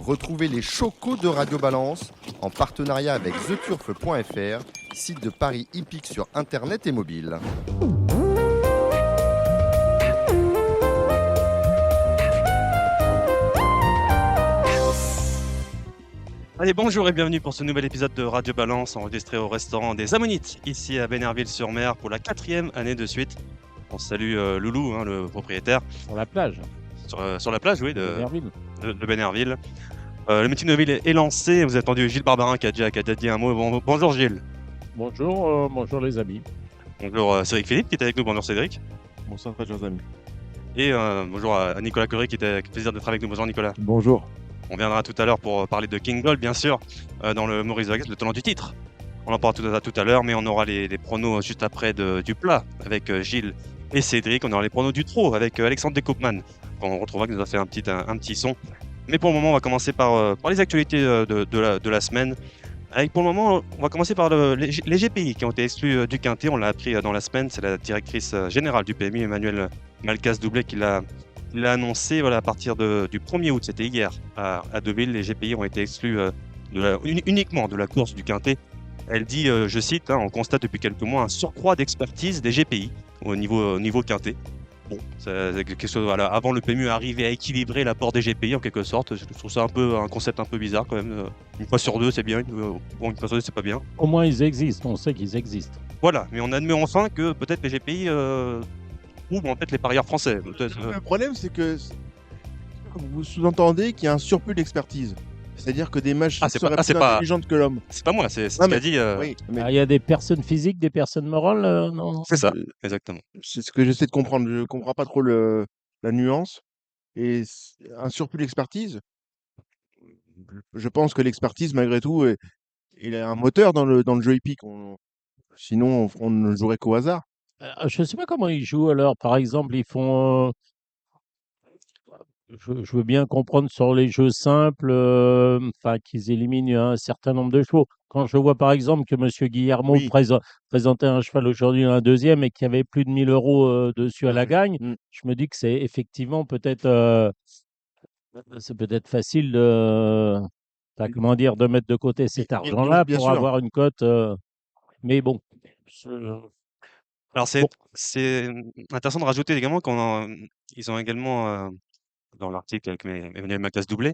Retrouvez les chocos de Radio Balance en partenariat avec theturf.fr, site de paris hippique sur internet et mobile. Allez, bonjour et bienvenue pour ce nouvel épisode de Radio Balance enregistré au restaurant des Ammonites, ici à Bénerville-sur-Mer pour la 4e année de suite. On salue Loulou, le propriétaire. Sur la plage. Sur la plage, oui, de Bénerville. Bénerville. Le meeting de ville est lancé. Vous avez entendu Gilles Barbarin qui a déjà dit un mot. Bonjour Gilles. Bonjour les amis. Bonjour Cédric Philippe qui est avec nous. Bonjour Cédric. Bonsoir, très chers amis. Et bonjour à Nicolas Curie qui était avec plaisir d'être avec nous. Bonjour Nicolas. Bonjour. On viendra tout à l'heure pour parler de King Gold, bien sûr, dans le Maurice Vegas, le tenant du titre. On en parlera tout à l'heure, mais on aura les pronos juste après du plat avec Gilles et Cédric. On aura les pronos du trot avec Alexandre Dekoopman, qu'on retrouvera, qui nous a fait un petit son. Mais pour le moment, on va commencer par les actualités de la semaine. Pour le moment, on va commencer par les GPI qui ont été exclus du Quintet. On l'a appris dans la semaine. C'est la directrice générale du PMU, Emmanuelle Malkas-Doublé, qui l'a annoncé à partir du 1er août. C'était hier à Deauville. Les GPI ont été exclus uniquement de la course du Quintet. Elle dit, je cite, on constate depuis quelques mois un surcroît d'expertise des GPI au niveau Quintet. Bon, c'est quelque chose, avant le PMU arrivait à équilibrer l'apport des GPI en quelque sorte. Je trouve ça un concept un peu bizarre quand même. Une fois sur deux, c'est bien. Une fois sur deux, c'est pas bien. Au moins ils existent, on sait qu'ils existent. Voilà, mais on admet enfin que peut-être les GPI trouvent en fait les parieurs français. Le problème, c'est que vous sous-entendez qu'il y a un surplus d'expertise. C'est-à-dire que des machines seraient plus intelligentes que l'homme. C'est pas moi, c'est ce qu'a dit. Oui, mais Il y a des personnes physiques, des personnes morales, non? C'est ça, exactement. c'est ce que j'essaie de comprendre. Je comprends pas trop la nuance. Et un surplus d'expertise, je pense que l'expertise, malgré tout, il a un moteur dans le jeu hippique. Sinon, on ne jouerait qu'au hasard. Je ne sais pas comment ils jouent alors. Par exemple, ils font. Je veux bien comprendre sur les jeux simples, qu'ils éliminent un certain nombre de chevaux. Quand je vois par exemple que M. Guillermo Oui. présentait un cheval aujourd'hui, un deuxième, et qu'il y avait plus de 1000 euros dessus à la gagne, Mm. je me dis que c'est effectivement peut-être facile de mettre de côté cet argent-là bien pour sûr. avoir une cote. Mais bon, Alors Bon. c'est intéressant de rajouter également ils ont également dans l'article avec Emmanuel Malkas-Doublé,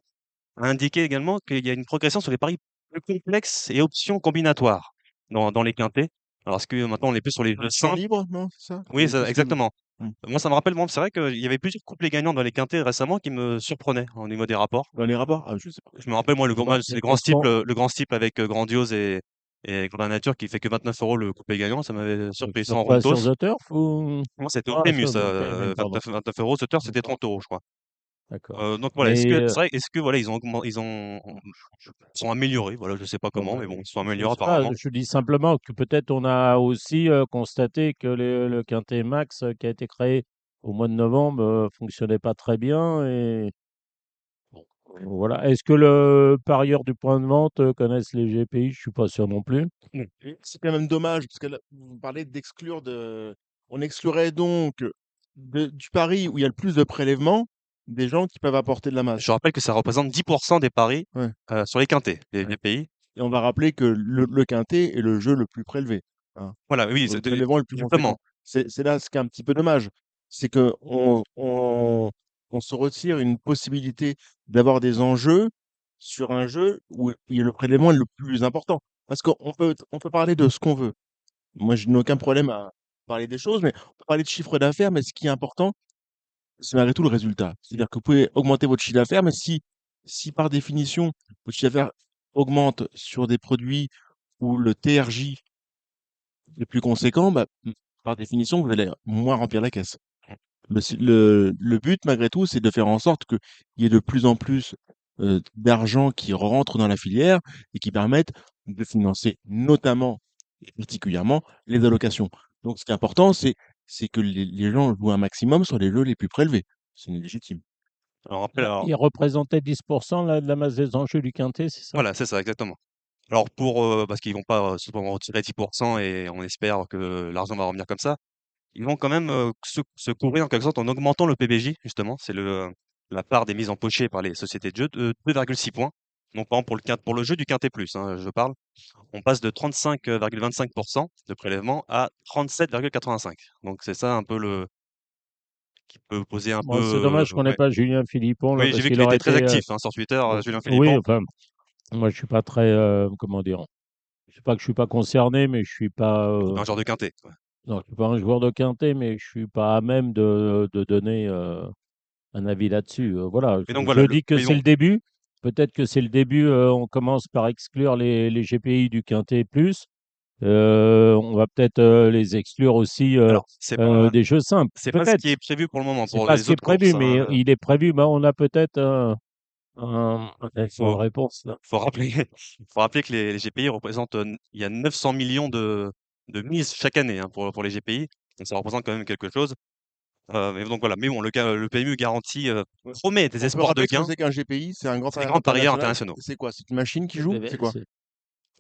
a indiqué également qu'il y a une progression sur les paris plus complexes et options combinatoires dans les quintets. Alors est-ce que maintenant on est plus sur les jeux Champ simples? libre, non, c'est ça? Oui, Qu'est-ce que- exactement. Mm. Moi, ça me rappelle, c'est vrai qu'il y avait plusieurs couplets gagnants dans les quintets récemment qui me surprenaient au niveau des rapports. Dans les rapports? Ah, je sais pas. Je me rappelle, moi, c'est les le grand steeple, classements, le grand steeple avec Grandiose et Grandeur Nature qui fait que 29 € le couplet gagnant. Ça m'avait surpris. sur Sans quoi? Sur Rontos. The Turf ou? Moi, c'était au Ah, PMU, sur ça, The PMU, pardon. 29 €. Cette heure, c'était 30 €, je crois. D'accord. Donc voilà, Mais est-ce que voilà, ils sont améliorés, voilà, je sais pas comment, mais bon, ils sont je améliorés sais pas, apparemment. je dis simplement que peut-être on a aussi constaté que le Quintet Max qui a été créé au mois de novembre fonctionnait pas très bien. Et bon, voilà. Est-ce que le parieur du point de vente connaisse les GPI? Je suis pas sûr non plus. Et c'est quand même dommage, parce que là, vous parlez d'exclure de. On exclurait donc du pari où il y a le plus de prélèvements des gens qui peuvent apporter de la masse. Je rappelle que ça représente 10% des paris Ouais. sur les quintets, les pays. Et on va rappeler que le quintet est le jeu le plus prélevé. Hein. Voilà, oui, Le prélèvement le plus justement. conséquent. C'est là ce qui est un petit peu dommage. C'est que on se retire une possibilité d'avoir des enjeux sur un jeu où le prélèvement est le plus important. Parce on peut parler de ce qu'on veut. Moi, je n'ai aucun problème à parler des choses, mais on peut parler de chiffre d'affaires, mais ce qui est important, c'est malgré tout le résultat. C'est-à-dire que vous pouvez augmenter votre chiffre d'affaires, mais si par définition, votre chiffre d'affaires augmente sur des produits où le TRJ est plus conséquent, bah, par définition, vous allez moins remplir la caisse. Le but, malgré tout, c'est de faire en sorte qu'il y ait de plus en plus d'argent qui rentre dans la filière et qui permettent de financer notamment et particulièrement les allocations. Donc, ce qui est important, c'est que les gens jouent un maximum sur les jeux les plus prélevés. C'est légitime. Alors, Il représentait 10% là, de la masse des enjeux du Quintet, c'est ça? voilà, c'est ça, exactement. Alors parce qu'ils vont pas simplement retirer 10% et on espère que l'argent va revenir comme ça. Ils vont quand même se couvrir en quelque sorte en augmentant le PBJ, justement. C'est le la part des mises empochées par les sociétés de jeu de 2,6 points. Donc, par exemple, pour le jeu du Quintet Plus, hein, je parle, on passe de 35,25% de prélèvement à 37,85. Donc, c'est ça un peu qui peut poser un peu. Bon, c'est dommage qu'on n'ait Ouais. pas Julien Philippon là, Oui, j'ai parce vu qu'il qu'il aurait était très été. actif sur Twitter, Julien Oui, Philippon. enfin, moi je suis pas très, comment dire, c'est pas que je suis pas concerné, mais je suis pas, Un genre de Quintet. Ouais. non, je suis pas un joueur de quintet, mais je suis pas à même de donner un avis là-dessus. Voilà, Mais donc je voilà, dis que mais c'est bon, le début. Peut-être que c'est le début. On commence par exclure les GPI du quintet plus. On va peut-être les exclure aussi alors, des jeux simples. c'est pas ce Peut-être. qui est prévu pour le moment C'est pour pas ce les qui est autres prévu, courses, mais hein. il est prévu. Bah, on a peut-être un élément de Faut, réponse là. faut rappeler, faut rappeler que les GPI représentent, il y a 900 millions de mises chaque année, hein, pour les GPI. Donc ça représente quand même quelque chose. Mais donc voilà, mais bon, le PMU garantit, Ouais. promet des On peut espoirs de rappeler ce que gains. c'est qu'un GPI, c'est un grand C'est des parieur grands parieurs international. internationaux. C'est quoi? C'est une machine qui joue? Eh C'est ben, quoi?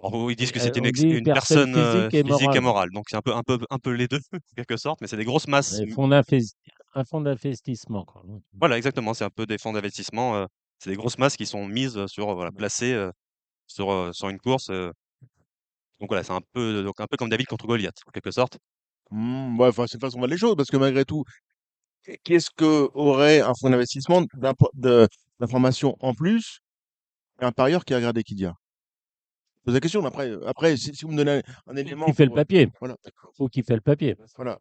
Alors, ils disent que c'est on dit une personne personne physique et physique et morale. morale. Donc c'est un peu les deux, en quelque sorte, mais c'est des grosses masses. Un fonds d'investissement, quoi. Voilà, exactement, c'est un peu des fonds d'investissement. C'est des grosses masses qui sont mises sur, voilà, placées sur une course. Donc voilà, c'est un peu comme David contre Goliath, en quelque sorte. Ouais, enfin, c'est une façon de voir les choses, parce que malgré tout, qu'est-ce que aurait un fonds d'investissement d'informations en plus qu'un parieur qui a regardé Kidia? Je pose la question, mais après si vous me donnez un Ou élément qui fait le pour. papier. Voilà. Ou qui fait le papier. Voilà.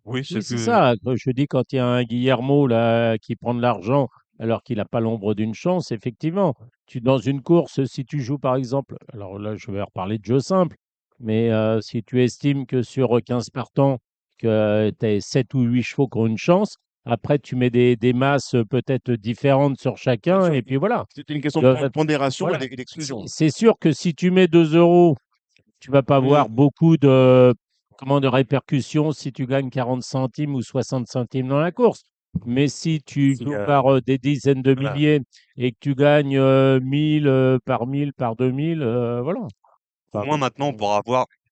Oui, Oui, c'est c'est que ça. Je dis quand il y a un Guillermo là qui prend de l'argent alors qu'il n'a pas l'ombre d'une chance, effectivement. Dans une course, si tu joues par exemple, alors là je vais reparler de jeu simple, mais si tu estimes que sur 15 partants, que tu as 7 ou 8 chevaux qui ont une chance, après tu mets des masses peut-être différentes sur Bien chacun, sûr. et puis voilà. C'était une question de Euh, pondération et voilà. d'exclusion. C'est sûr que si tu mets 2 euros, tu vas pas Mmh. avoir beaucoup de répercussions si tu gagnes 40 centimes ou 60 centimes dans la course. Mais si tu C'est, joues par des dizaines de voilà. milliers et que tu gagnes 1000 par 1000 par 2000, voilà. au Enfin, moins maintenant,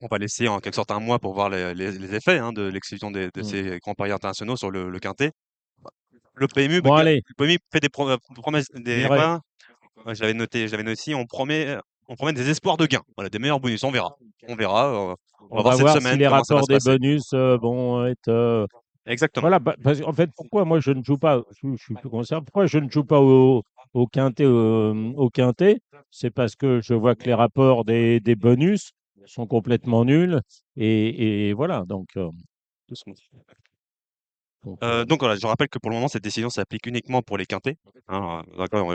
on va laisser en quelque sorte un mois pour voir les effets, hein, de l'exclusion de mm. ces grands parieurs internationaux sur le quintet. Bon, allez, Le PMU fait des promesses, Mireille, ouais, j'avais noté ici, on promet des espoirs de gains, voilà, des meilleurs bonus. On verra. On verra. On on va voir va cette voir si semaine les comment ça va rapports se des passer. bonus vont être. Exactement. Voilà, parce qu'en fait, pourquoi moi je ne joue pas, je suis plus concerné, pourquoi je ne joue pas au quintet, au quintet, c'est parce que je vois que les rapports des bonus sont complètement nuls et voilà, Doucement. donc, Donc voilà, je rappelle que pour le moment, cette décision s'applique uniquement pour les quintets, hein, d'accord,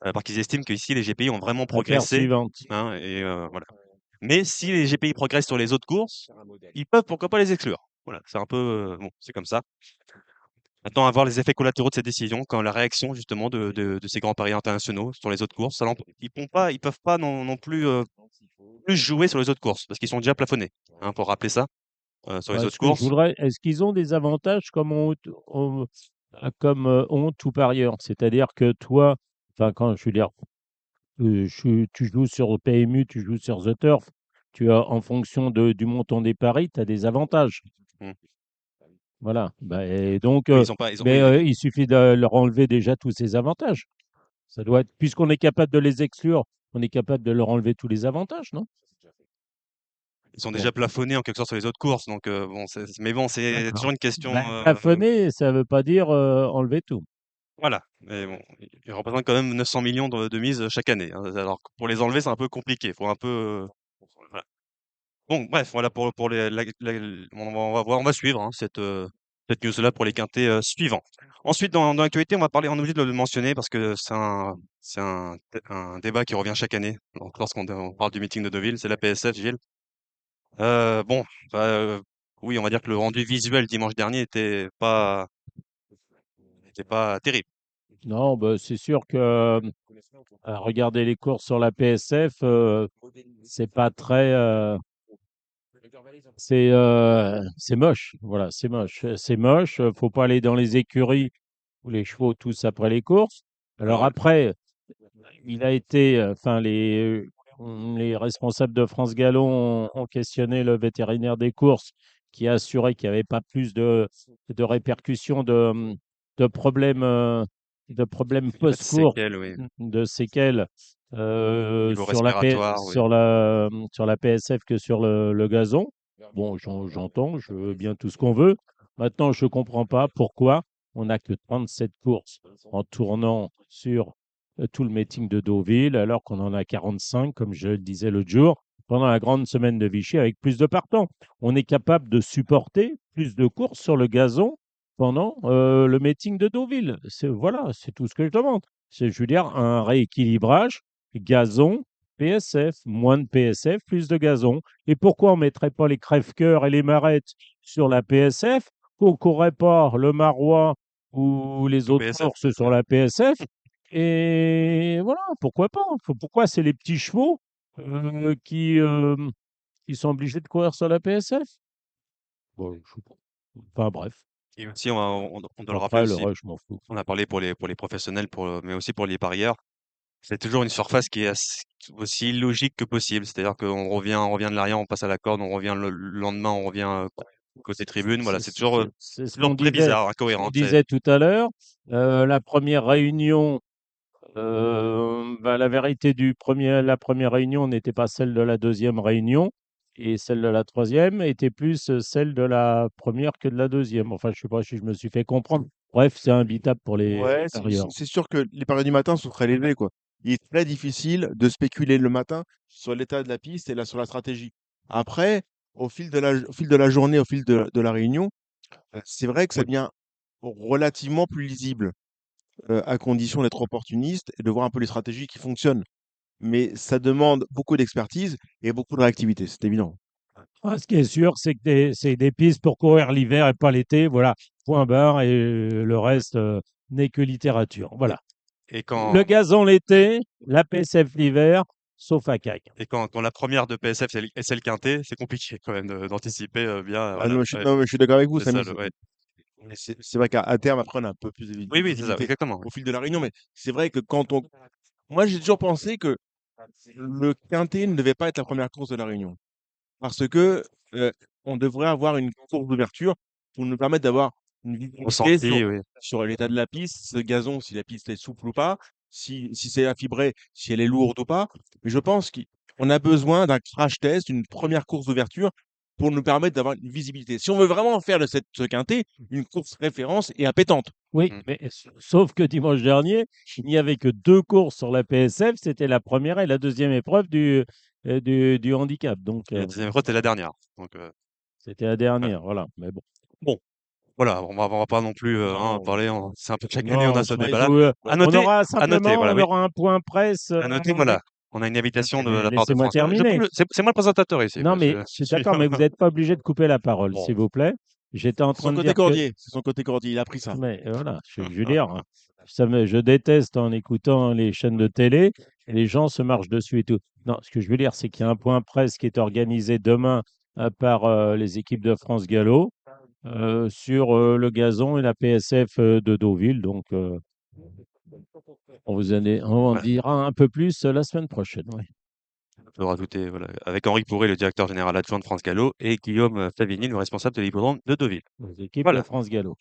parce qu'ils estiment qu'ici, les GPI ont vraiment affaire progressé, suivante. hein, et voilà. Mais si les GPI progressent sur les autres courses, ils peuvent pourquoi pas les exclure. Voilà, c'est un peu, bon, c'est comme ça. Maintenant, à voir les effets collatéraux de cette décision, quand la réaction justement de ces grands paris internationaux sur les autres courses, ils peuvent pas non plus plus jouer sur les autres courses parce qu'ils sont déjà plafonnés. Hein, pour rappeler ça, sur les Ouais, autres ce que je courses. voudrais, est-ce qu'ils ont des avantages comme ont tout parieur? C'est-à-dire que toi, enfin, quand je veux dire, tu joues sur PMU, tu joues sur The Turf, tu as, en fonction du montant des paris, tu as des avantages. Hmm. Voilà. Bah, et donc, Oui, ils ont pas, mais oui, il suffit de leur enlever déjà tous ces avantages. Ça doit être, puisqu'on est capable de les exclure, on est capable de leur enlever tous les avantages, non? ils sont Bon, déjà plafonnés en quelque sorte sur les autres courses. Donc bon, mais bon, c'est toujours d'accord. une question. Ben, plafonner, ça ne veut pas dire enlever tout. Voilà. Mais bon, ils représentent quand même 900 millions de mises chaque année, hein. Alors que pour les enlever, c'est un peu compliqué. Faut un peu. Voilà. Bon, bref, voilà pour on va suivre, hein, cette news-là pour les quintés suivants. Ensuite, dans l'actualité, on est obligé de le mentionner parce que un débat qui revient chaque année. Donc, on parle du meeting de Deauville, c'est la PSF, Gilles. Bon, bah, oui, on va dire que le rendu visuel dimanche dernier était pas terrible. Non, bah, c'est sûr que regarder les courses sur la PSF, c'est pas très. C'est moche. Voilà, c'est moche. C'est moche. Faut pas aller dans les écuries où les chevaux tous après les courses. Alors Alors, après, il a été, enfin les responsables de France Gallo ont questionné le vétérinaire des courses qui a assuré qu'il n'y avait pas plus de répercussions de problèmes, de problèmes Pas de post-course, séquelles, oui. de séquelles Niveau respiratoire, oui. sur la PSF que sur le gazon. Bon, j'entends, je veux bien tout ce qu'on veut. Maintenant, je ne comprends pas pourquoi on n'a que 37 courses en tournant sur tout le meeting de Deauville, alors qu'on en a 45, comme je le disais l'autre jour, pendant la grande semaine de Vichy, avec plus de partants. On est capable de supporter plus de courses sur le gazon pendant le meeting de Deauville. Voilà, c'est tout ce que je demande. C'est, je veux dire, un rééquilibrage gazon, PSF, moins de PSF, plus de gazon. Et pourquoi on ne mettrait pas les crève-cœurs et les marettes sur la PSF, qu'on courait pas le marois ou les Tout autres PSF, courses sur ouais. la PSF? Et voilà, pourquoi pas? Pourquoi c'est les petits chevaux qui sont obligés de courir sur la PSF? Bon, enfin bref. Et aussi, on doit le rappeler Après, le aussi, reste, je m'en fous. on a parlé pour les professionnels, mais aussi pour les parieurs. C'est toujours une surface qui est aussi illogique que possible. C'est-à-dire on revient de l'arrière, on passe à la corde, on revient le lendemain, on revient côté tribune. Voilà, C'est ce toujours qu'on très disait, bizarre, ce qu'on incohérent. disait tout à l'heure. La première réunion, la vérité la première réunion n'était pas celle de la deuxième réunion, et celle de la troisième était plus celle de la première que de la deuxième. Enfin, je sais pas si je me suis fait comprendre. Bref, c'est imbitable pour Ouais, les parieurs. c'est sûr que les paris du matin sont très élevés, quoi. Il est très difficile de spéculer le matin sur l'état de la piste et là, sur la stratégie. Après, au fil de la journée, au fil de la réunion, c'est vrai que ça Oui. devient relativement plus lisible, à condition d'être opportuniste et de voir un peu les stratégies qui fonctionnent. Mais ça demande beaucoup d'expertise et beaucoup de réactivité, c'est évident. Ah, ce qui est sûr, c'est que c'est des pistes pour courir l'hiver et pas l'été. Voilà, point barre. Et le reste n'est que littérature. Voilà. Et Le quand, gazon l'été, la PSF l'hiver, sauf à CAC. quand la première de PSF c'est le quintet, c'est compliqué quand même d'anticiper bien. Ah Voilà, non, ouais, non, mais je suis d'accord avec vous, c'est ça, Samy. ouais. Mais c'est vrai qu'à terme, après, on a un peu plus de Oui, oui, c'est ça, visibilité exactement. au fil de la réunion. Mais c'est vrai que quand on. Moi, j'ai toujours pensé que le quintet ne devait pas être la première course de la réunion. Parce que on devrait avoir une course d'ouverture pour nous permettre d'avoir une visibilité Ressenti, oui. sur l'état de la piste, ce gazon, si la piste est souple ou pas, si c'est affibré, si elle est lourde ou pas. Mais je pense qu'on a besoin d'un crash test, d'une première course d'ouverture pour nous permettre d'avoir une visibilité. Si on veut vraiment faire de ce quintet une course référence et appétante. Oui, Mm. mais sauf que dimanche dernier, il n'y avait que 2 courses sur la PSF. C'était la première et la deuxième épreuve du handicap. Donc, Et la deuxième épreuve, c'était la dernière. Donc, c'était la ouais. dernière. Voilà. Mais bon. Bon, voilà, on va pas non plus Non, parler. C'est un peu chaque année, on a non, ce soyez débat-là. fous. À noter, On voilà, oui. aura un point presse. À noter, voilà, on a une invitation de la part de Laissez-moi France Gall. terminer. C'est moi le présentateur ici. Non, mais je Je suis suis d'accord, mais vous n'êtes pas obligé de couper la parole, bon. s'il vous plaît. J'étais en C'est train son de côté dire que cordier, c'est son côté cordier, il a pris ça. mais voilà, je veux dire, je déteste en écoutant les chaînes de télé et les gens se marchent dessus et tout. Non, ce que je veux dire, c'est qu'il y a un point presse qui est organisé demain par les équipes de France Gallo sur le gazon et la PSF de Deauville. Donc, on en Voilà, dira un peu plus la semaine prochaine. Oui. on peut rajouter, voilà, avec Henri Pourret, le directeur général adjoint de France Gallo, et Guillaume Flavigny, le responsable de l'hippodrome de Deauville. Les équipes de Voilà. France Gallo.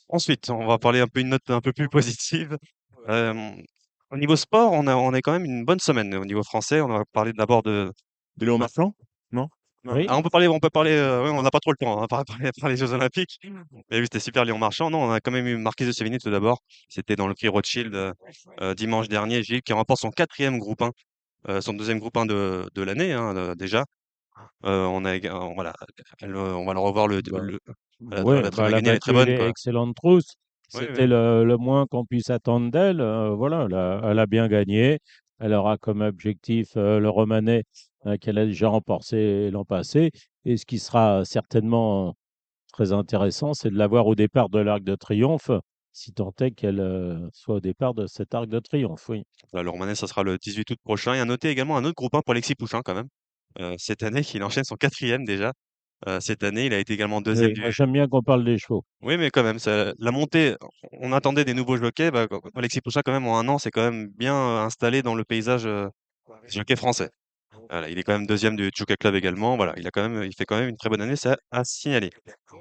Ensuite, on va parler une note un peu plus positive. Euh, Au niveau sport, on a quand même une bonne semaine au niveau français. On va parler d'abord de. De Léon Marchand? Non? Non. Oui. Ah, on peut parler. Ouais, on n'a pas trop le temps. On va pas parler des Jeux Olympiques. Mais oui, c'était super Lyon Marchand. Non, on a quand même eu Marquise de Sévigné tout d'abord. C'était dans le prix Rothschild dimanche dernier. Gilles qui remporte son quatrième groupe 1, son deuxième groupe 1 de l'année déjà. Voilà, on va le revoir Bah, elle ouais, a très bah, bien elle a gagné, elle est très battu bonne les quoi. excellentes trousses. Oui, C'était oui. le moins qu'on puisse attendre d'elle. Voilà, elle a bien gagné. Elle aura comme objectif le Romanais qu'elle a déjà remporté l'an passé. Et ce qui sera certainement très intéressant, c'est de la voir au départ de l'Arc de Triomphe, si tant est qu'elle soit au départ de cet Arc de Triomphe. Oui. Là, le Romanais, ça sera le 18 août prochain. Et à noter également un autre groupe 1 pour Alexis Pouchin quand même. Cette année, il enchaîne son quatrième déjà. Cette année, il a été également deuxième Oui, moi du. j'aime bien qu'on parle des chevaux. Oui, mais quand même, la montée, on attendait des nouveaux jockeys. Bah, Alexis Pouchin, quand même, en un an, c'est quand même bien installé dans le paysage jockey français. Voilà, il est quand même deuxième du Jockey Club également. Voilà, il fait quand même une très bonne année, c'est à signaler.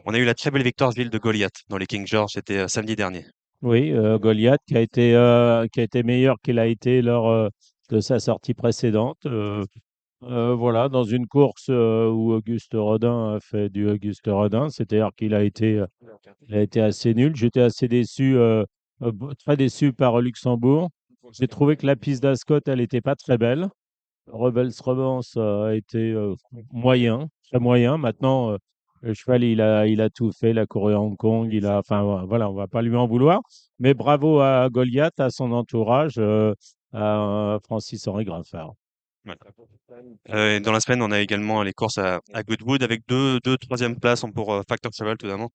On a eu la très belle victoire Gilles de Goliath dans les King George, c'était samedi dernier. Oui, Goliath qui a été meilleur qu'il a été lors de sa sortie précédente. Voilà, dans une course où Auguste Rodin a fait du Auguste Rodin, c'est-à-dire il a été assez nul. J'étais assez déçu, très déçu par Luxembourg. J'ai trouvé que la piste d'Ascot, elle n'était pas très belle. Rebels Romance a été moyen, très moyen. Maintenant, le cheval, il a tout fait. Il a couru à Hong Kong. Enfin, voilà, on va pas lui en vouloir. Mais bravo à Goliath, à son entourage, à Francis-Henri Graffard. Ouais. Et dans la semaine, on a également les courses à Goodwood avec deux troisième places pour Factor Travel, tout d'abord.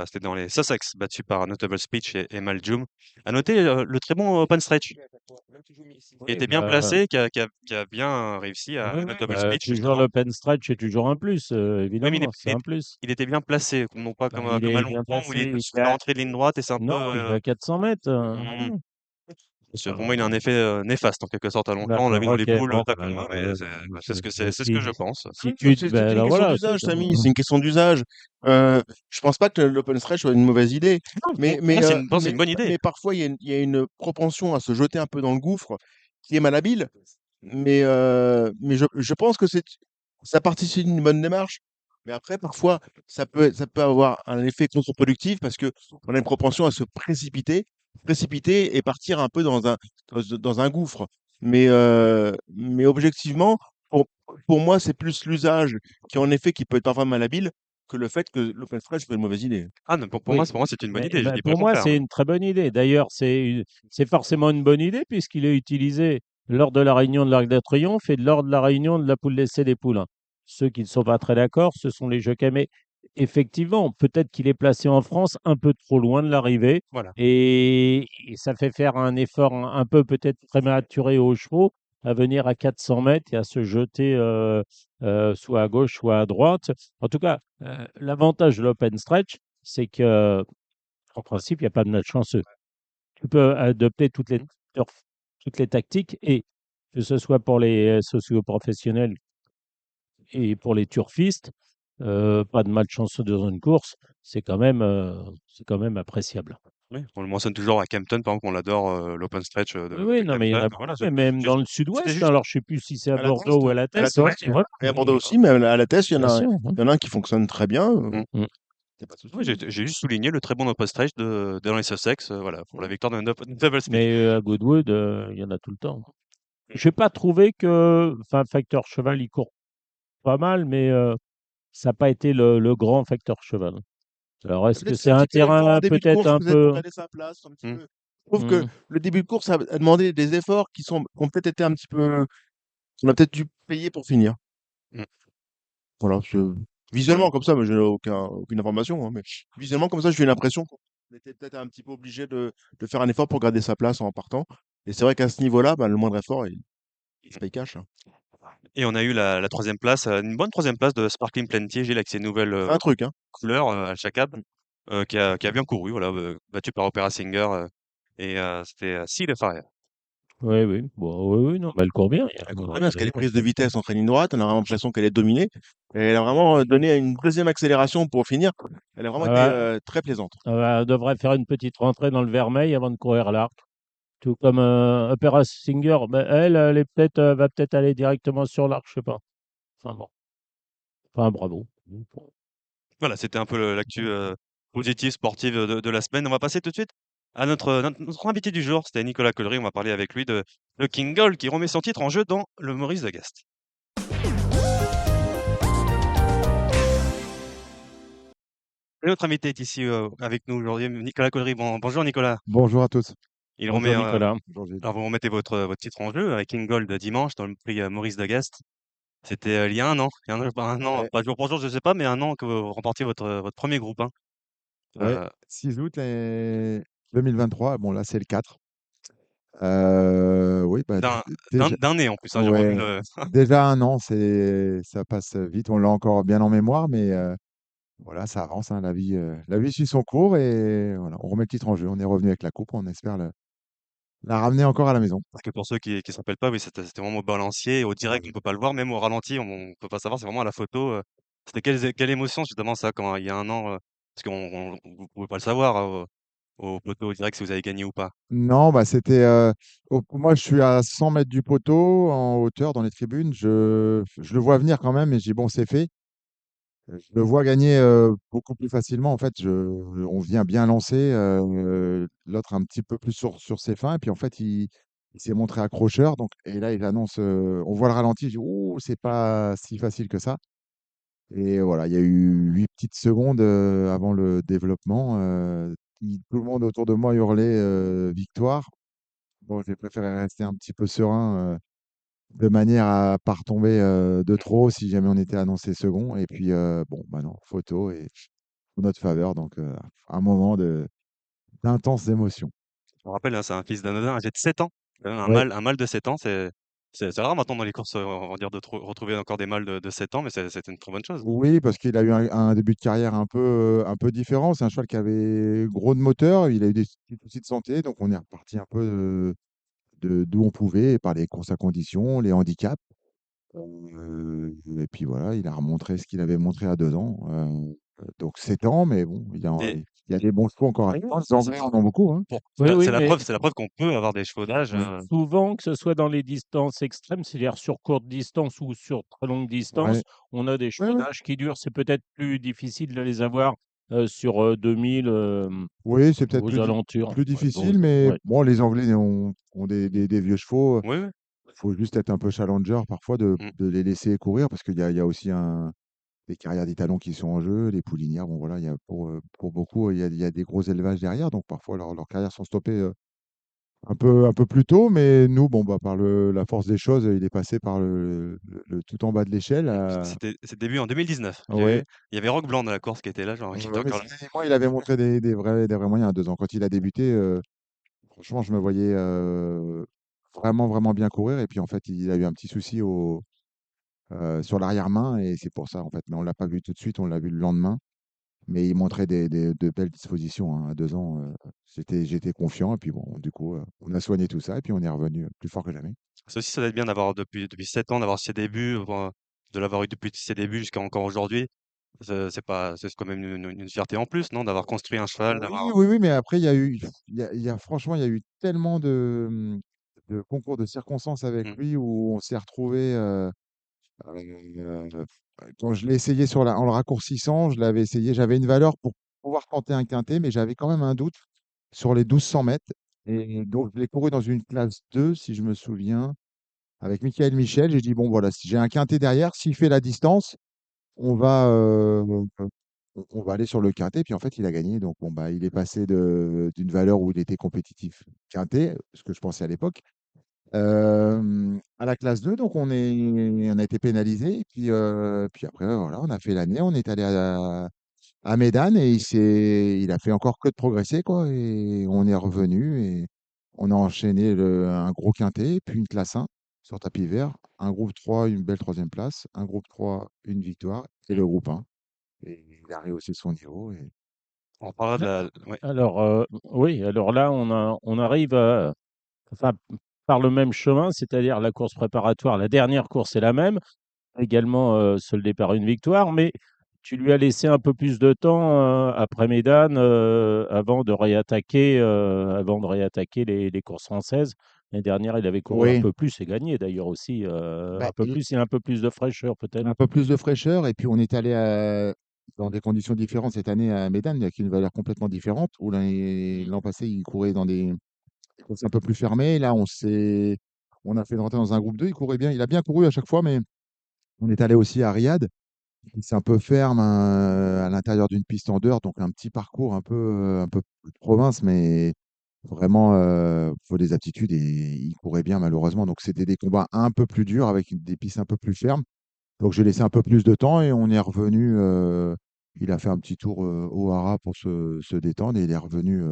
C'était dans les Sussex, battus par Notable Speech et Maljum. À noter le très bon Open Stretch, qui Oui, était bien bah, placé, qui a bien réussi à oui, oui, Notable bah, Speech, toujours justement. l'open stretch est toujours un plus, Oui, mais évidemment, c'est un plus. il était bien placé, non pas Bah, comme il à est bien Longchamp où il placé. est sur la rentrée de ligne droite et c'est un peu. Non, il est à 400 mètres. Hmm, parce que pour moi, il a un Euh, effet néfaste en quelque sorte à Longchamp. On l'a d'accord, vu dans les ok. poules, Bon, très bah, peu, mais c'est ce que je pense. si tu, C'est ben une alors question voilà, d'usage, Samy. C'est une question d'usage. Je pense pas que l'open stretch soit une mauvaise idée, Non, pour moi, c'est une bonne idée. mais parfois il y a une propension à se jeter un peu dans le gouffre qui est malhabile. Mais je pense que ça participe d'une bonne démarche. Mais après, parfois, ça peut avoir un effet contre-productif parce que on a une propension à se précipiter et partir un peu dans un gouffre. Mais objectivement, pour, pour moi, c'est plus l'usage qui peut être parfois malhabile que le fait que l'open stretch soit une mauvaise idée. Ah non, Oui, pour moi, c'est une bonne mais idée. Je ben, dis pas le pour moi, contraire, c'est hein. une très bonne idée. D'ailleurs, c'est forcément une bonne idée puisqu'il est utilisé lors de la réunion de l'Arc de Triomphe et lors de la réunion de la poule d'essai des poulains. Ceux qui ne sont pas très d'accord, ce sont les jockeys. Mais effectivement, peut-être qu'il est placé en France un peu trop loin de l'arrivée Voilà. et ça fait faire un effort un peu peut-être prématuré aux chevaux à venir à 400 mètres et à se jeter soit à gauche, soit à droite. En tout cas, l'avantage de l'open stretch, c'est que en principe, il n'y a pas de match chanceux. Tu peux adopter toutes les tactiques et que ce soit pour les socio-professionnels et pour les turfistes, pas de match chanceux dans une course, c'est quand même appréciable. Oui, on le mentionne toujours à Kempton, par exemple, on l'adore, l'open stretch Oui, de oui, non, mais il y en Kempton. a Voilà, beaucoup, mais même dans le c'était sud-ouest, juste. alors je ne sais plus si c'est à À la Bordeaux test, ou à la à la Teste, ouais, test, voilà. et à Bordeaux aussi, mais à la test, Bien sûr. il y en a un qui fonctionne très bien. Mm. Mm. Y a pas de Oui, souci. j'ai juste souligné le très bon open stretch de dans les Sussex, voilà, pour la victoire de Double Speed. Mais à Goodwood, il y en a tout le temps. Je n'ai pas trouvé que, enfin, Facteur Cheval, il court pas mal, mais ça n'a pas été le grand Facteur Cheval. Alors, est-ce que Peut-être c'est un fatigue peut-être pour un terrain début de peut-être course, un peut-être pour peu. garder sa place un petit Mm. peu. Je trouve que Hmm, le début de course a demandé des efforts qui ont peut-être été un petit peu, qu'on a peut-être dû payer pour finir. Mm. Voilà, Ouais. visuellement comme ça, mais je n'ai aucune information, hein, mais visuellement comme ça, j'ai eu l'impression qu'on était peut-être un petit peu obligé de faire un effort pour garder sa place en partant. Et c'est vrai qu'à ce niveau-là, bah, le moindre effort, il se paye cash, hein. Et on a eu la troisième place, une bonne troisième place de Sparkling Plenty, Gilles, avec ses nouvelles C'est un truc, hein. couleurs à Chacab, Mm. qui a bien couru, voilà, battu par Opera Singer, et c'était Sea de Faria. oui, oui. Bon, oui, oui, non, mais elle court bien. Elle court très bien parce qu'elle est prise de vitesse en ligne droite, on a vraiment l'impression qu'elle est dominée. Et elle a vraiment donné une deuxième accélération pour finir. Elle a vraiment été très plaisante. Elle devrait faire une petite rentrée dans le vermeil avant de courir l'arc. Tout comme Opera Singer, ben, elle est peut-être, va peut-être aller directement sur l'arc, je sais pas. Enfin bon, enfin bravo. Voilà, c'était un peu l'actu positive sportive de la semaine. On va passer tout de suite à notre invité du jour, c'était Nicolas Collery. On va parler avec lui de King Gold qui remet son titre en jeu dans le Maurice de Gast. Et notre invité est ici avec nous aujourd'hui, Nicolas Collery. Bonjour Nicolas. Bonjour à tous. Il remet, Bonjour Nicolas. Bonjour Gilles. alors vous remettez votre titre en jeu avec King Gold dimanche dans le prix Maurice de Gast. C'était il y a un an, pas un an, Ouais, pas jour pour jour, je sais pas, mais un an que vous remportiez votre premier groupe 1. ouais, Euh, 6 août 2023. Bon, là, c'est le 4. Oui, bah, d'un déjà, d'un nez en plus, hein, j'ai revu ouais, le. déjà un an, ça passe vite. On l'a encore bien en mémoire, mais voilà, ça avance, hein, la vie suit son cours et voilà, on remet le titre en jeu. On est revenu avec la coupe. On espère l'a ramené encore à la maison. Parce que pour ceux qui ne se rappellent pas, oui, c'était vraiment au balancier. Au direct, on ne peut pas le voir, même au ralenti, on ne peut pas savoir. C'est vraiment à la photo. C'était quelle émotion, justement, ça, quand il y a un an, parce vous ne pouvez pas le savoir au poteau, au direct, si vous avez gagné ou pas. Non, bah c'était. Moi, je suis à 100 mètres du poteau, en hauteur, dans les tribunes. Je le vois venir quand même, et je dis, bon, c'est fait. Je le vois gagner beaucoup plus facilement. En fait, on vient bien lancer, l'autre un petit peu plus sur ses fins. Et puis, en fait, il s'est montré accrocheur. Donc, et là, il annonce. On voit le ralenti. Je dis, oh, c'est pas si facile que ça. Et voilà, il y a eu 8 petites secondes avant le développement. Tout le monde autour de moi hurlait victoire. Bon, j'ai préféré rester un petit peu serein, de manière à pas retomber de trop si jamais on était annoncé second. Et puis, bon, bah non, photo et pour notre faveur. Donc, un moment d'intenses émotions. Je me rappelle, hein, c'est un fils d'Anodin, âgé de 7 ans. Quand même Ouais. un mâle de 7 ans, c'est rare maintenant dans les courses, on va dire, retrouver encore des mâles de 7 ans, mais c'est une très bonne chose. Oui, parce qu'il a eu un début de carrière un peu différent. C'est un cheval qui avait gros de moteur. Il a eu des petits soucis de santé. Donc, on est reparti un peu d'où on pouvait par les courses à conditions, les handicaps. Et puis voilà, il a remontré ce qu'il avait montré à 2 ans. Donc 7 ans, mais bon, Et il y a des bons chevaux encore à oui, faire. Les c'est Anglais en ont beaucoup, hein. Oui, oui, mais c'est la preuve qu'on peut avoir des chevaux d'âge. Ouais. souvent, que ce soit dans les distances extrêmes, c'est-à-dire sur courte distance ou sur très longue distance, Ouais. on a des Ouais, chevaux ouais. d'âge qui durent. C'est peut-être plus difficile de les avoir sur 2000 Oui, c'est peut-être aux alentours. plus Ouais, bon, difficile, mais ouais. bon, les Anglais ont des vieux chevaux. Oui, oui. Il faut juste être un peu challenger parfois Mmh. de les laisser courir parce qu'il y a aussi des carrières d'étalons qui sont en jeu, les poulinières. Bon, voilà, pour beaucoup, il y a des gros élevages derrière, donc parfois leurs carrières sont stoppées un peu plus tôt, mais nous, bon, bah, par la force des choses, il est passé par le tout en bas de l'échelle. C'était début en 2019. Ouais, Il y avait Rock Blanc dans la course qui était là, genre, ouais, qui était ouais, mais encore ces là. derniers mois, il avait montré des vrais moyens à 2 ans. Quand il a débuté, franchement, je me voyais vraiment, vraiment bien courir. Et puis, en fait, il a eu un petit souci sur l'arrière-main, et c'est pour ça, en fait. Mais on l'a pas vu tout de suite, on l'a vu le lendemain. Mais il montrait de belles dispositions, hein, à 2 ans. J'étais confiant. Et puis, bon, du coup, on a soigné tout ça. Et puis, on est revenu plus fort que jamais. Ça aussi, ça doit être bien d'avoir depuis 7 ans, d'avoir ses débuts, de l'avoir eu depuis ses débuts jusqu'à encore aujourd'hui. C'est quand même une fierté en plus, non? D'avoir construit un cheval, Oui, d'avoir. oui, oui, mais après, franchement, il y a eu tellement de concours de circonstances avec Mmh. lui où on s'est retrouvés. Quand je l'ai essayé en le raccourcissant, je l'avais essayé, j'avais une valeur pour pouvoir tenter un quintet, mais j'avais quand même un doute sur les 1200 mètres. Et donc, je l'ai couru dans une classe 2, si je me souviens, avec Michael Michel. J'ai dit, bon, voilà, si j'ai un quintet derrière, s'il fait la distance, on va, on va aller sur le quintet. Puis en fait, il a gagné. Donc, bon, bah, il est passé d'une valeur où il était compétitif quintet, ce que je pensais à l'époque, à la classe 2. Donc, on a été pénalisé. Et puis après, voilà, on a fait l'année. On est allé à Médane, et il a fait encore que de progresser, quoi. Et on est revenu et on a enchaîné un gros quintet, puis une classe 1 sur tapis vert, un groupe 3, une belle troisième place, un groupe 3, une victoire, et le groupe 1. Et il a rehaussé son niveau. Et On parlera de Ah, la ouais. alors, oui, alors là, on arrive enfin, par le même chemin, c'est-à-dire la course préparatoire. La dernière course est la même, également soldée par une victoire, mais tu lui as laissé un peu plus de temps après Médane avant de réattaquer les courses françaises. L'année dernière, il avait couru un oui, peu plus et gagné d'ailleurs aussi bah, un peu plus et un peu plus de fraîcheur peut-être. un peu plus de fraîcheur. Et puis on est allé dans des conditions différentes cette année à Médane, avec une valeur complètement différente, où l'an passé, il courait dans des courses un peu plus fermées. Là, on a fait une rentrée dans un groupe 2. Il courait bien, il a bien couru à chaque fois, mais on est allé aussi à Riyad. C'est un peu ferme, à l'intérieur d'une piste en dehors, donc un petit parcours un peu de province, mais vraiment, faut des aptitudes, et il courait bien malheureusement. Donc c'était des combats un peu plus durs avec des pistes un peu plus fermes. Donc j'ai laissé un peu plus de temps et on est revenu. Il a fait un petit tour au Hara pour se détendre, et il est revenu.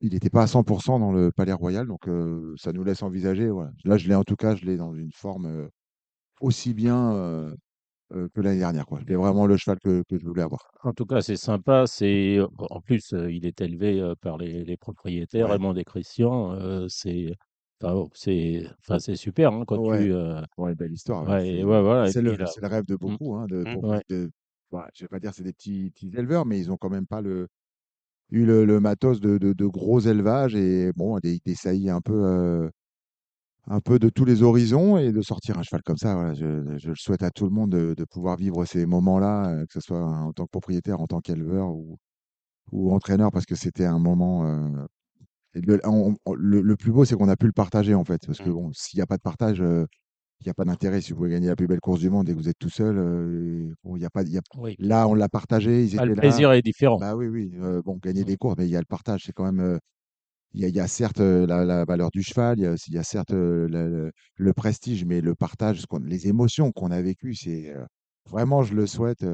Il n'était pas à 100% dans le Palais Royal, donc ça nous laisse envisager. Voilà. Là, en tout cas, je l'ai dans une forme aussi bien. que l'année dernière, quoi. C'était vraiment le cheval que je voulais avoir. En tout cas, c'est sympa. En plus, il est élevé par les propriétaires, Ouais, Raymond et Christian. C'est super hein, quand ouais, tu. ouais, belle histoire. Ouais, Ouais, ouais, voilà. Et c'est puis là. c'est le rêve de Mm, beaucoup, hein, Mmh. ouais. je vais pas dire c'est des petits éleveurs, mais ils ont quand même pas eu le matos de gros élevages et bon, des saillies un peu de tous les horizons et de sortir un cheval comme ça. Voilà, je le souhaite à tout le monde de pouvoir vivre ces moments-là, que ce soit en tant que propriétaire, en tant qu'éleveur ou entraîneur, parce que c'était un moment. Et le plus beau, c'est qu'on a pu le partager en fait, parce que Mmh. bon, s'il n'y a pas de partage, il n'y a pas d'intérêt. Si vous voulez gagner la plus belle course du monde et que vous êtes tout seul, bon, il y a pas, Oui. là, on l'a partagé, ils Ah, le étaient là. plaisir est différent. Bah oui, oui. Bon, gagner Mm. des courses, mais il y a le partage. C'est quand même. Il y a certes la valeur du cheval, il y a certes le prestige, mais le partage, les émotions qu'on a vécues, c'est vraiment, je le souhaite.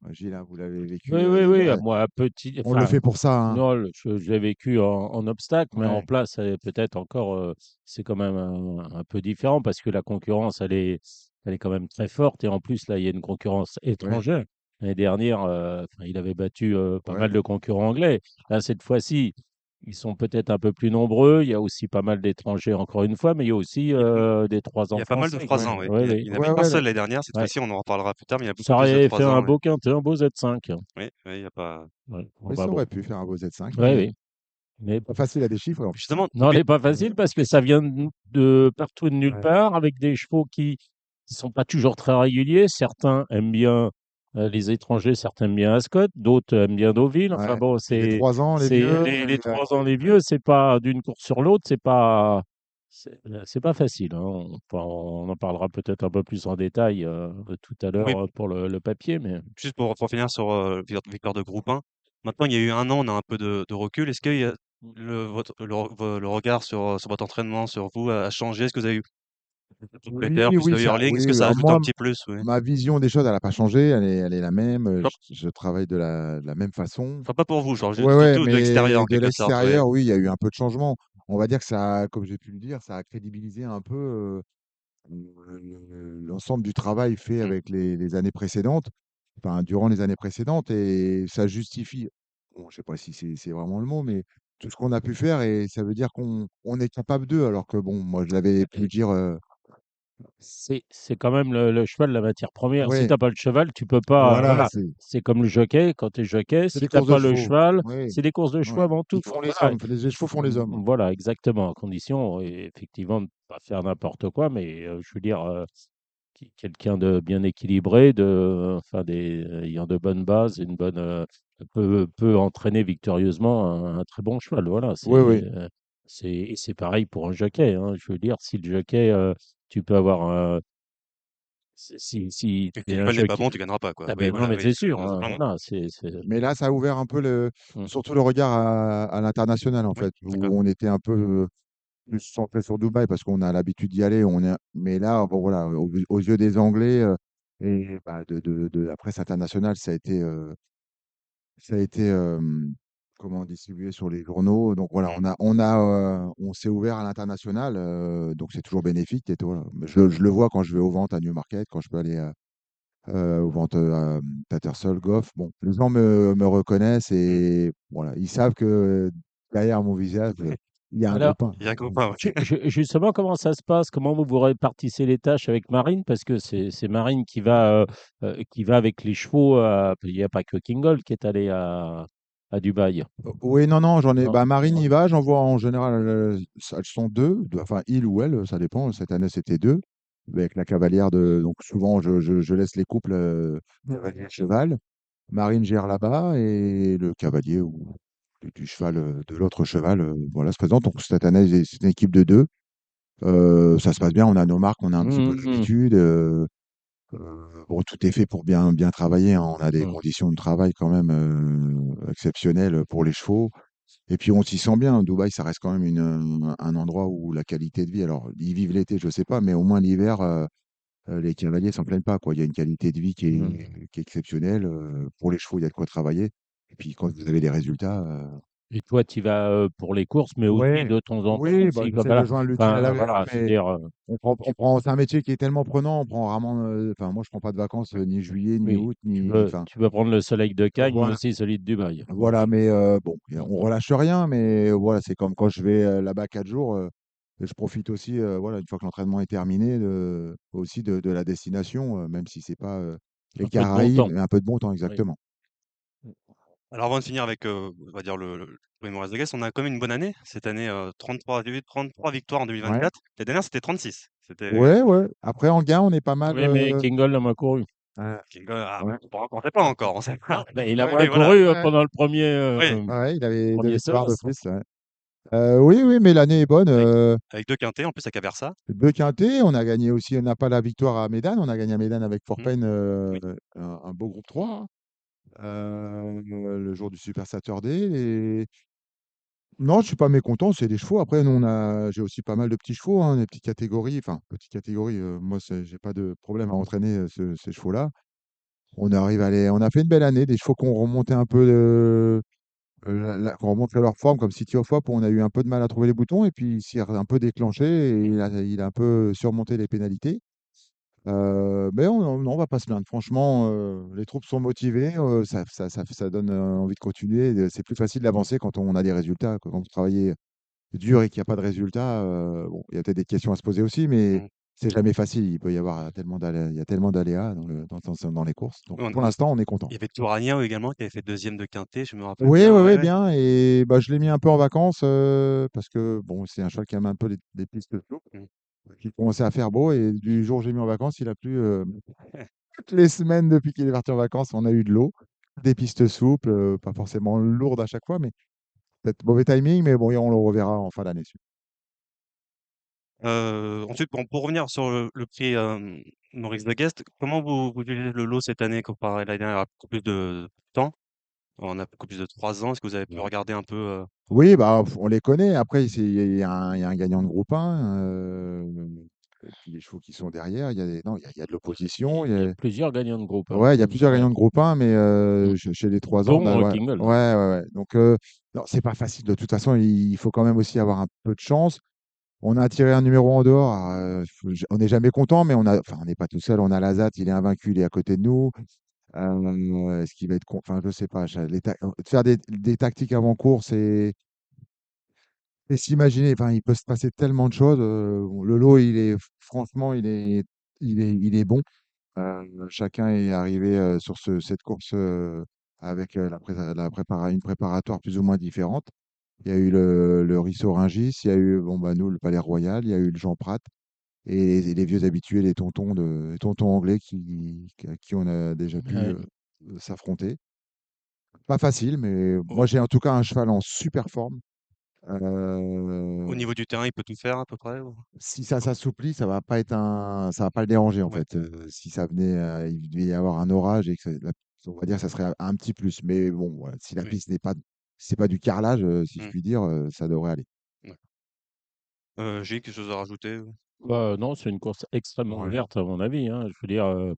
Gilles, hein, vous l'avez vécu. Oui, oui, oui. Moi, petit, On le enfin, fait pour ça, hein. non, je l'ai vécu en obstacle, mais en Ouais, place, peut-être encore, c'est quand même un peu différent parce que la concurrence, elle est quand même très forte. Et en plus, là, il y a une concurrence ouais, étrangère. L'année dernière, enfin, il avait battu pas ouais. mal de concurrents anglais. Là, cette fois-ci, ils sont peut-être un peu plus nombreux. Il y a aussi pas mal d'étrangers, encore une fois, mais il y a aussi des trois Il y ans a pas mal de français, quoi. 3 ans, oui. Oui, oui. Il n'y en avait Ouais, qu'un ouais, seul l'année dernière. Cette Ouais. fois-ci, on en reparlera plus tard, mais il y a beaucoup Ça plus de aurait fait 3 un ans, oui. beau quintet, un beau Z5. Oui, oui, il y a pas Ouais. Bon, oui, bah ça bon. aurait pu faire un beau Z5, Oui, mais oui. Mais pas facile à déchiffrer en plus, hein. justement, non, elle oui, n'est pas facile parce que ça vient de partout et de nulle Ouais, part avec des chevaux qui ne sont pas toujours très réguliers. Certains aiment bien les étrangers, certains aiment bien Ascot, d'autres aiment bien Deauville. Enfin ouais. bon, Puis les c'est 3 ans, les c'est vieux. les 3 ans les vieux, c'est pas d'une course sur l'autre, c'est pas facile, hein. On en parlera peut-être un peu plus en détail tout à oui, l'heure pour le papier, mais juste pour finir sur victoire de groupe 1. Maintenant, il y a eu un an, on a un peu de recul. Est-ce que le regard sur votre entraînement, sur vous, a changé? Est-ce que vous avez eu plus de propriétaires, Oui, plus de oui, yearlings? Est-ce que ça a ajouté un moi, petit plus? Oui. ma vision des choses, elle n'a pas changé, elle est la même. Pas, Je travaille de la même façon. enfin, pas pour vous, genre Ouais, ouais, surtout de l'extérieur mais en de quelque sorte. Oui. l'extérieur, oui, il y a eu un peu de changement. On va dire que ça, comme j'ai pu le dire, ça a crédibilisé un peu l'ensemble du travail fait Mm. avec les années précédentes, enfin, durant les années précédentes, et ça justifie, bon, je sais pas si c'est vraiment le mot, mais tout ce qu'on a pu faire, et ça veut dire qu'on est capable d'eux, alors que bon, moi, je l'avais pu dire, c'est quand même le cheval, la matière première. Si ouais, tu as pas le cheval, tu peux pas. voilà, Voilà. C'est comme le jockey. Quand tu es jockey, c'est si des tu courses de pas le chevaux, cheval, oui, c'est des courses de chevaux ouais. avant tout. Ils font les Voilà. hommes, les chevaux font les hommes. Voilà, exactement. À condition, effectivement, de ne pas faire n'importe quoi. Mais je veux dire, quelqu'un de bien équilibré, enfin, ayant de bonnes bases, peut entraîner victorieusement un très bon cheval. Voilà. Oui, oui. Et c'est pareil pour un jockey, hein. Je veux dire, si le jockey, tu peux avoir si Et tu si es le un cheval n'est pas jockey. bon, tu gagneras pas, quoi. Ah Oui, ben non, voilà, mais oui, c'est sûr, tout hein, simplement. voilà, Mais là, ça a ouvert un peu mmh, surtout le regard à l'international, en Oui, fait, d'accord. où on était un peu plus centré sur Dubaï parce qu'on a l'habitude d'y aller. Mais là, bon, voilà, aux yeux des Anglais et bah, la presse internationale, ça a été comment distribué sur les journaux. Donc voilà, Mm. on s'est ouvert à l'international, donc c'est toujours bénéfique. Et voilà. Je le vois quand je vais aux ventes à Newmarket, quand je peux aller aux ventes à Tattersall, Goff. Bon, les gens me reconnaissent Mm. et voilà, ils savent que derrière mon visage, il y a un alors, copain. Il y a un copain, oui. justement, comment ça se passe? Comment vous répartissez les tâches avec Marine? Parce que c'est Marine qui va avec les chevaux. Il n'y a pas que Kingold qui est allé à Dubaï. Oui, non, non, j'en ai. Non, Bah, Marine non. y va, j'en vois en général, elles sont enfin, il ou elle, ça dépend. Cette année, c'était deux, avec la cavalière Donc, souvent, je laisse les couples cavalier cheval. Marine gère là-bas et le cavalier ou du cheval, de l'autre cheval, voilà, se présente. Donc, cette année, c'est une équipe de deux. Ça se passe bien, on a nos marques, on a un petit peu Mmh, mmh, l'habitude. Bon, tout est fait pour bien travailler, hein. On a des mmh. conditions de travail quand même exceptionnelles pour les chevaux. Et puis on s'y sent bien. Dubaï, ça reste quand même un endroit où la qualité de vie, alors ils vivent l'été, je sais pas, mais au moins l'hiver, les cavaliers s'en plaignent pas, quoi. Il y a une qualité de vie Mmh. qui est exceptionnelle. Pour les chevaux, il y a de quoi travailler. Et puis quand vous avez des résultats, Et toi, tu vas pour les courses, mais aussi Ouais, de temps en temps, oui, bah, si, j'essaie de voilà. joindre l'utile à Enfin, l'agréable, voilà, je veux mais dire, c'est un métier qui est tellement prenant, on prend rarement, enfin, moi, je prends pas de vacances ni juillet, ni oui, août, ni, enfin, tu veux prendre le soleil de Cannes, mais voilà. aussi celui de Dubaï. Voilà, mais bon, Mm. on relâche rien, mais voilà, c'est comme quand je vais là-bas 4 jours, je profite aussi, voilà, une fois que l'entraînement est terminé, aussi de la destination, même si c'est pas les Un peu de bon Caraïbes, temps. mais un peu de bon temps, Oui. exactement. Alors avant de finir avec, on va dire le Maurice de Guest, on a quand même une bonne année. Cette année, 33 victoires en Ouais, 2024. L'année dernière, c'était 36. C'était ouais, ouais. Après, en gain, on est pas mal. Oui, mais Kingle a moins couru. Ah, Ouais, on sait pas encore, on sait pas. Ben, il a ouais, moins Oui, voilà. couru ouais, pendant le Oui, ouais, il avait deux premier victoires de semestre. plus. Ouais. Oui, oui, mais l'année est bonne. avec avec 2 quintés en plus à Caversa. Deux quintés, on a gagné aussi, on n'a pas la victoire à Médane, on a gagné à Médane avec Mmh. Forpen, Oui. un beau groupe 3 le jour du Super Saturday. Et non, je suis pas mécontent, c'est des chevaux. Après, nous, j'ai aussi pas mal de petits chevaux, hein, des petites catégories. Enfin, petites catégories, moi, j'ai pas de problème à entraîner ces chevaux-là. On a fait une belle année, des chevaux qui ont remonté un peu, qui ont remonté leur forme, comme City of Hope, où on a eu un peu de mal à trouver les boutons, et puis il s'est un peu déclenché, et Mmh. il a un peu surmonté les pénalités. Mais on va pas se plaindre. Franchement, les troupes sont motivées, ça donne envie de continuer. C'est plus facile d'avancer quand on a des résultats. Quand vous travaillez dur et qu'il n'y a pas de résultats, bon, il y a peut-être des questions à se poser aussi, mais Mmh. c'est jamais facile. Il peut y avoir il y a tellement d'aléas dans les courses. Donc, Oui, pour l'instant, on est content. il y avait Touragnin également qui avait fait 2e de quintet, je me rappelle Oui, bien, oui, ouais, oui, ouais. bien. Et bah, je l'ai mis un peu en vacances parce que bon, c'est un cheval qui aime un peu les pistes souples, Mmh. qui commençait à faire beau. Et du jour où j'ai mis en vacances, il a plu. Toutes les semaines depuis qu'il est parti en vacances, on a eu de l'eau, des pistes souples, pas forcément lourdes à chaque fois, mais peut-être mauvais timing, mais bon, et on le reverra en fin d'année. Ensuite, pour revenir sur le prix, Maurice de Guest, comment vous jugez le lot cette année comparé à l'année dernière? Il y a beaucoup plus de temps, on a beaucoup plus de 3 ans. Est-ce que vous avez pu Ouais. regarder un peu, Oui, bah, on les connaît. Après, il y a un gagnant de groupe 1, et puis les chevaux qui sont derrière. Non, il y a de l'opposition. Il y a plusieurs gagnants de groupe, hein. Ouais, il y a plusieurs Ouais. gagnants de groupe 1, mais Mm. chez les 3 ans, Dont ouais, Kingle. ouais, ouais, ouais. Donc, non, c'est pas facile. De toute façon, il faut quand même aussi avoir un peu de chance. On a tiré un numéro en dehors. On n'est jamais content, mais enfin, on n'est pas tout seul. On a Lazat, il est invaincu, il est à côté de nous. Est-ce qu'il va être enfin, je sais pas. Faire des tactiques avant course et s'imaginer. Enfin, il peut se passer tellement de choses. Bon, le lot, franchement, il est bon. Chacun est arrivé sur cette course avec une préparatoire plus ou moins différente. Il y a eu le Risso Rungis, il y a eu bon, bah, nous, le Palais Royal, il y a eu le Jean Prat et les vieux habitués, les tontons anglais à qui on a déjà pu Ouais. s'affronter. Pas facile, mais au moi j'ai en tout cas un cheval en super forme. au Euh, niveau du terrain, il peut tout faire à peu près ou? Si ça s'assouplit, ça va pas le déranger en Ouais, fait. Si ça venait, il devait y avoir un orage et que on va dire, ça serait un petit plus. Mais bon, voilà, si la oui. piste c'est pas du carrelage, si je Mmh, puis dire, ça devrait aller. ouais. J'ai quelque chose à rajouter? Bah, non, c'est une course extrêmement Ouais. ouverte, à mon avis, hein. Je veux dire,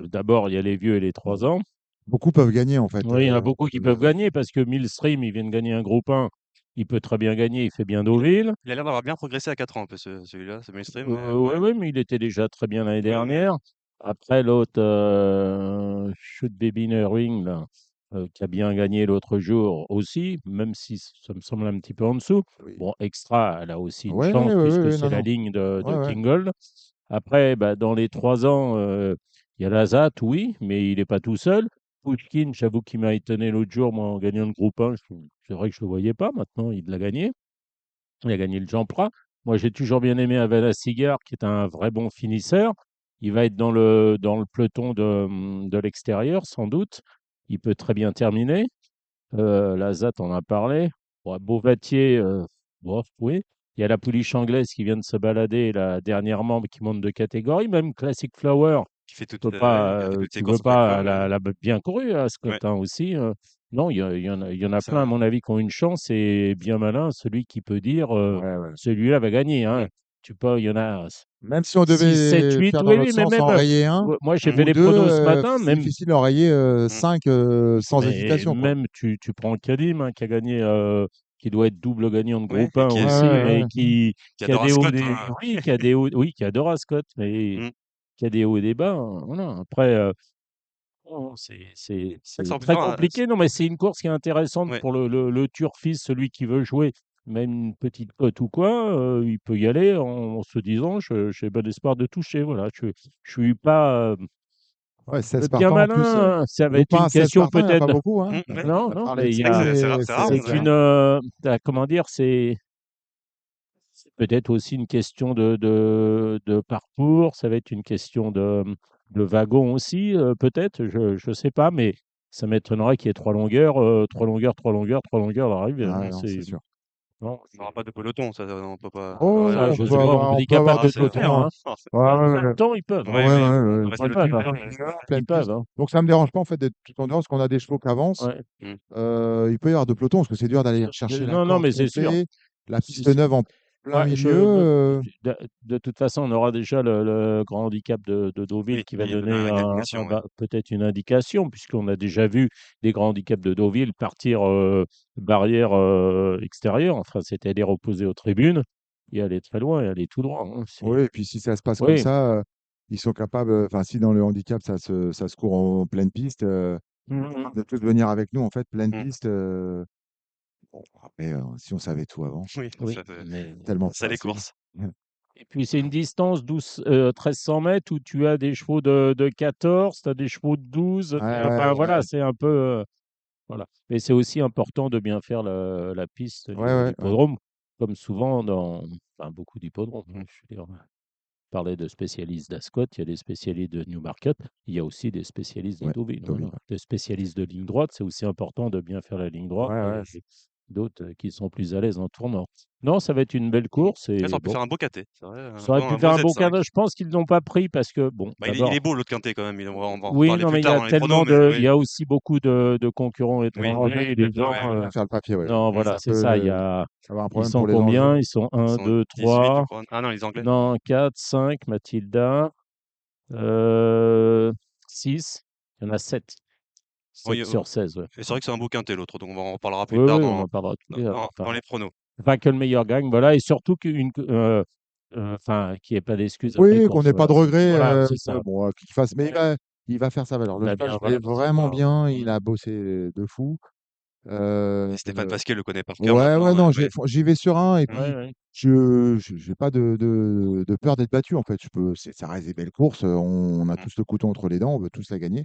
d'abord, il y a les vieux et les 3 ans. Beaucoup peuvent gagner en fait. Oui, il y en a beaucoup qui peuvent gagner parce que Millstream, il vient de gagner un groupe 1. Il peut très bien gagner, il fait bien Il Deauville. il a l'air d'avoir bien progressé à 4 ans un peu celui-là, ce Mainstream, mais Oui, ouais, oui, mais il était déjà très bien l'année ouais, ouais. dernière. Après, l'autre, Shoot Baby Ring, là, qui a bien gagné l'autre jour aussi, même si ça me semble un petit peu en dessous. Oui. Bon, Extra, elle a aussi une Ouais, chance ouais, ouais, puisque ouais, c'est non, la non. ligne de Ouais, ouais. Kingold. Après, bah, dans les 3 ans, il y a Lazat, oui, mais il n'est pas tout seul. Pushkin, j'avoue qu'il m'a étonné l'autre jour, moi, en gagnant le groupe 1. C'est vrai que je ne le voyais pas. Maintenant, il l'a gagné. Il a gagné le Jean Prat. Moi, j'ai toujours bien aimé Avila Sigar, qui est un vrai bon finisseur. Il va être dans le peloton de l'extérieur, sans doute. Il peut très bien terminer. Lazat en a parlé. Bon, Beauvatier, bon, oui. Il y a la pouliche anglaise qui vient de se balader là, dernièrement, qui monte de catégorie. Même Classic Flower, Qui fait ouais, il a fait toutes ses tu courses veux à chaque pas, fois, elle ouais. a bien couru à Ouais, Scott hein, aussi. Non, il y en a plein, à ça mon avis, qui ont une chance et bien malin, celui qui peut dire Ouais, ouais. celui-là va gagner. mmh. Hein. tu peux, il y en a Même si on 6, 7, devait 8. faire dans Oui, l'autre oui, mais sens, même, enrayer un moi, j'ai fait ou les deux, pronos ce matin, c'est même, difficile d'enrayer Mm. 5 sans mais hésitation, quoi. même tu prends Kadim, hein, qui a gagné, qui doit être double gagnant de Oui, groupe et 1 qui Ouais, aussi, est, ouais, mais ouais. qui qui a adore des hauts et Ascot. des, Hein. oui, qui a des hauts, oui, qui adore Ascot, mais Mm. qui a des hauts et des bas, hein, voilà. Après, non, C'est vrai que c'est c'est en plus très marrant, compliqué. Non, mais c'est une course qui est intéressante ouais. pour le turfiste, celui qui veut jouer, même une petite cote ou quoi, il peut y aller en se disant, j'ai bon espoir de toucher. Voilà, je suis pas Ouais, 16 bien partants en plus. malin, hein. Ça va être Groupe une 1, 16 question partants, il n'y a pas peut-être. beaucoup, hein. Ouais. Non, On a non, parlé mais de il y C'est vrai ça, que a, c'est mais c'est rare, c'est c'est mais une, comment dire, c'est peut-être aussi une question de parcours, ça va être une question de wagon aussi, peut-être, je ne sais pas, mais ça m'étonnerait qu'il y ait trois longueurs, trois longueurs, trois longueurs, trois longueurs à l'arrivée, Ah hein. non, c'est sûr. Non, on n'aura pas de peloton, ça, on peut pas. Oh, ça, Ouais, je sais pas, on on dit qu'il peut n'y a pas avoir de ah, des c'est peloton, pelotons, hein. hein. Ouais, ouais, ouais, ouais. Attends, ils peuvent, Ouais, hein. ouais, ouais, on ouais. va Ils rester le peuvent, cul. hein. Ils Pleine peuvent, piste. hein. Donc ça me dérange pas en fait d'être tout en dehors, parce qu'on a des chevaux qui avancent. Ouais. Mm. Il peut y avoir deux pelotons, parce que c'est dur d'aller chercher la Non, non, corde mais c'est sûr. complet, la C'est piste sûr. neuve en plein Ouais, milieu. de toute façon, on aura déjà le grand handicap de Deauville Oui, qui va il donne donner une indication, ouais. peut-être une indication, puisqu'on a déjà vu des grands handicaps de Deauville partir barrière extérieure, enfin, c'est-à-dire opposé aux tribunes, et aller très loin et aller tout droit, hein. Oui, et puis si ça se passe comme Oui. ça, ils sont capables, enfin si dans le handicap ça se court en pleine piste, Mhm. de tous venir avec nous en fait, pleine Mm. piste. Bon, après, si on savait tout avant, Oui, Oui, ça, mais tellement ça les facile. courses. et puis c'est une distance 1300 mètres où tu as des chevaux de 14, tu as des chevaux de 12, Ouais, ouais, enfin voilà, ouais, c'est un peu voilà. Mais c'est aussi important de bien faire la piste, ouais, ouais, ouais. l'hippodrome, comme souvent dans enfin, beaucoup d'hippodromes, hein. Je veux dire, on parlait de spécialistes d'Ascot, il y a des spécialistes de Newmarket, il y a aussi des spécialistes de Ouais, Deauville. Deauville, Voilà. Des spécialistes de ligne droite, c'est aussi important de bien faire la ligne ouais. droite Ouais, ouais, et d'autres qui sont plus à l'aise en tournant. Non, ça va être une belle course Ouais, ça et aurait pu bon, faire un beau caté, c'est vrai, ça aurait pu un faire beau un beau Z5. cadeau. Je pense qu'ils ne l'ont pas pris parce que, bon, Bah, il est d'abord, beau l'autre quintet quand même, on va en oui, reparler non, plus mais il y tard a dans les pronos, tellement mais il oui. y a aussi beaucoup de concurrents Oui, étrangers, les ah gens, ouais, on va faire le papier, ouais. non, mm. voilà, Ça c'est ça. peut avoir un Ils problème sont pour les enjeux. combien? Ils sont Ils un, sont 2, 18, je 3, crois. Ah non, les Anglais. non, 4, 5, Mathilda, euh, 6, il y en a 7. Oui, 7 sur 16, ouais. et c'est vrai que c'est un beau quintet l'autre, donc on en reparlera plus Oui, tard oui, on en parlera tout à l'heure. dans Enfin, les pronos. pas que le meilleur gagne, voilà, et surtout enfin, qu'il n'y ait pas d'excuses après Oui, qu'on course, n'ait pas voilà. de regrets. Voilà, c'est ça. Bon, qu'il fasse, mais il va faire sa valeur. On Le a cheval, bien, je l'ai voilà, c'est vraiment pas. bien. Il a bossé de fou. Et Stéphane Pasquier le connaît par cœur Ouais, ouais, maintenant, non, ouais. j'y vais serein. Et Mm. Ouais, puis, ouais. je n'ai pas de peur d'être battu. En fait, ça reste des belles courses. On a Mm. tous le couteau entre les dents. On veut tous la gagner.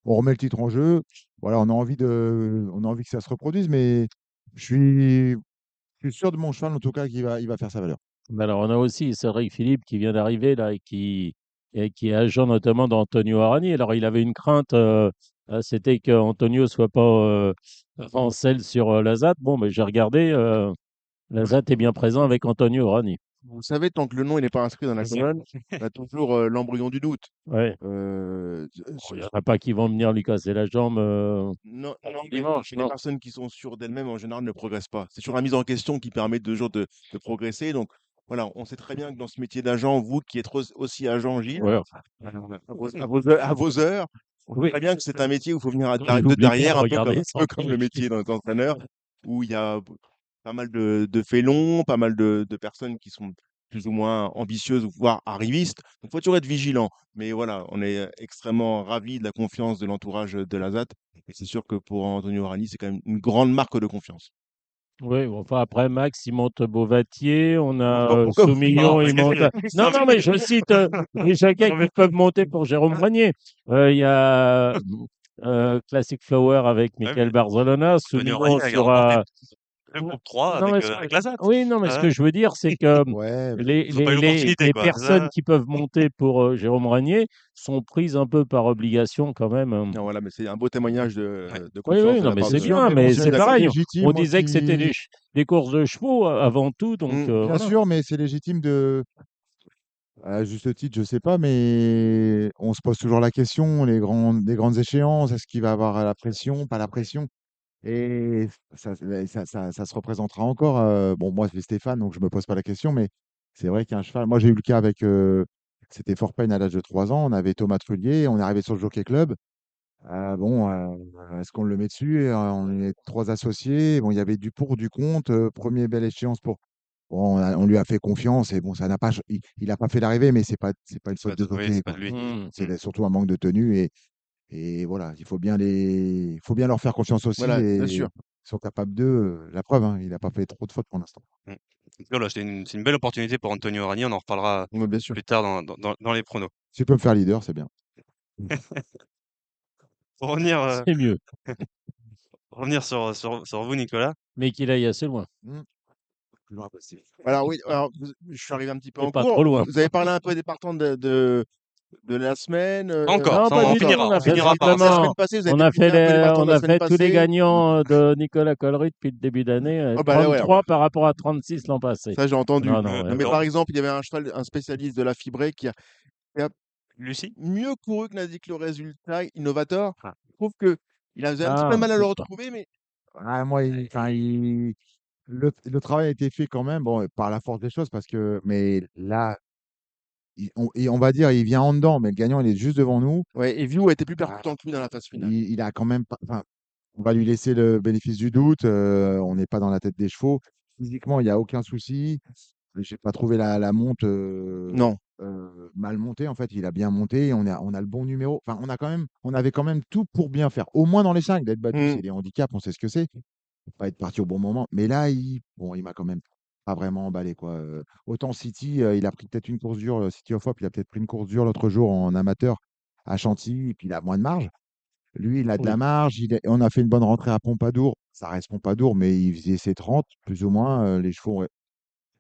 On remet le titre en jeu. Voilà, on a envie que ça se reproduise. Mais je suis, je suis sûr de mon cheval, en tout cas, il va faire sa valeur. Mais alors, on a aussi Cédric Philippe qui vient d'arriver là et qui est agent notamment d'Antonio Arani. Alors, il avait une crainte, c'était qu'Antonio soit pas en selle sur Lazat. Bon, mais j'ai regardé, Lazat est bien présent avec Antonio Arani. Vous savez, tant que le nom il n'est pas inscrit dans la colonne, on a toujours l'embryon du doute. Ouais. Euh, Il n'y en a pas qui vont venir lui casser la jambe non, non, dimanche, mais les non. personnes qui sont sûres d'elles-mêmes, en général, ne progressent pas. C'est sur la mise en question qui permet toujours de progresser. Donc, voilà, on sait très bien que dans ce métier d'agent, vous qui êtes aussi agent, Gilles, Ouais, enfin, à vos heures, on sait oui. très bien que c'est un métier où il faut venir de J'oublie pas de derrière, regarder un peu comme le métier d'entraîneur, où il y a pas mal de félons, pas mal de personnes qui sont plus ou moins ambitieuses, voire arrivistes. Donc, il faut toujours être vigilant. Mais voilà, on est extrêmement ravis de la confiance de l'entourage de la ZAT. Et c'est sûr que pour Antonio Rani, c'est quand même une grande marque de confiance. Oui, bon, enfin après Max, il monte Beauvatier, on a Pourquoi vous Soumillon, il monte. Non, non, mais je cite les chacun qui peuvent monter pour Jérôme Brenier. Il y a Classic Flower avec Ouais, Michael mais Barzolona, Antonio Soumillon Rani a sera. remporté le groupe 3 Non, mais avec Lazat. oui, non, mais ce Ah, que je veux dire, c'est que Ouais, ils n'ont pas eu l'opportunité, les quoi. personnes qui peuvent monter pour Jérôme Brenier sont prises un peu par obligation quand même, hein. Non, voilà, mais c'est un beau témoignage Ouais. de Oui, confiance oui, de non, la mais part c'est bien sûr, bien, mais bon, mais je c'est suis d'accord. c'est pareil. légitime. On Moi disait que c'était qui, des courses de chevaux avant tout, donc bien voilà. sûr, mais c'est légitime à juste titre, je sais pas, mais on se pose toujours la question, les grandes échéances, est-ce qu'il va avoir la pression, pas la pression? Et ça se représentera encore. Bon, moi, c'est Stéphane, donc je me pose pas la question, mais C'est vrai qu'un cheval, moi j'ai eu le cas avec, c'était Fort Payne à l'âge de 3 ans, on avait Thomas Trullier, on est arrivé sur le Jockey Club. Bon, est-ce qu'on le met dessus? On est 3 associés. Bon, il y avait du pour, du contre. 1er belle échéance pour. Bon, on lui a fait confiance et bon, ça n'a pas, il a pas fait l'arrivée, mais c'est pas une faute de Oui, jockey, c'est pas quoi. de lui. Mmh. C'est surtout un manque de tenue et voilà, il faut bien leur faire confiance aussi Voilà, bien et sûr. ils sont capables d'eux. La preuve, hein, il n'a pas fait trop de fautes pour l'instant. Mm. Voilà, c'est une belle opportunité pour Antonio Rani. On en reparlera Ouais, bien sûr. plus tard dans les pronos. Si tu peux me faire leader, c'est bien. Pour revenir, C'est mieux, revenir sur vous, Nicolas. mais qu'il aille assez loin Mmh. Plus loin possible. Alors oui, alors, je suis arrivé un petit peu et en pas cours. trop loin. Vous avez parlé un peu des partants de la semaine. Pas encore, Non, ça, pas on du tout. finira, On a on fait finira par La ça. semaine simplement, passée, vous avez on a fait débriefé un peu les partants on de la a semaine fait tous les passée. gagnants de Nicolas Collery depuis le début d'année. Oh bah là, ouais, 33 par rapport à 36 l'an passé. ça j'ai entendu. Non, non, Non, mais Donc, par exemple, il y avait un cheval, un spécialiste de la fibrée qui a Lucie? mieux couru que n'indique le résultat, Innovator. Ah. Je trouve que il avait un petit peu Ah, de mal à le c'est pas. retrouver, mais Moi, enfin, le travail a été fait quand même, bon, par la force des choses, parce que, mais là, et on va dire, il vient en dedans, mais le gagnant, il est juste devant nous. ouais, et View a été plus Ah, percutant que lui dans la phase finale. il a quand même pas, enfin, on va lui laisser le bénéfice du doute. On n'est pas dans la tête des chevaux. Physiquement, il n'y a aucun souci. J'ai pas trouvé la monte Non. mal montée. En fait, il a bien monté. On a le bon numéro. Enfin, on avait quand même tout pour bien faire. Au moins dans les 5, d'être battu, Mm. c'est des handicaps, on sait ce que c'est. Faut pas être parti au bon moment. Mais là, il m'a quand même pas vraiment emballé, quoi. Autant City, il a pris peut-être une course dure, City of Hope, il a peut-être pris une course dure l'autre jour en amateur à Chantilly, et puis il a moins de marge. Lui, il a de la Oui. marge. On a fait une bonne rentrée à Pompadour. Ça reste Pompadour, mais il faisait ses 30, plus ou moins, les chevaux. Ouais.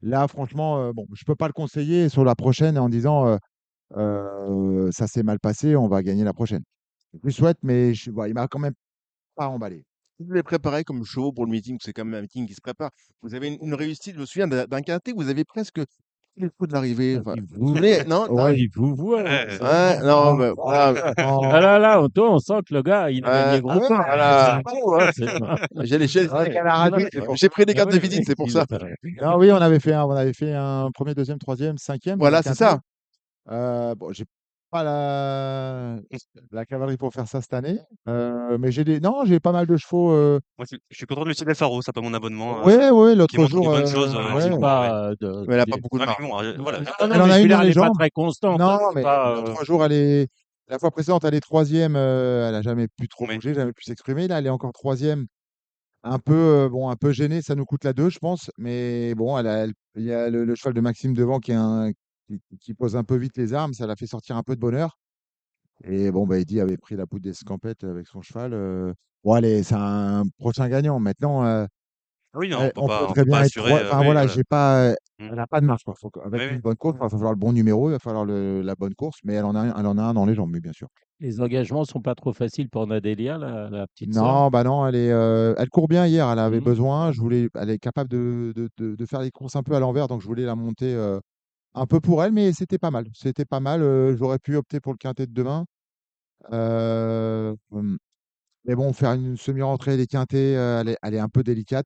Là, franchement, bon, je peux pas le conseiller sur la prochaine en disant ça s'est mal passé, on va gagner la prochaine. Je lui souhaite, mais il m'a quand même pas emballé. Vous les préparez comme chevaux pour le meeting, c'est quand même un meeting qui se prépare. Vous avez une réussite, je me souviens d'un quintet, vous avez presque tous les coups de l'arrivée. Enfin, Il vous vous vous, souvenez? Non? Ah, Ouais, il vous voit, Ouais, c'est ouais, bon. non, non, mais voilà. Ah là là, toi, on sent que le gars, il a gagné gros Ouais, temps. voilà. C'est fou, hein, c'est pas. c'est vrai qu'à la radio, c'est pour J'ai pris des Ah cartes de oui, visite, oui, c'est pour ça. Non, oui, on avait fait un premier, deuxième, troisième, cinquième dans le Voilà, c'est quintet. ça. Bon, j'ai pas la cavalerie pour faire ça cette année, mais non, j'ai pas mal de chevaux. moi, je suis content de Lucie Del Faro, ça peut mon abonnement, Ouais, ouais, qui l'autre montre des jour, bonnes choses Ah, ouais, c'est physiquement, ouais. pas Mais elle a pas beaucoup de Ah, mais marge. bon, voilà. Non, elle non, en mais a une dans celui-là, elle les n'est pas jambes. très constante, hein, Non, c'est mais pas. l'autre jour, la fois précédente, elle est troisième. Elle a jamais pu trop Oui. bouger, jamais pu s'exprimer. Là, elle est encore troisième, un peu, bon, un peu gênée. Ça nous coûte la 2, je pense. Mais bon, il y a le cheval de Maxime devant qui pose un peu vite les armes. Ça l'a fait sortir un peu de bonheur. Et bon, bah, Eddy avait pris la poudre d'escampette avec son cheval. Bon, allez, c'est un prochain gagnant. Maintenant, Ah oui, non, on peut on très peut pas bien être assurer, trois. Enfin, oui, voilà, voilà. j'ai pas, Mm. elle n'a pas de marche, quoi. Oui, Avec oui. une bonne course, il va falloir le bon numéro, il va falloir la bonne course, mais elle en a un dans les jambes, oui, bien sûr. Les engagements sont pas trop faciles pour Nadélia, la petite sœur. Non, bah non, elle court bien hier, elle avait Mhm. besoin. Elle est capable de faire les courses un peu à l'envers, donc je voulais la monter un peu pour elle, mais c'était pas mal. C'était pas mal. J'aurais pu opter pour le quintet de demain. Mais bon, faire une semi-rentrée des quintets, elle est un peu délicate.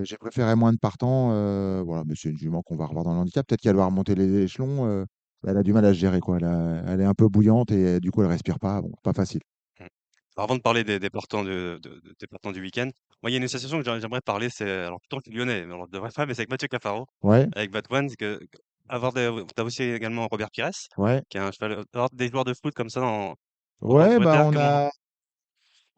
J'ai préféré moins de partants. Voilà, mais c'est une jument qu'on va revoir dans le handicap. Peut-être qu'elle va remonter les échelons. Elle a du mal à se gérer, quoi. Elle est un peu bouillante et du coup, elle respire pas. Bon, pas facile. Mm. Alors, avant de parler des partants des partants du week-end, moi, il y a une association que j'aimerais parler, c'est alors plutôt que lyonnais, mais alors, de vrai fan, mais c'est avec Mathieu Cafaro, Ouais, avec Batouane, c'est que t'as aussi également Robert Pires, ouais. qui est un cheval, avoir des joueurs de foot comme ça en tant que Ouais, bah Bretère,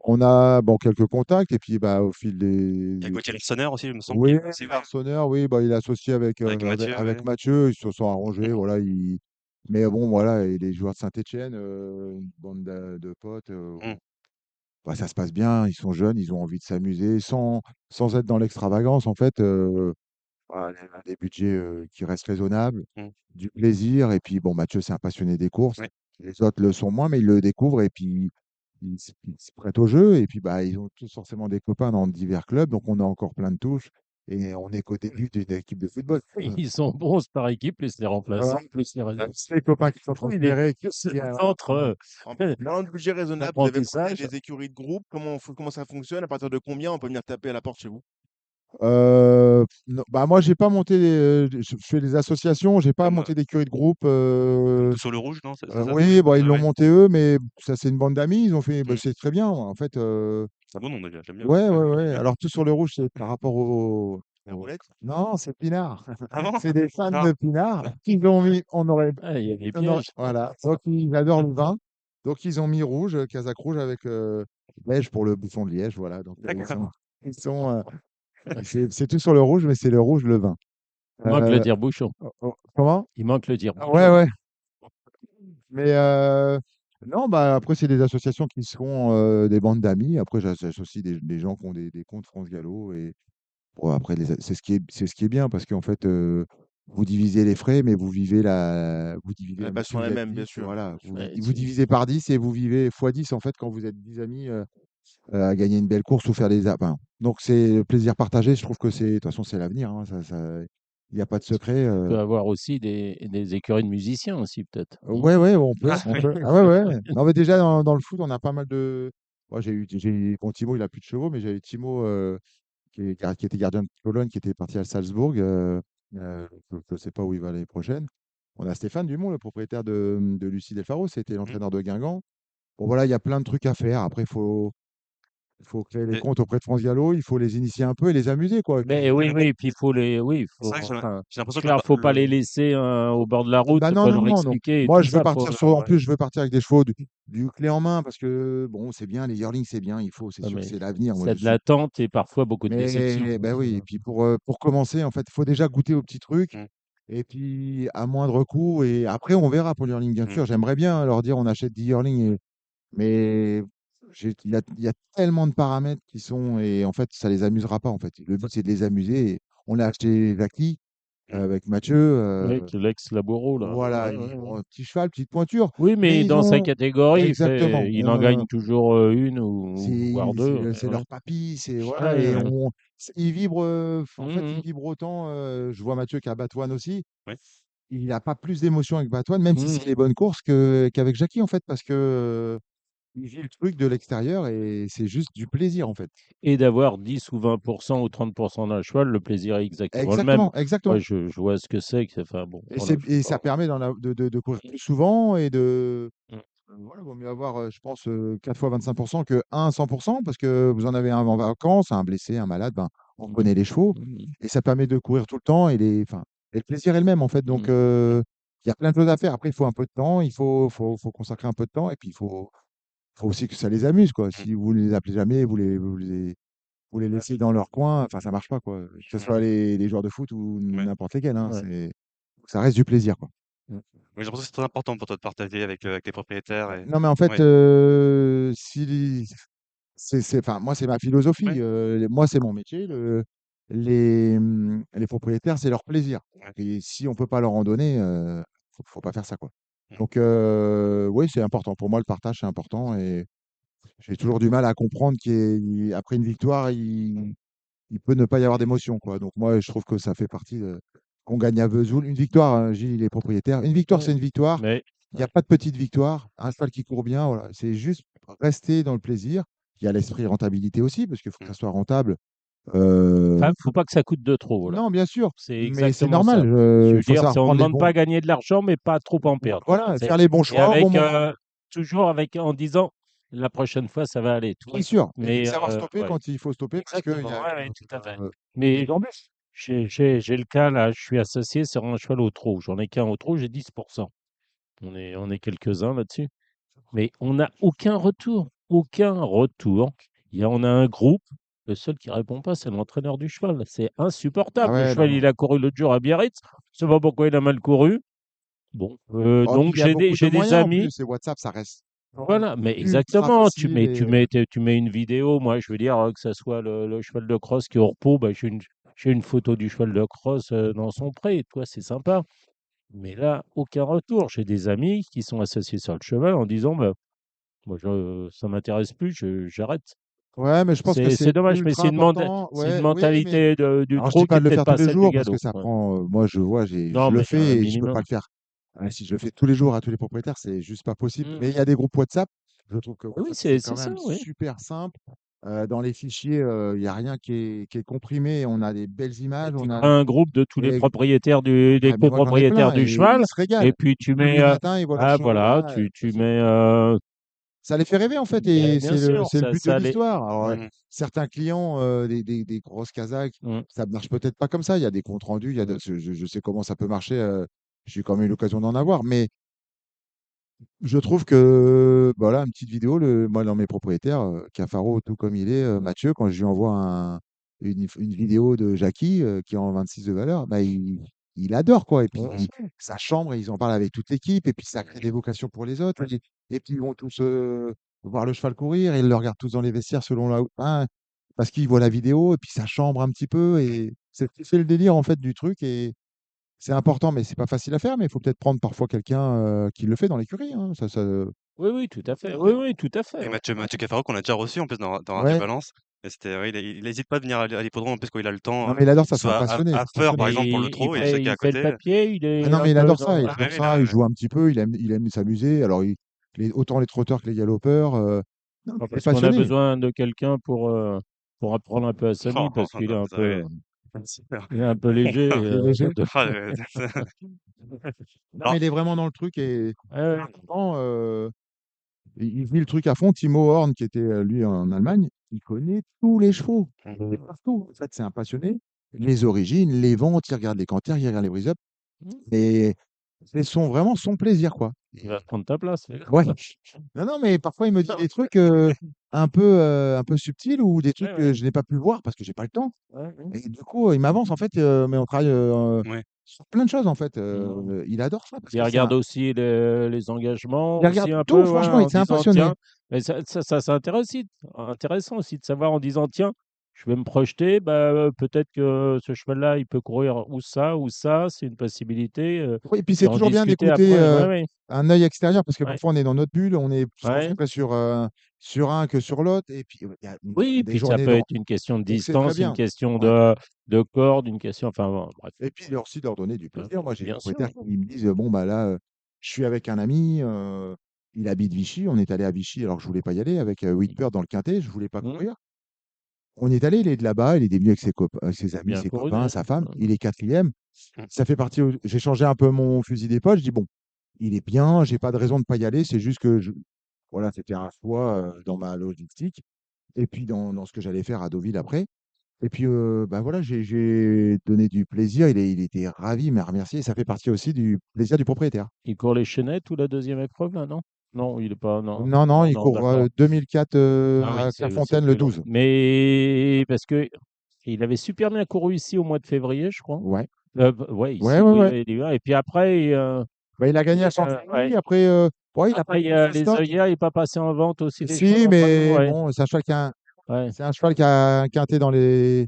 on a bon, quelques contacts et puis bah, au fil il y a des. Gauthier Larsonneur aussi, il me semble qu'il Oui, est aussi, ouais, Larsonneur, oui, bah, il est associé avec, avec Mathieu, avec ouais. Mathieu. Ils se sont arrangés. Voilà, mais bon, voilà, et les joueurs de Saint-Étienne, une bande de potes. Mm. Bah, ça se passe bien, ils sont jeunes, ils ont envie de s'amuser sans être dans l'extravagance, en fait. Voilà, des budgets qui restent raisonnables, Mm. du plaisir. Et puis, bon, Mathieu, c'est un passionné des courses. Ouais. Les autres le sont moins, mais ils le découvrent et puis ils se prêtent au jeu. Et puis, bah, ils ont tous forcément des copains dans divers clubs, donc on a encore plein de touches. Et on est qu'au début d'une équipe de football. Ils sont bons par équipe, plus les remplaçants, Voilà. plus les réserves. C'est les copains qui sont Oui, les transférés. entre En parlant de budget raisonnable, vous avez parlé l'apprentissage. des écuries de groupe. Comment ça fonctionne? À partir de combien on peut venir taper à la porte chez vous? Non, bah, moi, j'ai pas monté je fais des associations, j'ai pas Comme, monté d'écurie de groupe, comme Tous sur le rouge, non? C'est ça? oui, bah, ils Ah l'ont ouais. monté eux, mais ça, c'est une bande d'amis, ils ont fait bah, Mmh. c'est très bien, en fait, C'est un bon nom déjà, j'aime bien. ouais, Ouais. ouais, ouais. Alors, Tout sur le rouge, c'est par rapport La au roulette? non, c'est Pinard. Ah bon? C'est des fans Ah! de Pinard qui l'ont mis Ah, il y a des on aurait pièges. voilà, donc ils adorent le vin, donc ils ont mis rouge, Casac rouge avec, liège pour le bouchon de liège, voilà, donc D'accord. ils sont, c'est tout sur le rouge, mais c'est le rouge, le vin. Il manque le Heu, tire-bouchon. comment? Il manque le Ouais, tire-bouchon. ouais, mais non, bah, après c'est des associations qui sont, des bandes d'amis. Après j'associe des gens qui ont des comptes France Gallo et bon après c'est ce qui est bien parce qu'en fait, vous divisez les frais, mais vous divisez La même si passion vous est êtes même, bien 10, sûr. voilà, Ouais, vous divisez par 10 et vous vivez fois 10 en fait quand vous êtes 10 amis, à gagner une belle course ou faire des enfin, donc c'est le plaisir partagé, je trouve que c'est de toute façon c'est l'avenir, hein, il y a pas de secret, tu peux avoir aussi des écuries de musiciens aussi peut-être. ouais, ouais, Ah on oui. peut. Ah ouais, ouais. Non, mais déjà dans le foot, on a pas mal de moi j'ai bon Timo, il a plus de chevaux, mais j'avais Timo, qui était gardien de Cologne, qui était parti à Salzbourg, je sais pas où il va l'année prochaine. On a Stéphane Dumont, le propriétaire de Lucie Delfaro, c'était Mmh. l'entraîneur de Guingamp. Bon voilà, il y a plein de trucs à faire. Après, il faut créer les Et comptes auprès de France Gallo, il faut les initier un peu et les amuser, quoi. Et Mais puis oui, oui, et puis il faut les oui, il c'est faut vrai que enfin, j'ai l'impression c'est que le clair, ba faut pas les le laisser, au bord de la route, bah, non, faut non, leur non, non. expliquer et Moi, tout je veux ça, partir faut sur en ouais. plus, je veux partir avec des chevaux du clé en main parce que bon, c'est bien, les yearlings, c'est bien, il faut, c'est ouais, sûr que mais c'est l'avenir. Moi, c'est je de suis l'attente et parfois beaucoup de déceptions. mais bah, oui et puis pour commencer, en fait, il faut déjà goûter aux petits trucs Mmh. et puis à moindre coût et après on verra pour le yearling, bien Mmh. sûr. J'aimerais bien leur dire: «On achète 10 yearlings» mais il y a tellement de paramètres qui sont et en fait, ça les amusera pas, en fait. Le but, c'est de les amuser et on l'a acheté Jackie, Mmh. avec Mathieu, Oui, que l'ex-Laboureau là. voilà, Ouais, ouais, ouais. bon, petit cheval, petite pointure, Oui, mais mais ils dans sa ont catégorie, exactement, il en gagne toujours, 1 ou voire 2. c'est leur papy, c'est voilà Ouais, et ouais. ils vibrent, en fait, Mmh ils mh. vibrent autant, je vois Mathieu qui a Batouane aussi, Oui. il a pas plus d'émotion avec Batouane, même si Mmh c'est mh. les bonnes courses qu'avec Jackie, en fait, parce que, il vit le truc de l'extérieur et c'est juste du plaisir, en fait. Et d'avoir 10 ou 20 ou 30 d'un cheval, le plaisir est exactement le même. Exactement, Ouais, exactement je vois ce que c'est que enfin bon, et voilà, c'est je sais et ça pas. permet de courir plus souvent et de Mmh. voilà, vaut mieux avoir, je pense, 4 fois 25 que 1 100 parce que vous en avez un en vacances, un blessé, un malade, ben, on connaît les chevaux Mmh. et ça permet de courir tout le temps et le plaisir est le même, en fait, donc Mmh. il y a plein de choses à faire. Après, il faut un peu de temps, il faut consacrer un peu de temps et puis il faut aussi que ça les amuse, quoi. Mmh. Si vous les appelez jamais, vous les laissez dans leur coin, enfin, ça marche pas, quoi. Que ce Mmh. soit les joueurs de foot ou Ouais. n'importe lesquels, hein, Ouais. ça reste du plaisir, quoi. Mmh. Oui, j'ai l'impression que c'est très important pour toi de partager avec les propriétaires et Non, mais en fait, ouais. si enfin, moi, c'est ma philosophie, Ouais. moi, c'est mon métier, les propriétaires, c'est leur plaisir Ouais. et si on peut pas leur en donner, faut pas faire ça, quoi. Mmh. Donc oui, c'est important. Pour moi, le partage, c'est important et j'ai toujours du mal à comprendre qu'après une victoire, il peut ne pas y avoir d'émotion, quoi. Donc moi, je trouve que ça fait partie de qu'on gagne à Vesoul. Une victoire, Gilles, il est propriétaire. Une victoire, Ouais. c'est une victoire. Mais Il y a ouais. pas de petite victoire. Un cheval qui court bien, voilà. C'est juste rester dans le plaisir. Il y a l'esprit rentabilité aussi, parce qu'il faut que Mmh. ça soit rentable. Enfin, faut pas que ça coûte de trop, voilà. Non, bien sûr, C'est mais c'est exactement normal. ça. Je Il veux faut dire, savoir c'est on prendre les demande pas bons. à gagner de l'argent, mais pas trop en perdre. Voilà, C'est faire les bons et choix au bon avec, moment. toujours avec en disant: «La prochaine fois, ça va aller», tu Bien vois? sûr. Et puis Mais, savoir stopper ouais, quand il faut stopper parce qu'il y exactement, a ouais, ouais, tout à fait. des Mais embûches. j'ai le cas là, je suis associé sur un cheval au trot. J'en ai qu'un au trot, j'ai 10. On est quelques-uns là-dessus, mais on n'a aucun retour, aucun retour. On a un groupe, le seul qui répond pas, c'est l'entraîneur du cheval. C'est Ah insupportable. Le ouais, non, cheval, non. il a couru l'autre jour à Biarritz, je sais pas pourquoi il a mal couru. Bon, Oh, puis donc il y a beaucoup de j'ai des moyens en amis plus et WhatsApp, ça reste voilà, mais ultra exactement. Tu facile mets et tu mets une vidéo, moi, je veux dire, que ça soit le cheval de crosse qui est au repos, bah, j'ai une photo du cheval de crosse, dans son pré, toi, c'est sympa. Mais là, aucun retour. J'ai des amis qui sont associés sur le cheval en disant: «Bah, moi, ça m'intéresse plus, j'arrête». ouais, mais je pense que C'est c'est dommage, mais ultra important. c'est une Ouais, oui, mais mentalité du alors je dis trot qui pas est de le peut-être faire tous pas les celle du jours parce que galop. ça Ouais. prend, moi je vois, Non, je le mais un fais et je peux pas minimum. le faire. Si je le fais tous les jours à tous les propriétaires, c'est juste pas possible. Mmh. Mais il y a des groupes WhatsApp. Je trouve que Oui, WhatsApp, c'est c'est quand ça, même oui. super simple. Dans les fichiers, il y a rien qui est comprimé. On a des belles images, Tu on a crées un groupe de tous les et propriétaires des ah, mais moi, j'en ai copropriétaires plein du et ils cheval, se et régalent. puis tu Tous mets, les matins, ils voient leur ah cheval voilà, là, tu c'est mets, ça les fait rêver, en fait beh, et bien sûr, c'est le but de ça les, l'histoire. Alors, Mmh. certains clients, des grosses casaques, mmh, ça ne marche peut-être pas comme ça. Il y a des comptes rendus, il y a de je sais comment ça peut marcher, j'ai quand même eu l'occasion d'en avoir, mais je trouve que, voilà, une petite vidéo, moi, dans mes propriétaires, Cafaro, tout comme il est, Mathieu, quand je lui envoie une vidéo de Jackie, qui est en 26 de valeur, bah, il adore, quoi. Et puis, bien sûr. sa chambre, ils en parlent avec toute l'équipe, et puis ça crée des vocations pour les autres. Et puis, ils vont tous voir le cheval courir, et ils le regardent tous dans les vestiaires selon hein, parce qu'ils voient la vidéo, et puis sa chambre un petit peu, et c'est le délire, en fait, du truc. Et c'est important, mais c'est pas facile à faire, mais il faut peut-être prendre parfois quelqu'un, qui le fait dans l'écurie, hein. Oui, oui, tout à fait. Oui, oui, tout à fait, Et ouais. Mathieu Cafaro qu'on a déjà reçu en plus dans Radio Ouais. Balance. Et c'était ouais, il hésite pas à venir à l'hippodrome en plus quand il a le temps, Non, mais il adore que ça, ce c'est un soit passionné, à c'est un Feur par passionné. exemple pour le trot, il sait qu'il est à Il fait le côté. papier, il Ah est non, un mais il peu adore ça, il dans, Oui, adore oui, ça, il joue un petit peu, il aime s'amuser. Alors, autant les trotteurs que les galopeurs, non, mais il est parce qu'on a passionné. besoin de quelqu'un pour apprendre un peu à Samy, Oh, parce qu'il est un ça, peu, ouais. Super. il est un peu léger. Il est léger. Ah, Non, mais alors, il est vraiment dans le truc et Ouais, ouais. franchement, il vit le truc à fond. Timo Horn, qui était, lui, en Allemagne, il connaît tous les chevaux, mmh, partout. En fait, c'est un passionné. Les origines, les ventes, il regarde les canters, il regarde les brise-up. Et c'est vraiment son plaisir, quoi. Il va prendre ta place. Ouais. Non, non, mais parfois il me dit des trucs, un peu subtils, ou des trucs Ouais, que ouais. je n'ai pas pu voir parce que j'ai pas le temps. Ouais, ouais. Et du coup, il m'avance, en fait, mais on travaille, ouais. sur plein de choses, en fait. Mmh. Il adore ça parce Il que regarde aussi les engagements il regarde aussi un tout, peu, ouais, franchement, en c'est un disant: passionné. «Tiens», mais ça c'est intéressant aussi de savoir en disant: «Tiens, je vais me projeter, bah, peut-être que ce cheval-là, il peut courir ou ça, c'est une possibilité», Oui, et puis c'est et en toujours bien discuter d'écouter, après. Ouais, ouais, un œil extérieur parce que ouais, parfois on est dans notre bulle, on est plus ouais. concentré sur un que sur l'autre, et puis, il y Oui, a des puis ça journées peut de être une question de donc c'est très distance, une bien. question Ouais. de corde, une question, enfin bon, bref. Et puis aussi leur donner du Hein, plaisir. Moi, j'ai des bien sûr. propriétaires qui me disent: «Bon, bah, là, je suis avec un ami, il habite Vichy, on est allé à Vichy alors que je voulais pas y aller avec, Whitbread dans le quintet, je voulais pas Mmh, courir». On est allé, il est de là-bas, il est venu avec ses amis, bien ses couru copains, déjà. sa femme, Mmh. il est 4e. Mmh. Ça fait partie au J'ai changé un peu mon fusil d'épaule, je dis: «Bon, il est bien, j'ai pas de raison de pas y aller, c'est juste que voilà, c'était un choix, dans ma logistique et puis dans ce que j'allais faire à Deauville après». Et puis, bah, voilà, j'ai donné du plaisir. Il était ravi, il m'a remercié. Ça fait partie aussi du plaisir du propriétaire. Il court les Chénettes ou la deuxième épreuve là, non? Non, il est pas, non, Non, non, non, il non, court, d'accord. 2004, Ah oui, à c'est Clairefontaine le plus long. 12. Mais parce que il avait super bien couru ici au mois de février, je crois. Ouais. Ouais, Ouais, ici, ouais, oui, ouais. oui, et puis après, Bah, il a gagné à ouais. Chantilly. Après, ouais, il a pas Après, de gros les stock. œillères, il est pas passé en vente aussi les chevaux, Si, enfin, mais ouais, bon, ouais. c'est un cheval qui a un quintet dans les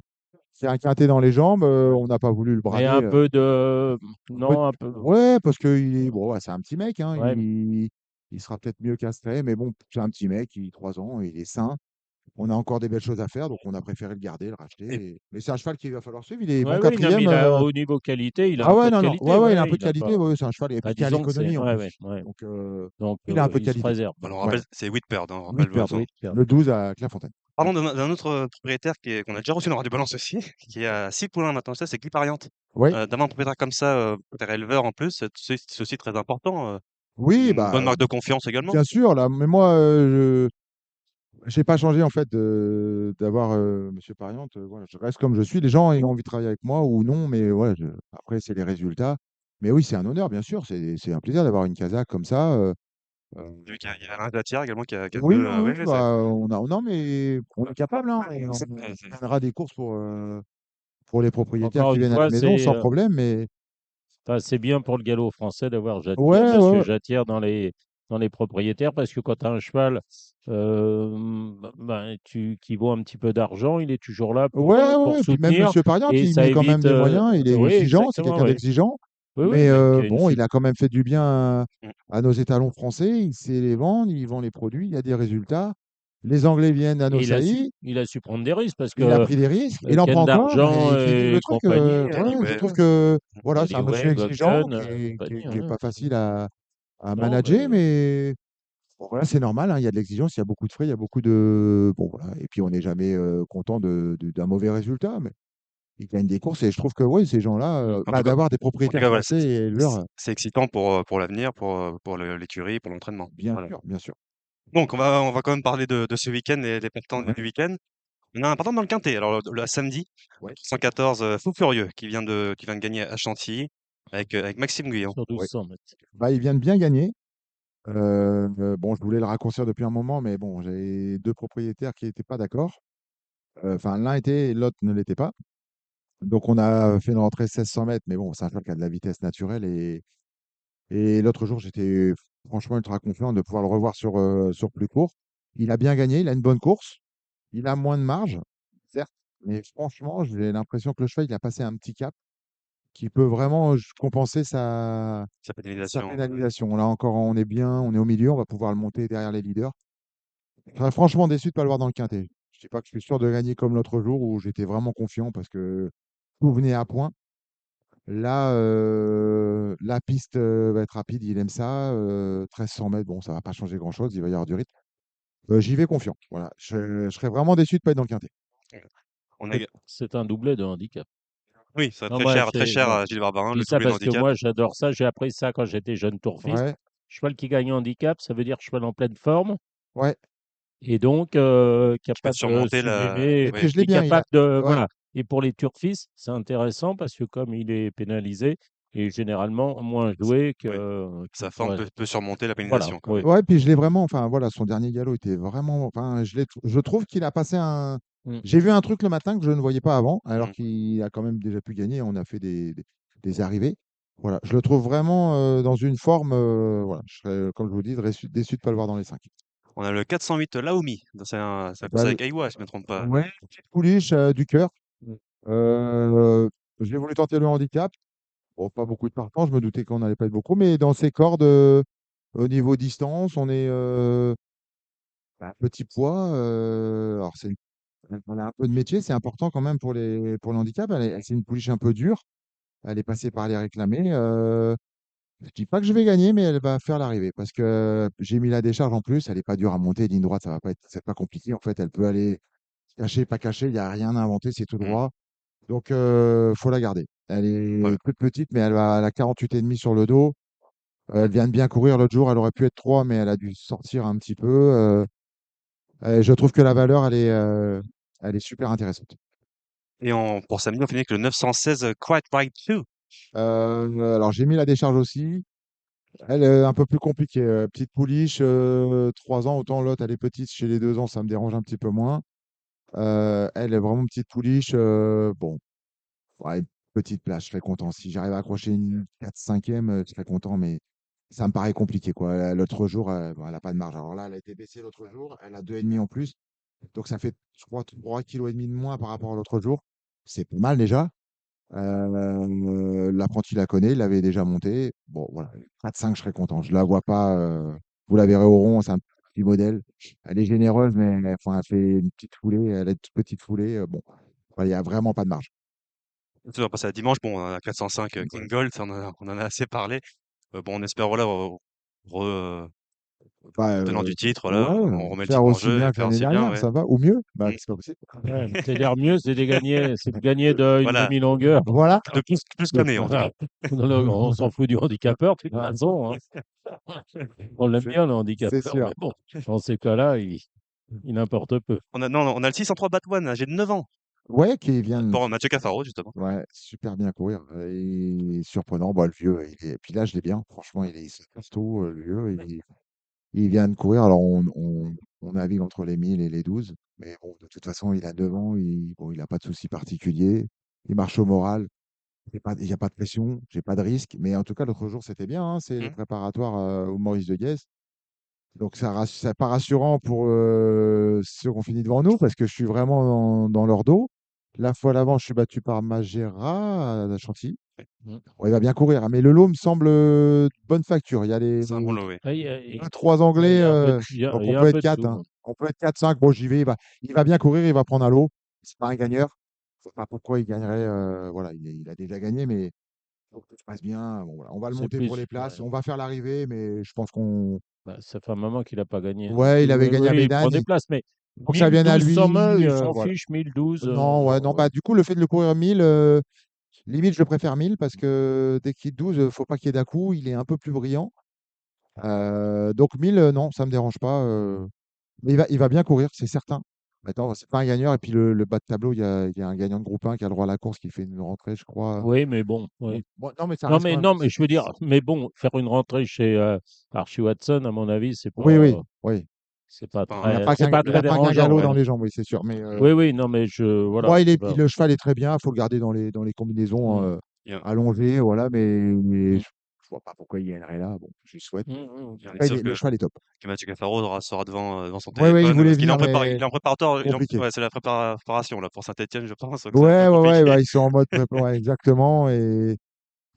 c'est un quintet dans les jambes, on n'a pas voulu le Mais brader, un peu de, un peu non, un peu, ouais, parce qu'il est bon, ouais, c'est un petit mec, hein, ouais. il sera peut-être mieux castré, mais bon, c'est un petit mec, il a 3 ans, il est sain. On a encore des belles choses à faire, donc on a préféré le garder, le racheter. Et Mais c'est un cheval qu'il va falloir suivre. Il est bon Ouais, oui, non, mais 4e. il a au niveau qualité, il a Ah un ouais, peu de non, non, ouais, qualité, ouais, il a un ouais, peu de il a qualité. pas, Ouais, ouais, c'est un cheval et puis bah, qui a disons que c'est, l'économie en ouais, ouais, plus. ouais. Donc, Donc, il a un peu de il se qualité. préserve. on Ouais. rappelle, c'est Whitbird, hein, on rappelle Whitbread, Oui, le 12 à Clairefontaine. Parlons d'un autre propriétaire qu'on a déjà reçu dans Radio Balance aussi, qui est à 6 poulains maintenant, ça c'est Clipariante. Oui, D'avoir un propriétaire comme ça, propriétaire éleveur en plus, c'est aussi très important. C'est oui, une bonne bah, marque de confiance également. bien sûr. Là, mais moi, j'ai pas changé en fait d'avoir Monsieur Pariante. Voilà, je reste comme je suis. Les gens, ils ont envie de travailler avec moi ou non, mais voilà, après, c'est les résultats. Mais oui, c'est un honneur, bien sûr. C'est un plaisir d'avoir une Kazakh comme ça. J'ai vu qu'il y a Alain Datière également qui a Oui, 2, oui, oui, ouais, c'est bah, non, mais on est capable, hein, et on mènera des courses pour les propriétaires encore qui une viennent à la fois, maison sans problème. Mais enfin, c'est bien pour le galop français d'avoir ouais, Jatière, ouais, parce que ouais, Jatière dans les propriétaires, parce que quand tu as un cheval ben, qui vaut un petit peu d'argent, il est toujours là ouais, ouais, pour ouais. Puis même soutenir, Monsieur Pariante, et il ça met quand même évite. des moyens. Il est Oui, exigeant, c'est exactement, quelqu'un oui. d'exigeant. Oui, oui, Mais bah, qui a une bon, il a quand même fait du bien Mmh. à nos étalons français. Il sait les vendre, il vend les produits, il y a des résultats. Les Anglais viennent à nos et saillies. il a su prendre des risques, parce Il a que pris des risques, il en prend Ken encore, d'Argent et il fait vivre le et truc. compagnie, Ouais, je Anyway, trouve que voilà, c'est un monsieur Anyway, exigeant Gokken, qui est, qui est- compagnie, qui est ouais. pas facile à Non, manager, mais Bon, voilà, c'est normal, hein, il y a de l'exigence, il y a beaucoup de frais, il y a beaucoup de bon, voilà et puis on n'est jamais, content d'un mauvais résultat, mais ils gagnent des courses et je trouve que oui, ces gens-là, En tout cas, d'avoir des en tout propriétaires cas, voilà, français et c'est excitant pour l'avenir, pour l'écurie, pour l'entraînement. bien Voilà. sûr, bien sûr. Donc, on va quand même parler de ce week-end et des partants Ouais, du week-end. On a un partant dans le Quintet. Alors, le samedi, ouais, 114 Fou Furieux qui vient de gagner à Chantilly avec Maxime Guyon. sur ouais. 1200 mètres. Bah, il vient de bien gagner. Bon, je voulais le raccourcir depuis un moment, mais bon, j'ai 2 propriétaires qui étaient pas d'accord. Enfin, l'un était et l'autre ne l'était pas. Donc on a fait une rentrée 1600 mètres, mais bon, c'est un cheval qui a de la vitesse naturelle et l'autre jour, j'étais franchement ultra confiant de pouvoir le revoir sur plus court. Il a bien gagné, il a une bonne course, il a moins de marge, certes, mais franchement, j'ai l'impression que le cheval, il a passé un petit cap qui peut vraiment, compenser Sa sa pénalisation. pénalisation. Là encore, on est bien, on est au milieu, on va pouvoir le monter derrière les leaders. Je serais franchement déçu de ne pas le voir dans le quintet. Je ne dis pas que je suis sûr de gagner comme l'autre jour où j'étais vraiment confiant parce que tout venait à point. Là, la piste, va être rapide, il aime ça, 1300 mètres, bon, ça va pas changer grand-chose, il va y avoir du rythme. J'y vais confiant, voilà. Je serais vraiment déçu de pas être dans le quintet. On a... C'est un doublé de handicap. Oui, ça Non, très moi, cher, très cher à Gilles Barbarin, je dis le ça doublé de parce que handicap. moi, j'adore ça. J'ai appris ça quand j'étais jeune tourfiste. Ouais, Cheval qui gagne en handicap, ça veut dire cheval en pleine forme ouais. et donc Qui peut capable de surmonter la. Et sublimer puis Oui. je l'ai et bien, capable de ouais, voilà. Et pour les turfistes, c'est intéressant parce que comme il est pénalisé et généralement moins joué Oui. que Sa forme ouais, peut surmonter la voilà, pénalisation, quoi. oui. ouais, puis je l'ai vraiment, enfin voilà, son dernier galop était vraiment, enfin, je trouve qu'il a passé un. Mmh. J'ai vu un truc le matin que je ne voyais pas avant, alors Mm. qu'il a quand même déjà pu gagner. On a fait des arrivées. Voilà, je le trouve vraiment dans une forme. Voilà, je serais, comme je vous dis, déçu de ne pas le voir dans les 5. On a le 408 Laomi. C'est un course Bah, avec Aïwa, si je ne me trompe pas. ouais, petite pouliche du cœur. Mmh. Euh, j'ai voulu tenter le handicap. Bon, pas beaucoup de partants, je me doutais qu'on n'allait pas être beaucoup, mais dans ces cordes, au niveau distance, on est petit poids. Alors, elle a un peu de métier, c'est important quand même pour le handicap. C'est une pouliche un peu dure. Elle est passée par les réclamés. Je dis pas que je vais gagner, mais elle va faire l'arrivée parce que j'ai mis la décharge en plus. Elle est pas dure à monter, ligne droite, ça va pas être, c'est pas compliqué. En fait, elle peut aller cacher, pas cacher. Il n'y a rien à inventer, c'est tout Mm. droit. Donc, faut la garder. Elle Voilà. est toute petite, mais elle a 48,5 sur le dos. Elle vient de bien courir l'autre jour. Elle aurait pu être 3, mais elle a dû sortir un petit peu. Je trouve que la valeur, elle est super intéressante. Et pour samedi, on finit avec le 916 Quite Right 2. Alors, j'ai mis la décharge aussi. Elle est un peu plus compliquée. Petite pouliche, 3 ans, autant l'autre, elle est petite. Chez les 2 ans, ça me dérange un petit peu moins. Elle est vraiment petite pouliche. Bon, ouais, petite place, je serais content. Si j'arrive à accrocher une 4-5e, je serais content, mais ça me paraît compliqué, quoi. L'autre jour, bon, elle n'a pas de marge. Alors là, elle a été baissée l'autre jour. Elle a 2,5 en plus. Donc, ça fait, je crois, 3,5 kg de moins par rapport à l'autre jour. C'est pas mal déjà. L'apprenti la connaît, il l'avait déjà monté. Bon, voilà, 4-5, je serais content. Je la vois pas. Vous la verrez au rond, c'est un petit modèle. Elle est généreuse, mais enfin, elle fait une petite foulée. Elle a une toute petite foulée. Bon, voilà, il n'y a vraiment pas de marge. On va passer à dimanche. Bon, on a 405 King Gold, ça, on en a assez parlé. Bon, on espère, voilà, Bah, le tenant du titre, voilà, ouais, on remet le faire titre en aussi jeu bien et que faire l'année aussi bien, dernière, ouais. ça va, ou mieux. Bah, Mm. c'est pas possible. Ouais, c'est-à-dire mieux, c'est de gagner d'une Voilà, demi-longueur. Voilà, de plus qu'un nez, en tout cas. Voilà. On s'en fout du handicapeur, de toute façon, hein. On l'aime bien, le c'est handicapeur, sûr. mais bon, dans ces cas-là, il importe peu. Non, on a le 603 Batwan, âgé de 9 ans, Ouais, qui vient de pour Mathieu Cafaro, justement. ouais, super bien courir. Et surprenant. Bon, le vieux, puis là, je l'ai bien. Franchement, il est costaud, le vieux. Il vient de courir. Alors, on navigue entre les 1000 et les 12. Mais bon, de toute façon, il a 9 ans. Bon, il n'a pas de souci particulier. Il marche au moral. Il n'y a pas de pression. J'ai pas de risque. Mais en tout cas, l'autre jour, c'était bien, hein. C'est les Mm. préparatoires au Maurice de Guèze. Donc, c'est pas rassurant pour ceux qui ont fini devant nous parce que je suis vraiment dans leur dos. La fois d'avant, je suis battu par Magera à Chantilly. Mm. Bon, il va bien courir, hein, mais le lot me semble de bonne facture. Il y a les C'est un bon lot, oui. Ah, deux, trois il Anglais, y a un peu de, donc il y on a peut un être peu de 4. tout, Hein. hein. On peut être 4-5. Bon, j'y vais. Il va bien courir, il va prendre un lot. C'est pas un gagneur. Je sais pas pourquoi il gagnerait. Voilà, il a déjà gagné, mais Faut que tout se passe bien. Bon, voilà. On va le C'est monter pour plus, les places. ouais. On va faire l'arrivée, mais je pense qu'on. Bah, ça fait un moment qu'il a pas gagné, donc Ouais, il avait oui, gagné à oui, il Médane. prend des places, mais Faut que ça 1000, vienne à 1200 mètres, lui. il s'en Voilà. fiche, 1000, 12, Non, ouais, non, bah, du coup, le fait de le courir 1000, limite, je le préfère 1000 parce que dès qu'il 12, faut pas qu'il y ait d'un-coup. Il est un peu plus brillant. Donc 1000, non, ça me dérange pas. Mais il va bien courir, c'est certain. Maintenant, c'est pas un gagneur. Et puis le bas de tableau, il y a un gagnant de groupe 1 qui a le droit à la course qui fait une rentrée, je crois. oui, mais bon, Bon, oui. bon, non, mais ça reste quand même. Non, mais je veux dire, mais bon, faire une rentrée chez Archie Watson, à mon avis, Oui, oui, oui. C'est pas Il n'a un pas c'est qu'un pas il a très pas qu'un dérangeant, galop ouais. dans les jambes, oui, c'est sûr. Mais Oui, oui, non, mais voilà, moi, c'est pas. le cheval est très bien. Il faut le garder dans les combinaisons Mm, il y a allongées, voilà. Mais mm, je vois pas pourquoi il gagnerait là. Bon, je lui souhaite. il y a Après, sûr le cheval est top. que Mathieu Cafaro sera devant son Oui, oui, il téléphone voulait parce qu'il est venir, en prépar il mais est en préparatoire compliqué. ouais, c'est la préparation là pour Saint-Étienne, je pense, donc c'est un Ouais, peu ouais, ouais, compliqué. bah, ils sont en mode prépa, ouais, exactement. Et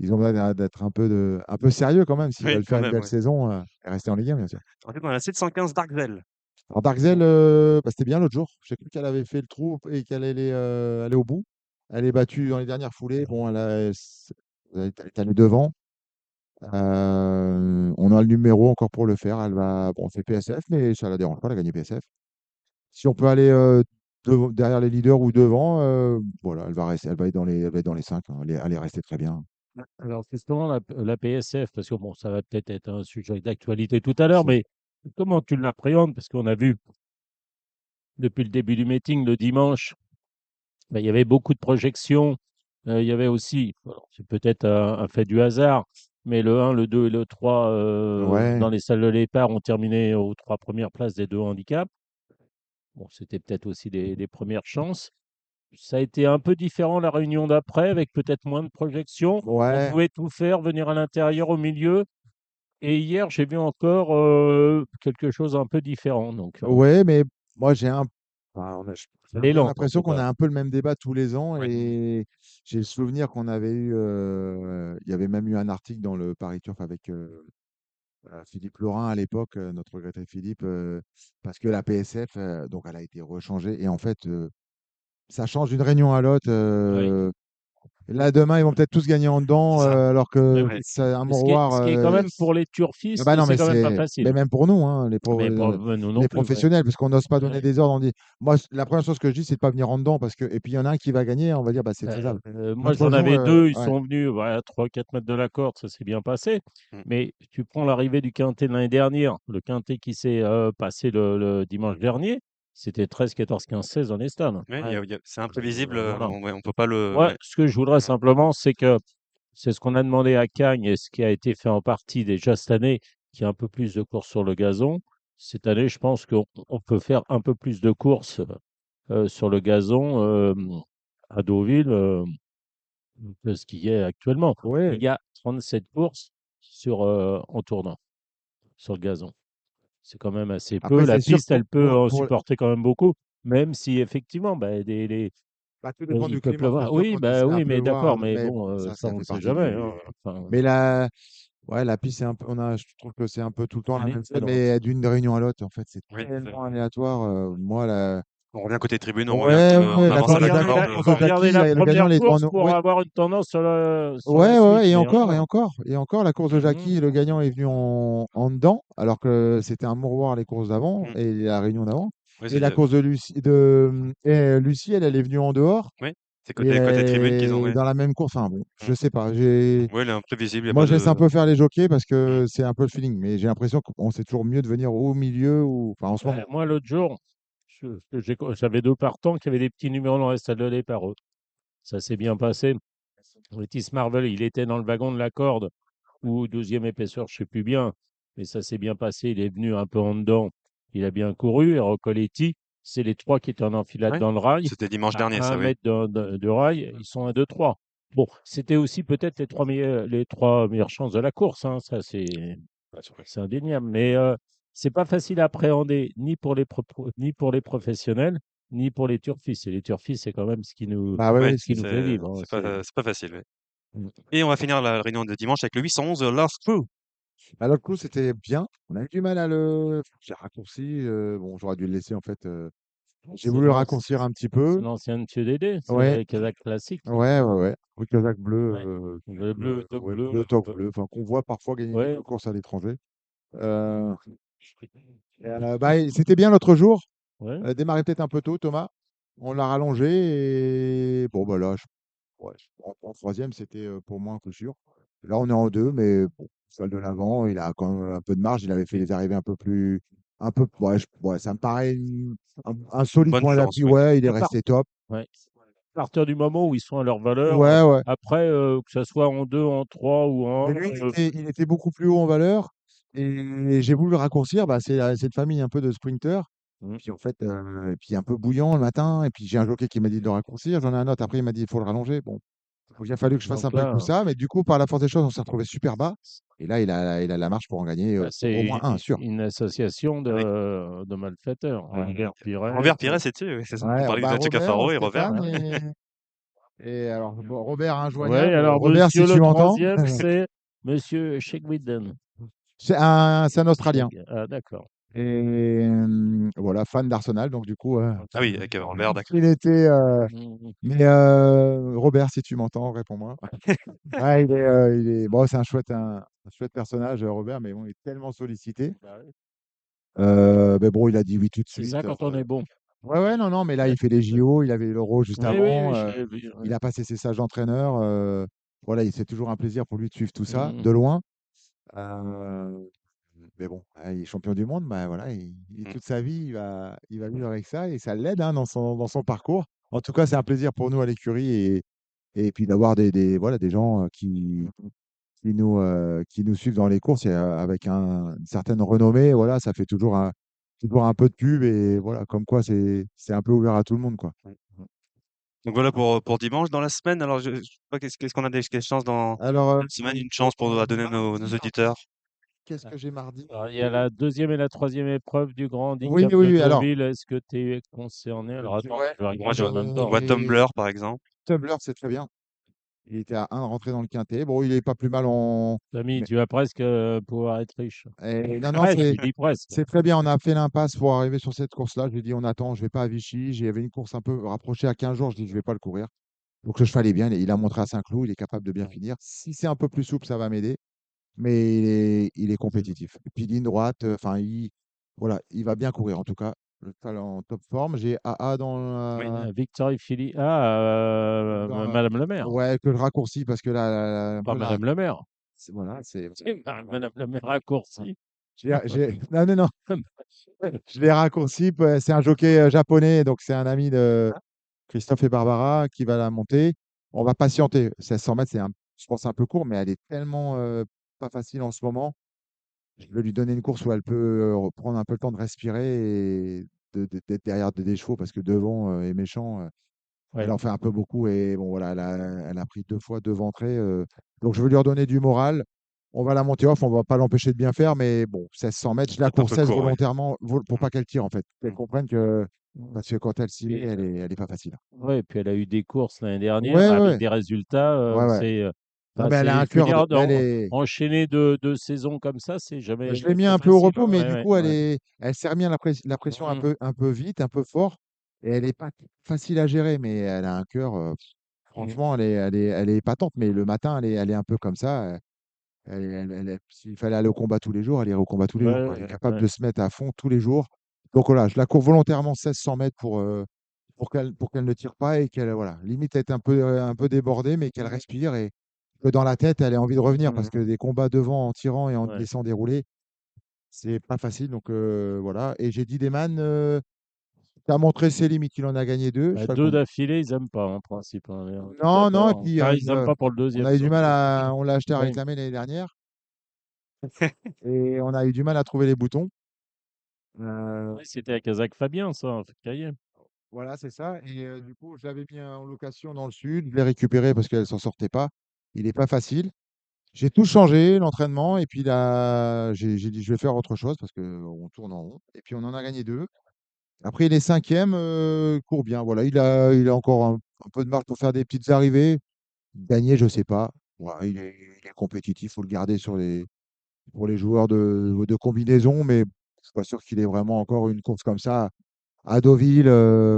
ils ont besoin d'être un peu sérieux quand même s'ils Oui, veulent quand faire une même, belle ouais. saison et rester en Ligue 1, bien sûr. Ensuite, on a la 715 Darkzel. Alors, Darkzel, bah, c'était bien l'autre jour. J'ai cru qu'elle avait fait le trou et qu'elle allait aller au bout. Elle est battue dans les dernières foulées. Bon, elle est allée devant. On a le numéro encore pour le faire. Bon, c'est PSF, mais ça la dérange pas, elle a gagné PSF. Si on peut aller derrière les leaders ou devant, voilà, elle va rester, elle va être dans les 5. Elle est restée très bien. Alors, justement, la PSF, parce que bon, ça va peut-être être un sujet d'actualité tout à l'heure, mais comment tu l'appréhendes? Parce qu'on a vu depuis le début du meeting le dimanche, il y avait beaucoup de projections. Il y avait aussi, alors, c'est peut-être un fait du hasard, mais le 1, le 2 et le 3 Ouais, dans les salles de départ ont terminé aux 3 premières places des 2 handicaps. Bon, c'était peut-être aussi des premières chances. Ça a été un peu différent la réunion d'après, avec peut-être moins de projections. On ouais, pouvait tout faire, venir à l'intérieur, au milieu. Et hier, j'ai vu encore quelque chose un peu différent. Donc, ouais, mais moi enfin, j'ai un elle est peu lente en l'impression tout qu'on a cas. un peu le même débat tous les ans Oui. et j'ai le souvenir qu'on avait eu, il y avait même eu un article dans le Paris Turf avec Philippe Laurin à l'époque, notre regretté Philippe, parce que la PSF, donc elle a été rechangée et en fait, ça change d'une réunion à l'autre. Oui. Là, demain, ils vont peut-être tous gagner en dedans, C'est ça. alors Mais que bon. Ouais. c'est un Ce qui est, mouroir. ce qui est quand même pour les Ah bah turfistes, non, c'est quand même pas mais facile. même pour nous, hein, Mais pour nous non les plus, ouais. professionnels, parce qu'on n'ose pas donner Ouais. des ordres. On dit, moi, la première chose que je dis, c'est de pas venir en dedans, et puis il y en a un qui va gagner, on va dire, bah c'est faisable. Moi, L'autre j'en jour, avais deux, ils ouais, sont venus voilà, à 3-4 mètres de la corde, ça s'est bien passé. Mm. Mais tu prends l'arrivée du Quintet de l'année dernière, le Quintet qui s'est passé le dimanche dernier, c'était 13, 14, 15, 16 dans les stades. Ouais, c'est imprévisible, Voilà. on peut pas le Moi, ouais. ce que je voudrais simplement, c'est que c'est ce qu'on a demandé à Cagnes et ce qui a été fait en partie déjà cette année, qui a un peu plus de courses sur le gazon. Cette année, je pense qu'on peut faire un peu plus de courses sur le gazon à Deauville que ce qu'il y a actuellement. ouais. Il y a 37 courses en tournant sur le gazon. C'est quand même assez peu. Après, La c'est sûr que piste, elle peut en pour- supporter quand même beaucoup, même si effectivement, bah, tout dépend il du peut climat, bien pleuvoir. sûr, Oui, quand il se bah met à oui, mais pleuvoir, d'accord, mais mais bon, bon, ça ça, on ne fait sait partie jamais, hein. du. Enfin, Mais ouais, la piste, c'est un peu, je trouve que c'est un peu tout le temps elle la est même chose, excellente. mais d'une réunion à l'autre, en fait, c'est Oui, tellement aléatoire. Moi, on revient côté tribune, on revient un ouais, peu, on ouais, Il la avance faut à course de la regarder Jackie, corde, la, la il course faut de regarder Jackie, la le gagnant, première les trois. course pour Ouais, avoir une tendance sur la ouais, suite, ouais, mais encore. et encore, la course de Mhm, Jackie, le gagnant est venu en dedans, alors que c'était un mouroir les courses d'avant Mm. et la réunion d'avant. Oui, Et la course de Lucie, elle est venue en dehors oui, c'est et côté tribune qu'ils ont, ouais. dans la même course. Enfin bon, Mm. je sais pas. Ouais, il est imprévisible, il y a Moi, pas je laisse un de peu faire les jockeys parce Mm. que c'est un peu le feeling, mais j'ai l'impression qu'on sait toujours mieux de venir au milieu ou, enfin, en ce moment. Moi, l'autre jour, j'avais 2 partants qui avaient des petits numéros dans la salle de départ. Ça s'est bien passé. Otis Marvel, il était dans le wagon de la corde ou deuxième épaisseur, je ne sais plus bien, mais ça s'est bien passé. Il est venu un peu en dedans. Il a bien couru. Et Roccoletti, c'est les trois qui étaient en enfilade Ouais, dans le rail, c'était dimanche dernier à ça, un oui. mètre de rail. Ils sont 1, 2, 3. Bon, c'était aussi peut-être les trois meilleures chances de la course, hein. Ça, c'est indéniable. Mais c'est pas facile à appréhender ni pour les professionnels, ni pour les turfistes. Et les turfistes, c'est quand même Bah ouais, Ouais, ouais, ce qui nous fait vivre, hein. c'est pas facile, ouais. Mm. Et on va finir la réunion de dimanche avec le 811 Last Crew. bah, l'autre coup, c'était bien. On a eu du mal à le. J'ai raccourci. Bon, j'aurais dû le laisser en fait. J'ai C'est voulu l'anci raccourcir un petit c'est peu. l'ancien Monsieur Dédé, c'est Ouais, les Kazakhs classiques. ouais. Oui, Kazakh bleu, Ouais. Le bleu, top ouais, bleu, bleu, toque bleu, enfin, qu'on voit parfois gagner ouais. quelques courses à l'étranger. Euh, bah, c'était bien l'autre jour. Ouais. Démarrer peut-être un peu tôt, Thomas. On l'a rallongé et bon, bah là, ouais, en troisième, c'était pour moi un peu sûr. Là, on est en deux, mais bon, celle de l'avant, il a quand même un peu de marge. Il avait fait des arrivées un peu plus. Un peu, ouais, ouais, ça me paraît un solide Bonne point chance, d'appui. oui. Ouais, il est À part resté top. ouais. À partir du moment où ils sont à leur valeur, Ouais, ouais. après, que ça soit en 2, en 3 ou en Mais 1, lui, il était beaucoup plus haut en valeur. Et j'ai voulu le raccourcir. Bah, c'est cette famille un peu de sprinters. mmh, Puis en fait, et puis un peu bouillant le matin. Et puis j'ai un jockey qui m'a dit de le raccourcir. J'en ai un autre. Après, il m'a dit il faut le rallonger. Bon, donc il a fallu que je fasse un donc peu tout là, ça. Mais du coup, par la force des choses, on s'est retrouvé super bas. Et là, il a la marche pour en gagner bah, au moins c'est un, sûr. une association Oui. de malfaiteurs. Ouais. Robert Pires, Robert Pires, c'était, oui, c'est ça. On Ouais, parlait de bah Mathieu Robert, Cafaro et Robert. Stéphane ouais. et alors bon, Robert Ouais, injoignable. alors Robert, si monsieur le tu m'entends, troisième, c'est monsieur Chegwiden. c'est un Australien. Ah d'accord. Et voilà, fan d'Arsenal, donc du coup, Ah oui, avec Robert, d'accord. il était. Mmh. Mais Robert, si tu m'entends, réponds-moi. Ouais, bon, c'est un chouette personnage, Robert, mais bon, il est tellement sollicité. Bah oui. Mais bon, il a dit oui tout de C'est ça suite. quand on est bon. Ouais, non, non, mais là, il fait les JO, il avait l'Euro juste Oui, oui, avant. oui, j'ai vu, ouais. Il a passé ses stages d'entraîneur. Voilà, c'est toujours un plaisir pour lui de suivre tout ça Mmh. de loin. Euh, mais bon, il est champion du monde, bah voilà, Mm. toute sa vie, il va vivre avec ça et ça l'aide hein, dans son parcours. En tout cas, c'est un plaisir pour nous à l'écurie et puis d'avoir voilà, des gens qui nous suivent dans les courses et, avec une certaine renommée. Voilà, ça fait toujours un peu de pub et voilà, comme quoi c'est un peu ouvert à tout le monde, quoi. Donc voilà pour dimanche. Dans la semaine, alors je sais pas, qu'est-ce qu'on a des chances dans Alors, la semaine, une chance pour à donner nos auditeurs. qu'est-ce que j'ai mardi? Alors, il y a la deuxième et la troisième épreuve du grand Oui, handicap oui, de oui. Alors, Deauville. Est-ce que tu es concerné? Alors attends, ouais, je vais Moi, regarder en même je temps. vois Tumblr, par exemple. Tumblr, c'est très bien. Il était à 1 rentré dans le quintet. Bon, il est pas plus mal en. Samy, Mais, tu vas presque pouvoir être riche. non, non, Presque, c'est je dis presque. c'est très bien. On a fait l'impasse pour arriver sur cette course-là. Je lui ai dit, on attend, je vais pas à Vichy. J'avais une course un peu rapprochée à 15 jours. Je dis, je vais pas le courir. Donc le cheval est bien. Il a montré à Saint-Cloud. Il est capable de bien finir. Si c'est un peu plus souple, ça va m'aider. Mais il est compétitif. Et puis ligne droite, enfin, voilà, il va bien courir en tout cas. Le cheval en top forme. J'ai AA dans Oui. Victory Philly. Ah, dans- Madame le maire. ouais, que je raccourcis parce que là, un Pas peu là, Madame le maire. voilà, c'est. Madame le maire raccourci. Non, non, non. Je l'ai raccourci. C'est un jockey japonais, donc c'est un ami de Christophe et Barbara qui va la monter. On va patienter. 1600 mètres, je pense, un peu court, mais elle est tellement pas facile en ce moment. Je vais lui donner une course où elle peut prendre un peu le temps de respirer et d'être derrière des chevaux parce que devant est méchant. Elle Ouais. en fait un peu beaucoup et bon, voilà, elle a pris 2 fois 2 ventrées. Donc, je veux lui redonner du moral. On va la monter off, on va pas l'empêcher de bien faire, mais bon, 1600 mètres, je la C'est un cours peu 16 court, oui. volontairement pour pas qu'elle tire en fait. Qu'elle Mm. comprenne que. Parce que quand elle s'y met, Puis, elle est pas facile. ouais, puis elle a eu des courses l'année dernière Ouais, ouais, avec ouais. des résultats. Ouais, ouais. Bah, Non, mais elle a un je veux cœur. dire, Elle est. enchaîner deux saisons comme ça, c'est Je jamais l'ai mis très un peu au facile. repos, mais Ouais, du ouais, coup, ouais. elle serre bien la pression Mhm. un peu vite, un peu fort. Et elle n'est pas facile à gérer, mais elle a un cœur. Mhm. Franchement, elle est épatante, mais le matin, elle est un peu comme ça. S'il fallait aller au combat tous les jours, elle irait au combat tous les jours, Ouais, quoi. Elle est ouais, capable ouais. de se mettre à fond tous les jours. Donc voilà, je la cours volontairement 1600 mètres pour qu'elle ne tire pas et qu'elle, voilà, limite être un peu débordée, mais qu'elle respire et que dans la tête, elle ait envie de revenir parce Mhm. que des combats devant en tirant et en Ouais. laissant dérouler, c'est pas facile. Donc voilà. Et j'ai dit Desman, qui a montré ses limites. Il en a gagné deux. Bah, deux d'affilée, ils aiment pas en principe, hein, on est Non, non. Et d'accord. puis Enfin, ils aiment pas pour le on deuxième a eu du mal surtout. on l'a acheté à Oui. réclamer l'année dernière et on a eu du mal à trouver les boutons. Oui, c'était à Kazakh Fabien, ça, en fait, Caillé. Voilà, c'est ça. Et du coup, je l'avais mis en location dans le sud. Je l'ai récupéré parce qu'elle s'en sortait pas. Il n'est pas facile. J'ai tout changé, l'entraînement. Et puis là, j'ai dit, je vais faire autre chose parce qu'on tourne en rond. Et puis, on en a gagné deux. Après, il est cinquième, court bien. Voilà, il a encore un peu de marge pour faire des petites arrivées. Gagner, je sais pas. Voilà, il est compétitif. Il faut le garder pour les joueurs de combinaison. Mais je suis pas sûr qu'il ait vraiment encore une course comme ça à Deauville,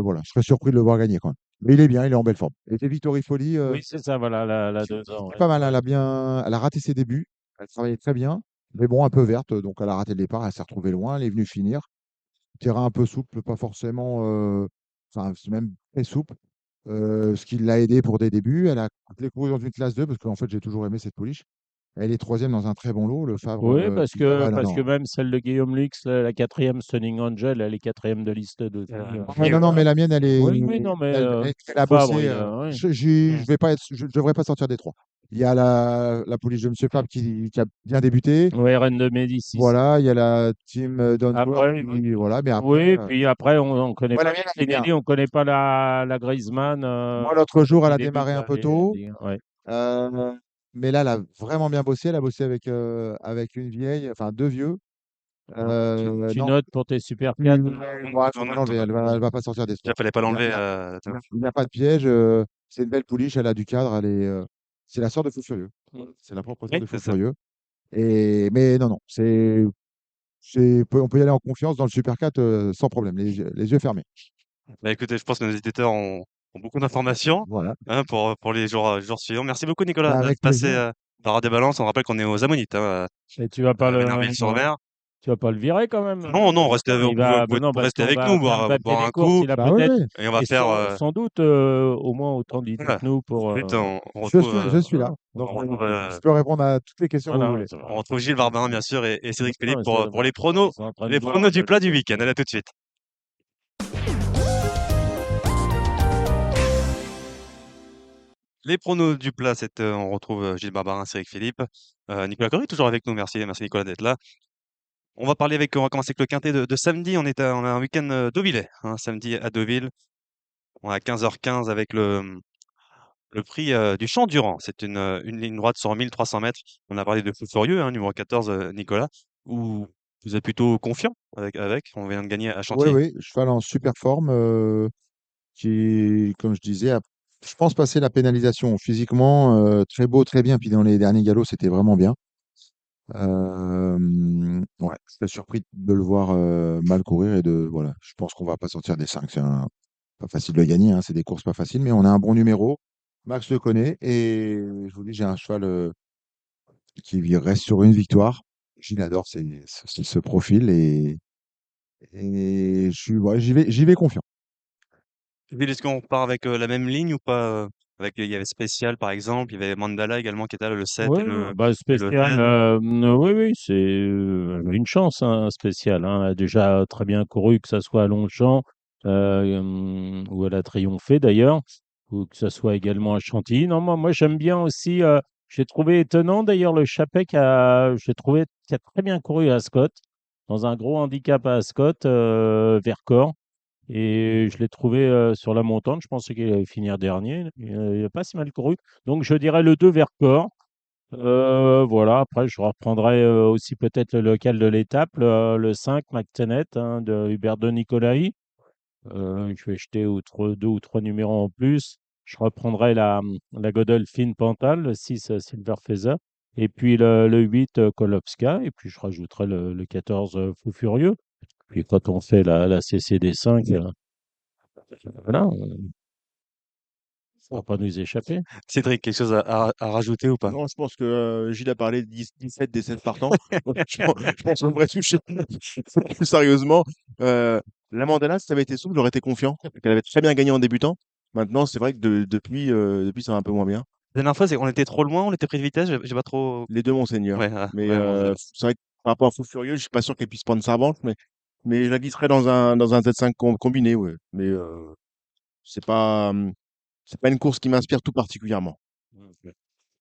voilà, je serais surpris de le voir gagner quand même. Mais il est bien, il est en belle forme. Et tes Victory Folly, Oui, c'est ça, voilà, la 2 ans, c'est ouais. pas mal, elle a raté ses débuts, elle travaillait très bien, mais bon, un peu verte, donc elle a raté le départ, elle s'est retrouvée loin, elle est venue finir. Terrain un peu souple, pas forcément, enfin, c'est même très souple, ce qui l'a aidé pour des débuts. Elle a couru dans une classe 2 parce qu'en fait, j'ai toujours aimé cette pouliche. Elle est troisième dans un très bon lot, le Favre, Oui, ah non, parce que non. même celle de Guillaume Lix, la 4e Stunning Angel, elle est 4e de liste 2. Ouais, non, non, mais la mienne, Oui, oui, non, mais elle a Fabre, bossé. ouais. Je vais pas être, je devrais pas sortir des trois. Il y a la pouliche de Monsieur Fabre qui a bien débuté. Ouais, Reine de Médicis. Voilà, il y a la team Dunsworth Après, qui, voilà, mais après, oui, puis après, on connaît moi, la pas mienne, elle est bien. Kennedy, on connaît pas la Griezmann Moi, l'autre jour, elle qui a débute démarré un peu l'année. tôt. Ouais. Mais là, elle a vraiment bien bossé. Elle a bossé avec une vieille, enfin deux vieux. Tu Non, notes pour tes Super 4. bon, faut pas l'enlever. Elle va pas sortir des Il sports. fallait pas Il n'y a, l'enlever. il y a- il y a pas de piège. C'est une belle pouliche. Elle a du cadre. C'est la sœur de Fou Furieux. C'est la propre sœur Oui, de c'est Fou ça. Furieux. Mais non, non. On peut y aller en confiance dans le Super 4 sans problème, les yeux fermés. Bah, écoutez, je pense que nos éditeurs ont beaucoup d'informations Voilà. hein, pour les jours suivants. Merci beaucoup, Nicolas, Bah, avec d'être passé plaisir. par Radio Balance. On rappelle qu'on est aux Ammonites, hein, Et tu vas pas à le, Ménarville-sur-Mer. tu vas pas le virer quand même. Non, non, Il va, ben vous non, pouvez parce rester qu'on avec va nous, faire le papier boire des un courses. coup, Il a Bah oui, peut-être, oui. et on va et faire. sans doute, au moins autant d'idées que Voilà. nous pour. Ensuite, on retrouve, Je suis là. Donc, on retrouve, je peux répondre à toutes les questions que vous Voilà. voulez. on retrouve Gilles Barbarin, bien sûr, et Cédric Non, Philippe mais pour c'est en train de les boire. pronos du plat du week-end. Allez, à tout de suite. Les pronos du plat, on retrouve Gilles Barbarin, Cédric Philippe, Nicolas Corry, toujours avec nous. Merci, merci Nicolas d'être là. On va commencer avec le quintet de samedi. On a un week-end Deauvillais, hein, samedi à Deauville. On est à 15h15 avec le prix du Champ Durand. C'est une ligne droite sur 1300 mètres. On a parlé de Fou Furieux, hein, numéro 14, Nicolas. Où vous êtes plutôt confiant avec. On vient de gagner à Oui, Chantilly. oui, cheval en super forme, qui, comme je disais, je pense passer la pénalisation physiquement, très beau, très bien. Puis dans les derniers galops, c'était vraiment bien. Ouais, j'étais surpris de le voir mal courir voilà. Je pense qu'on va pas sortir des 5. Pas facile de le gagner, hein, c'est des courses pas faciles, mais on a un bon numéro. Max le connaît et je vous dis, j'ai un cheval qui reste sur une victoire. Gilles adore ce profil et ouais, j'y vais confiant. Ville, est-ce qu'on part avec la même ligne ou pas? Il y avait Spécial par exemple, il y avait Mandala également qui était là, le 7 Oui, bah et le spécial. 16. Oui, oui, c'est une chance, hein, spécial. Hein. Elle a déjà très bien couru, que ça soit à Longchamp, où elle a triomphé d'ailleurs, ou que ça soit également à Chantilly. Non, moi j'aime bien aussi. J'ai trouvé étonnant d'ailleurs le Chappet j'ai trouvé qui a très bien couru à Ascot, dans un gros handicap à Ascot, Vercors. Et je l'ai trouvé sur la montante. Je pensais qu'il allait finir dernier. Il a pas si mal couru. Donc je dirais le 2 Vercors. Voilà, après, je reprendrai aussi peut-être le local de l'étape, le 5, McTennet, hein, de Hubert de Nicolaï. Je vais jeter deux ou trois numéros en plus. Je reprendrai la Godolphin Pantal, le 6 Silver Feather. Et puis le 8 Kolowska. Et puis je rajouterai le 14 Fou Furieux. Puis quand on fait la CCD 5, voilà, ça va pas nous échapper. Cédric, quelque chose à rajouter ou pas? Non, je pense que Gilles a parlé de 17 des 7 partants. Je pense qu'on devrait toucher plus sérieusement. Euh, la Mandala, si ça avait été souple, j'aurais été confiant. Elle avait très bien gagné en débutant. Maintenant, c'est vrai que depuis, ça va un peu moins bien. La dernière fois, on était trop loin, on était pris de vitesse, j'ai pas trop. Les deux, Monseigneur. Ouais, Mais ouais, bon, c'est vrai que par rapport à Fou Furieux, je suis pas sûr qu'elle puisse prendre sa revanche, mais je la glisserais dans un Z5 combiné, ouais. Mais c'est pas, c'est pas une course qui m'inspire tout particulièrement.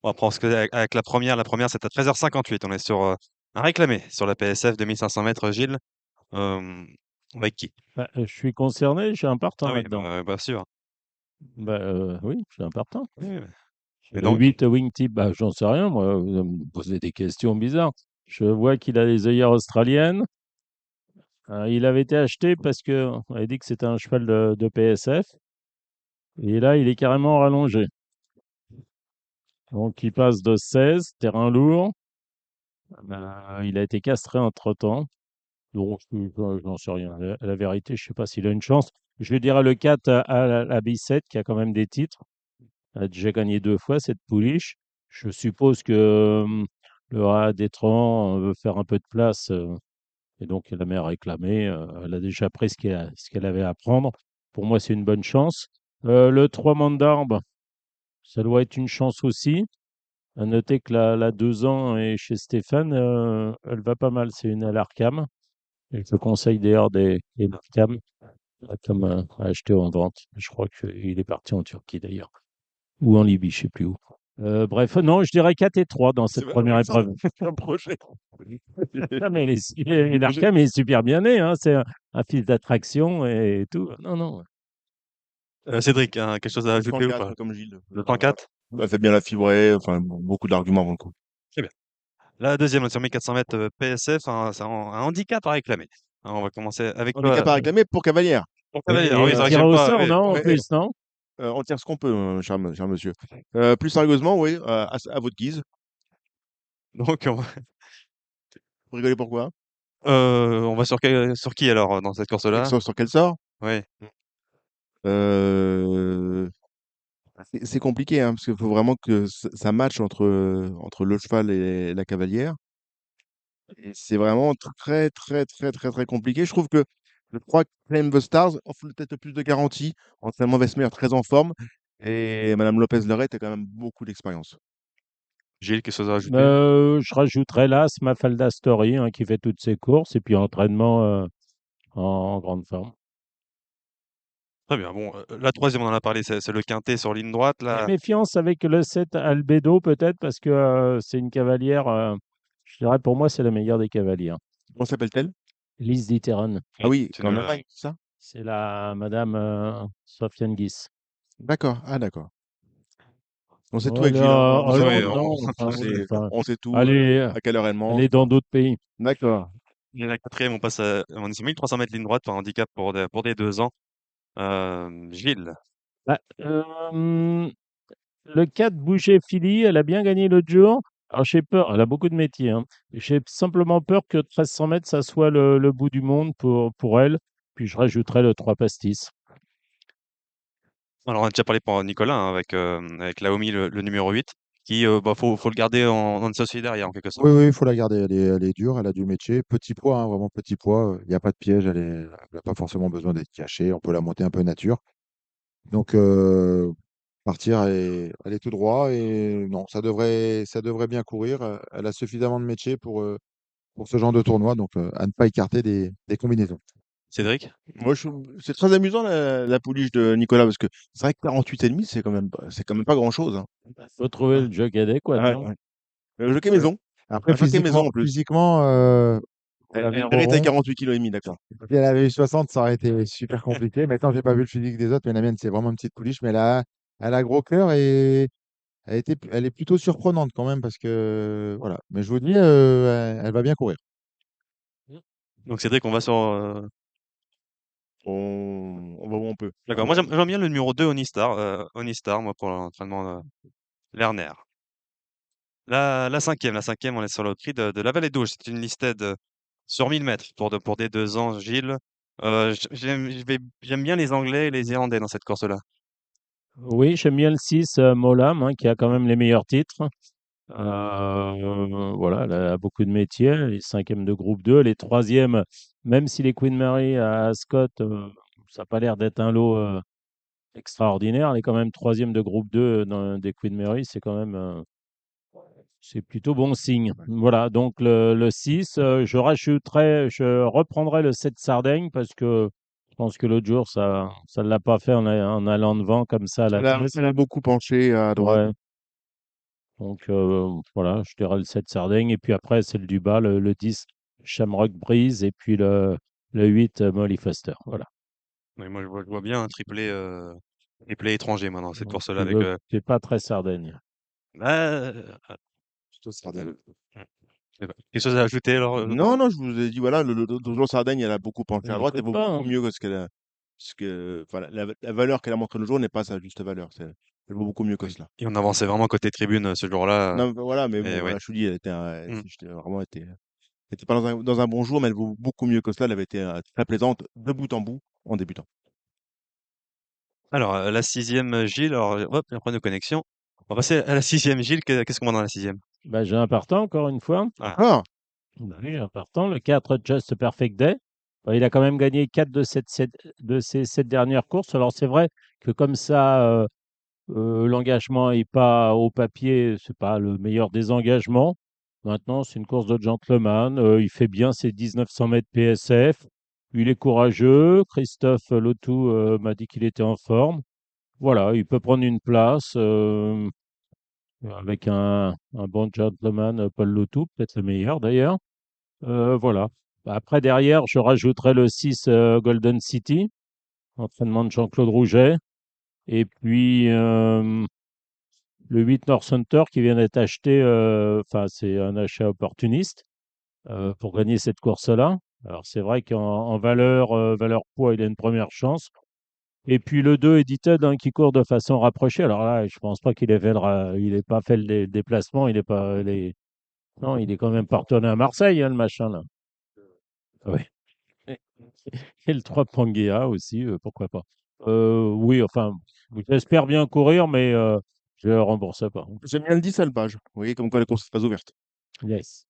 on va prendre avec la première c'est à 13h58. On est sur un réclamé sur la PSF 2500 mètres, Gilles. Euh, avec qui? Bah, je suis concerné, j'ai un partant Ah oui, là-dedans. bien sûr. Bah, oui, j'ai un partant. Oui, oui. Et Le donc? 8 Wingtip, bah, j'en sais rien, moi. Vous me posez des questions bizarres. Je vois qu'il a les œillères australiennes. Il avait été acheté parce que on avait dit que c'était un cheval de PSF. Et là, il est carrément rallongé. Donc, il passe de 16, terrain lourd. Il a été castré entre-temps. Donc, je n'en sais rien. La vérité, je ne sais pas s'il a une chance. Je dirais le 4 à la Bicêtre, qui a quand même des titres. Elle a déjà gagné 2 fois, cette pouliche. Je suppose que le A Détran veut faire un peu de place. Et donc, la mère a réclamé. Elle a déjà pris ce qu'elle avait à prendre. Pour moi, c'est une bonne chance. Le 3 Mandarbe, ça doit être une chance aussi. À noter que la 2 ans est chez Stéphane, elle va pas mal. C'est une Alarcam. Et je conseille d'ailleurs des Alarcam comme à acheter ou en vente. Je crois qu'il est parti en Turquie d'ailleurs. Ou en Libye, je sais plus où. Bref, non, je dirais 4 et 3 dans C'est cette première valorisant, épreuve. un projet. Non, mais l'Arkham est super bien né, hein, c'est un fil d'attraction et tout. Non, non. Cédric, hein, quelque chose à Le ajouter ou 104, pas? comme Gilles. Le 104? Elle fait bien la fibrée, enfin, beaucoup d'arguments avant le coup. Très bien. La deuxième, sur 1400 mètres PSF, c'est un handicap à réclamer. Hein, on va commencer avec Handicap toi. à réclamer pour Cavalière. Pour Et, Cavalier. Ah oui, c'est vrai que tir j'aime au pas. sort, Oui. non, en Ouais, plus, non? on tire ce qu'on peut, cher monsieur. Plus sérieusement, oui, à votre guise. Donc, Vous rigolez pourquoi? on va sur qui alors dans cette course-là? Sur quel sort? Oui. Euh, c'est compliqué, hein, parce qu'il faut vraiment que ça matche entre le cheval et la cavalière. Et c'est vraiment très, très, très, très, très compliqué. Je trouve que le 3 Claim the Stars offre peut-être plus de garantie. Entraînement Vesmer très en forme. Et Madame Lopez-Lorette a quand même beaucoup d'expérience. Gilles, quelque chose à rajouter? Je rajouterais là Mafalda Story, hein, qui fait toutes ses courses, et puis entraînement en grande forme. Très bien. Bon, la troisième, on en a parlé, c'est le quintet sur ligne droite. Mais Là, méfiance avec le 7 Albedo, peut-être, parce que c'est une cavalière, je dirais pour moi, c'est la meilleure des cavalières. Comment s'appelle-t-elle? Lise Diteran. Ah oui, c'est quand une, même, c'est ça? C'est la Madame Sofiane Guis. D'accord, ah d'accord. On sait tout avec Gilles, hein. Voilà, On sait oui, tout. alors non, On enfin, oui, sait, enfin, on sait tout, allez, à quelle heure elle mange. allez dans d'autres pays. D'accord. et la quatrième, on passe on est sur 1300 mètres ligne droite par handicap pour des 2 ans. Gilles, Bah, le 4 Boucher Philly, elle a bien gagné l'autre jour. Alors j'ai peur, elle a beaucoup de métiers, hein. J'ai simplement peur que 1300 mètres, ça soit le bout du monde pour elle. Puis je rajouterai le 3 Pastis. alors on a déjà parlé pour Nicolas hein, avec Laomi, le numéro 8, qui, bah, faut le garder en associé derrière en quelque sorte. Oui, oui, il faut la garder. Elle est dure, elle a du métier. Petit poids, hein, vraiment petit poids. Il n'y a pas de piège, elle n'a pas forcément besoin d'être cachée. On peut la monter un peu nature. Donc, partir, elle est tout droit. Et non, ça devrait bien courir. Elle a suffisamment de métier pour ce genre de tournoi. Donc, à ne pas écarter des combinaisons. Cédric? Moi, c'est très amusant la pouliche de Nicolas parce que c'est vrai que 48,5, c'est quand même pas grand-chose, hein. Faut trouver Ouais. le jockey adéquat, Ouais, non? ouais. Jockey maison. Après, Un jockey maison en plus. physiquement, elle avait Elle un mérite avec rond. 48,5 kg, d'accord. Si elle avait eu 60, ça aurait été super compliqué. Maintenant, j'ai pas vu le physique des autres, mais la mienne, c'est vraiment une petite pouliche. Mais elle a gros cœur et elle est plutôt surprenante quand même parce que voilà. Mais je vous dis, elle va bien courir. Donc Cédric, on va sur, On va où on peut. d'accord. Moi, j'aime bien le numéro 2 Onistar, moi, pour l'entraînement, Lerner. La cinquième, on est sur le prix de la Vallée d'Auge. C'est une listed sur 1000 mètres pour des 2 ans, Gilles. J'aime bien les Anglais et les Irlandais dans cette course-là. Oui, j'aime bien le 6 Molam, hein, qui a quand même les meilleurs titres. Voilà, elle a beaucoup de métiers. Elle est cinquième de groupe 2. Elle est troisième, même si les Queen Mary à Ascot, ça n'a pas l'air d'être un lot extraordinaire. Elle est quand même troisième de groupe 2 dans des Queen Mary. C'est quand même c'est plutôt bon signe. Voilà, donc le 6, je reprendrai le 7 Sardaigne parce que je pense que l'autre jour, ça ne l'a pas fait en allant devant comme ça à la tête. Elle a beaucoup penché à droite. Ouais, donc voilà, je dirais le 7 Sardaigne. Et puis après, celle du bas, le 10 Shamrock Breeze. Et puis le 8 Molly Foster. Voilà. Mais moi, je vois bien un triplé étranger, moi, dans cette Donc, course-là. Avec, tu n'es pas très Sardaigne. bah, Plutôt Sardaigne. quelque chose à ajouter, alors, Non, non, je vous ai dit, voilà, le jour Sardaigne, elle a beaucoup penché à droite. Elle vaut Pas, beaucoup hein. mieux que enfin, la valeur qu'elle a montré le jour n'est pas sa juste valeur. Elle vaut beaucoup mieux que oui. cela. Et on avançait vraiment côté tribune ce jour-là. Non, voilà, mais bon, Et oui. voilà, je vous dis, Mm. j'étais vraiment été. n'était pas dans un bon jour, mais elle vaut beaucoup mieux que cela. Elle avait été très plaisante de bout en bout en débutant. Alors, la sixième, Gilles, alors, hop, un problème de connexion. On va passer à la sixième, Gilles. Qu'est-ce qu'on voit dans la sixième? Bah, j'ai un partant, encore une fois. Ah, Ah, Bah oui, un partant. Le 4, Just Perfect Day. Bah, il a quand même gagné 4 de ses 7 dernières courses. Alors, c'est vrai que comme ça, l'engagement n'est pas au papier, c'est pas le meilleur des engagements. Maintenant, c'est une course de gentleman. Il fait bien ses 1900 mètres PSF. Il est courageux. Christophe Lotou m'a dit qu'il était en forme. Voilà, il peut prendre une place avec un bon gentleman, Paul Lotou, peut-être le meilleur d'ailleurs. Voilà. Après, derrière, je rajouterai le 6 Golden City, entraînement de Jean-Claude Rouget. Et puis, le 8 North Hunter qui vient d'être acheté, enfin, c'est un achat opportuniste pour gagner cette course-là. Alors, c'est vrai qu'en valeur, valeur poids, il a une première chance. Et puis le 2 Edited hein, qui court de façon rapprochée. Alors là, je pense pas qu'il ait fait il ait pas fait le déplacement. Il est pas, non, il est quand même pas retourné à Marseille, hein, le machin là. Oui. Et le 3 Pangea aussi, pourquoi pas. Oui, enfin, j'espère bien courir, mais je ne rembourse pas. j'aime bien le 10 Alpage. Vous voyez, comme quoi la course n'est pas ouverte. Yes.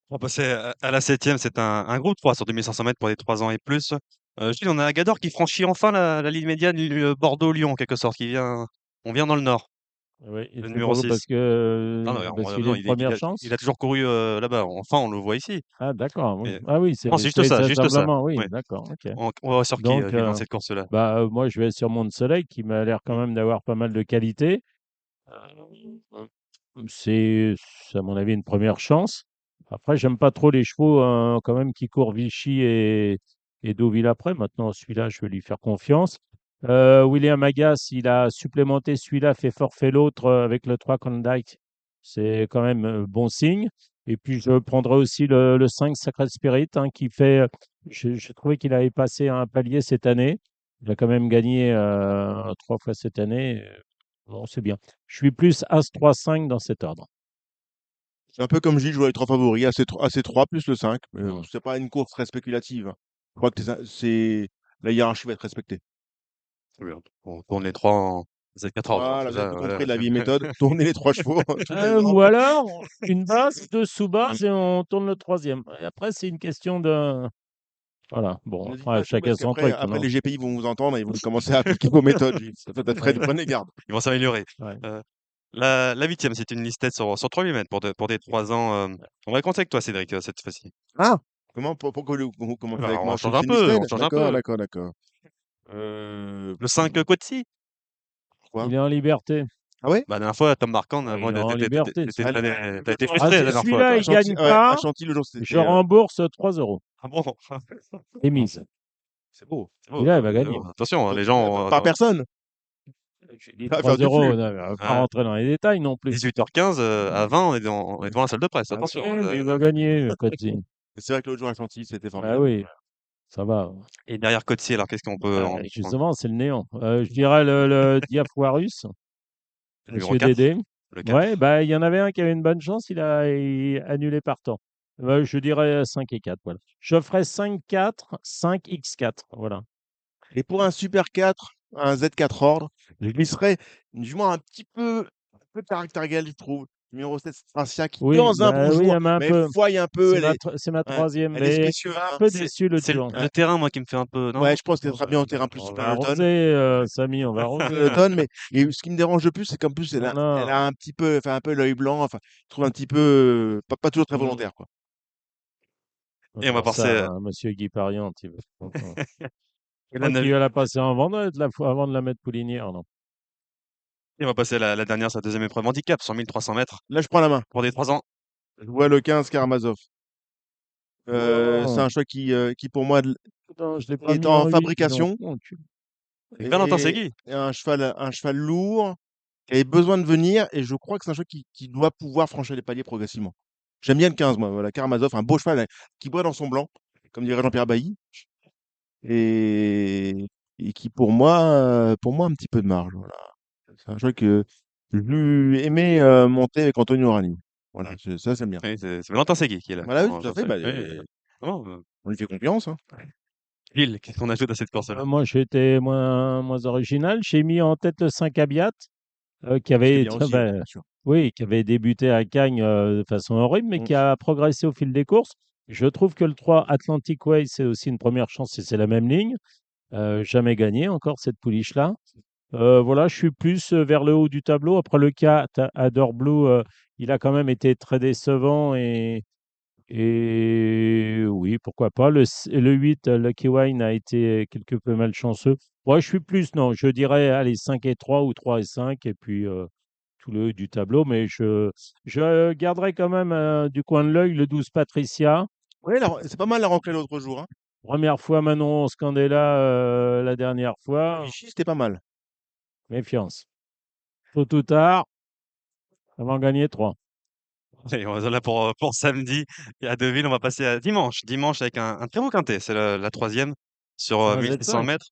on va passer à la septième. C'est un groupe 3 sur 2500 mètres pour les 3 ans et plus. Gilles, on a Agador qui franchit enfin la ligne médiane Bordeaux-Lyon, en quelque sorte. On vient dans le nord, Oui, et le c'est numéro pourquoi? 6. Non, non, Parce qu'il a non, une première chance? il a toujours couru là-bas. Enfin, on le voit ici. Ah, d'accord, oui. Mais- Ah oui, non, c'est juste c'est ça, juste ça. simplement, oui, Ouais. d'accord, ok. On va voir sur qui Donc, Gilles, dans cette course-là. bah, moi, je vais sur Mont Soleil, qui m'a l'air quand même d'avoir pas mal de qualité. C'est à mon avis une première chance. Après, j'aime pas trop les chevaux quand même qui courent Vichy et Deauville après. Maintenant, celui-là, je vais lui faire confiance. William Agas, il a supplémenté celui-là, fait forfait l'autre avec le 3 Klondike. C'est quand même bon signe. Et puis, je prendrai aussi le 5 Sacred Spirit hein, qui fait. J'ai trouvé qu'il avait passé un palier cette année. Il a quand même gagné 3 fois cette année. Bon, c'est bien. Je suis plus As 3 5 dans cet ordre. C'est un peu comme Gilles, je vois les trois favoris, AC 3 plus le 5. Mais Mm. c'est pas une course très spéculative. Je crois que la hiérarchie va être respectée. Oui, on tourne les trois en Z4 ordre, hein, Voilà, c'est vous avez ça, tout voilà. compris, la vieille méthode. Tournez les trois chevaux, tout Ou exemple. alors, une base, deux sous-bases et on tourne le troisième. Et après, c'est une question de. Voilà. Bon, Ne dites après, pas tout chacun parce son qu'après truc, après non? les GPI vont vous entendre et ils vont commencer à appliquer vos méthodes, Gilles. Ouais, Prenez garde. Ils vont s'améliorer. ouais. Heu, la huitième, c'est une listette sur 3 000 mètres pour des 3 ans. On va commencer avec toi, Cédric, cette fois-ci. Ah! Pourquoi vous commentez avec Alors, moi? on C'est change un une peu, listed? on change un D'accord, peu. d'accord, d'accord. Le 5 Quatsi. Quoi? Il est en liberté. Ah ouais? Bah, la dernière fois, Tom Marquand, Ah, moi, il est en liberté. Ah, tu été Ah, frustré la dernière fois, celui-là, toi. il gagne Ouais, à pas. Chantilly, le jour, Je c'était. rembourse 3 euros. Ah bon? Émise. C'est beau. C'est beau, Celui-là, il va gagner. attention, les gens, Par personne? J'ai dit Ça va 3 faire du euros. flux. On ne va pas à rentrer dans les détails non plus. 18h15, à 20, on est devant la salle de presse, Ah, attention. il va gagner, Coty. C'est vrai que l'autre jour à Chantilly, c'était Ah formidable. oui, ça va. Et derrière Quatsi, alors qu'est-ce qu'on peut en prendre? Justement, c'est le néant. Je dirais le Diafoirus, Le numéro Monsieur 4? Dédé. Le 4? Ouais, bah, il y en avait un qui avait une bonne chance, il a annulé partant. Je dirais 5 et 4, voilà. Je ferais 5-4, 5x4, voilà. Et pour un Super 4, un Z4 ordre, je glisserais une jument un peu caractérielle, je trouve. Numéro 7, Stracia, qui Oui, dans un bon bah oui, jour, elle m'a un mais elle peu. foille un peu, C'est ma ouais, troisième, elle est mais spécieuse. elle m'a un peu déçu l'autre C'est jour. le terrain, moi, qui me fait un peu, Ouais, non? je pense qu'elle sera bien en terrain plus On super va l'automne. arroser, Samy, on va arroser. L'automne, mais et ce qui me dérange le plus, c'est qu'en plus, Non, elle non. a un petit peu, enfin, un peu l'œil blanc, enfin, je trouve un petit peu, pas toujours très volontaire, quoi. Faut Et on va dire ça, passer hein, Monsieur Guy Pariente, il va être content. à la Moi qui neuvi vais la passer en vendette avant de la mettre poulinière, non. et on va passer à la dernière, sa deuxième épreuve handicap, sur 1 300 mètres, Là, je prends la main. pour des 3 ans. Je vois le 15 Karamazov. C'est Oh, un choix qui pour moi, putain, je l'ai pas est mis en en 8, dis donc. fabrication Oh, Avec Valentin Segui. et un cheval lourd qui avait besoin de venir et je crois que c'est un cheval qui doit pouvoir franchir les paliers progressivement. J'aime bien le 15, moi. Voilà, Karamazov, un beau cheval qui boit dans son blanc, comme dirait Jean-Pierre Bailly, et, et qui pour moi, a un petit peu de marge. Voilà. C'est un cheval que j'ai aimé monter avec Antonio Rani. Voilà, Mmh. ça, j'aime bien. Oui, c'est Valentin Segui qui est là. Voilà, oui, en tout à fait. conseil. Bah, Oui, vraiment, on lui fait confiance, hein. Gilles, qu'est-ce qu'on ajoute à cette course-là? Moi, j'ai été moins original. J'ai mis en tête le 5 Abiat, qui Ce qui est avait, bien aussi, ouais, bien sûr. oui, qui avait débuté à Cagnes de façon horrible, mais Mm. qui a progressé au fil des courses. Je trouve que le 3 Atlantic Way, c'est aussi une première chance et c'est la même ligne. Jamais gagné encore cette pouliche-là. Voilà, je suis plus vers le haut du tableau. Après le 4, Adore Blue, il a quand même été très décevant et oui, pourquoi pas. Le 8, Lucky Wine a été quelque peu malchanceux. Moi, je suis plus, non, je dirais, allez, 5 et 3 ou 3 et 5, et puis tout le haut du tableau. Mais je garderai quand même du coin de l'œil le 12 Patricia. Oui, c'est pas mal la rentrée l'autre jour, hein. Première fois Manon Scandella la dernière fois. Vichy, c'était pas mal. Méfiance. Tôt ou tard, avant de gagner 3. Et on là pour samedi et à Deauville, on va passer à dimanche. Dimanche avec un très beau quintet, c'est la 3e sur C'est un 1600 Z5. mètres.